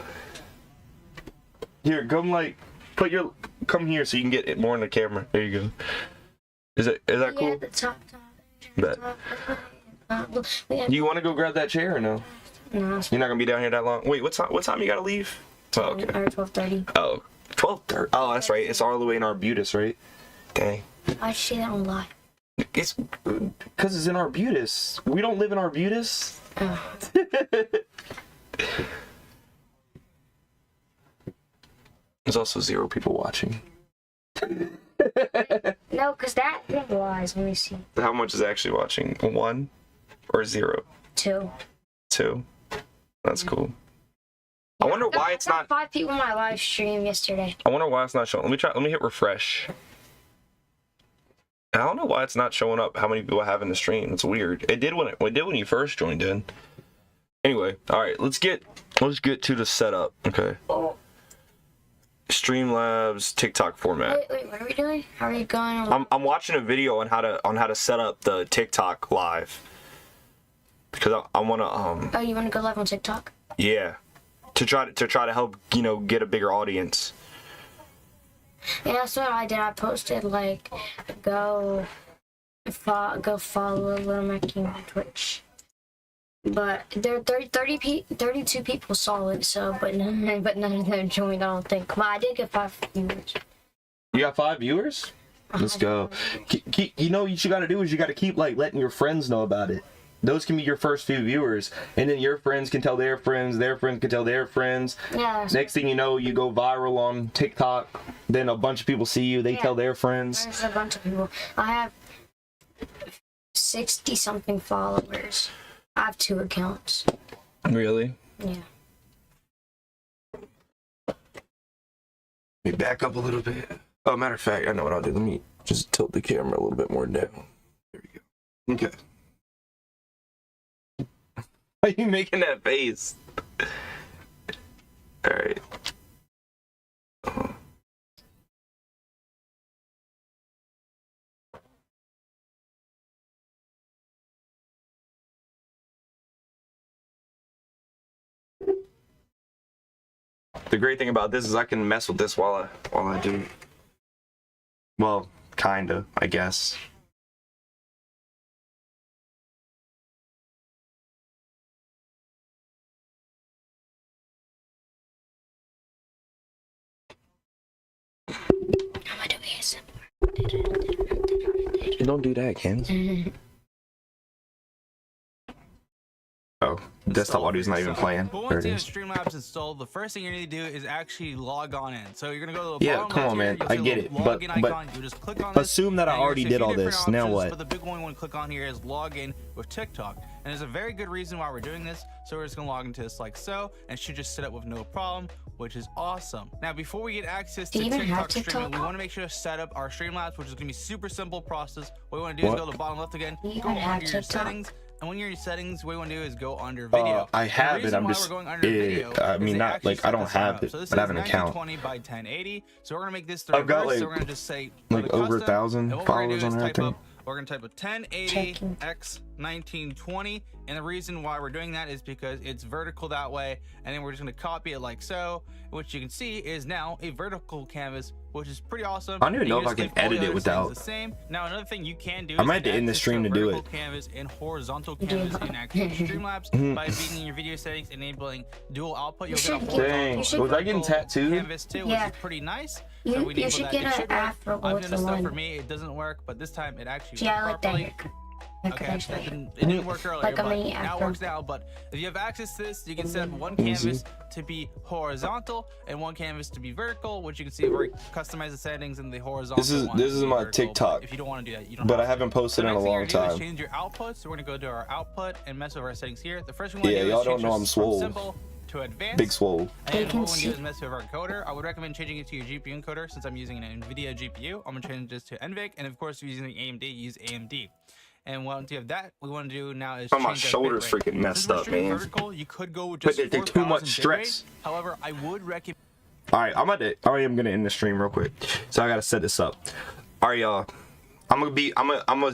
S1: Here, come here so you can get it more in the camera. There you go. Is that cool?
S13: Yeah, the top.
S1: Bet. You want to go grab that chair or no?
S13: No.
S1: You're not gonna be down here that long. Wait, what time you gotta leave? Oh, okay.
S13: 12:30.
S1: Oh, 12:30. Oh, that's right. It's all the way in Arbutus, right? Dang.
S13: I see that on live.
S1: It's because it's in Arbutus. We don't live in Arbutus.
S13: Oh.
S1: There's also 0 people watching.
S13: No, because that thing lies. Let me see.
S1: How much is actually watching? 1 or 0?
S13: 2.
S1: 2. That's cool. I wonder why it's not.
S13: 5 people in my live stream yesterday.
S1: I wonder why it's not showing. Let me hit refresh. I don't know why it's not showing up how many people I have in the stream. It's weird. It did when you first joined in. Anyway, all right, let's get to the setup. Okay. Streamlabs TikTok format.
S13: Wait, what are we doing? How are we going on?
S1: I'm watching a video on how to set up the TikTok live. Because I want to
S13: Oh, you want to go live on TikTok?
S1: Yeah. To try to help, get a bigger audience.
S13: Yeah, that's what I did. I posted like, go follow Little Mackie on Twitch. But there 32 people saw it, so but none of them joined. I don't think. But I did get 5 viewers.
S1: You got 5 viewers? Let's go. You know what you got to do is you got to keep letting your friends know about it. Those can be your first few viewers, and then your friends can tell their friends can tell their friends.
S13: Yeah.
S1: Next thing you know, you go viral on TikTok. Then a bunch of people see you. They tell their friends.
S13: There's a bunch of people. I have 60-something followers. I have 2 accounts.
S1: Really?
S13: Yeah.
S1: Let me back up a little bit. Oh, matter of fact, I know what I'll do. Let me just tilt the camera a little bit more down. There we go. Okay. Why are you making that face? Alright. The great thing about this is I can mess with this while I do. Well, kinda, I guess. Don't do that, Ken. Oh, desktop audio's not even playing.
S16: But once you have Streamlabs installed, the first thing you need to do is actually log on in. So you're gonna go to the
S1: Yeah, come on, man. I get it, but
S16: just click on
S1: assume that I already did all this. Now what?
S16: But the big one you want to click on here is login with TikTok, and there's a very good reason why we're doing this. So we're just gonna log into this like so, and it should just set up with no problem, which is awesome. Now, before we get access to TikTok streaming, we want to make sure to set up our Streamlabs, which is gonna be super simple process. What we want to do is go to the bottom left again, go on to your settings. And when you're in settings, what you want to do is go under video.
S1: I have it. I'm just. I mean, not like I don't have it, but I have an account.
S16: 1920 by 1080. So we're gonna make this the
S1: I've got
S16: reverse.
S1: like
S16: So we're gonna just say
S1: like over 1,000 followers on there, I think.
S16: We're gonna type a 1080 x 1920, and the reason why we're doing that is because it's vertical that way, and then we're just gonna copy it like so. Which you can see is now a vertical canvas, which is pretty awesome.
S1: I don't even know if I can edit it without.
S16: The same. Now another thing you can do.
S1: I might have to end the stream to do it.
S16: Canvas and horizontal canvas in actual Streamlabs by being in your video settings, enabling dual output. You'll get a horizontal.
S1: Was I getting tattooed?
S16: Canvas too, which is pretty nice. So we
S13: You should get an afro.
S16: I've done this stuff for me. It doesn't work, but this time it actually
S13: Yeah, I
S16: worked
S13: like
S16: properly.
S13: that.
S16: Okay, it didn't work earlier,
S13: Like a
S16: but
S13: mini
S16: now
S13: afro.
S16: it works now. But if you have access to this, you can set one canvas to be horizontal and one canvas to be vertical, which you can see where you customize the settings in the horizontal.
S1: This is my TikTok.
S16: If you don't want to do that, you don't.
S1: But I haven't posted in a long time.
S16: Change your output, so we're gonna go to our output and mess with our settings here. The first one.
S1: Yeah, y'all don't know I'm swole.
S16: Simple to advanced.
S1: Big swole.
S16: And what we're gonna do is mess with our encoder. I would recommend changing it to your GPU encoder since I'm using an NVIDIA GPU. I'm gonna change this to NVIC, and of course, if you're using AMD, use AMD. And once you have that, what we want to do now is
S1: my shoulder's freaking messed up, man.
S16: Vertical, you could go with just
S1: But they're too much stress.
S16: However, I would recommend.
S1: All right, I am gonna end the stream real quick. So I gotta set this up. All right, y'all. I'm gonna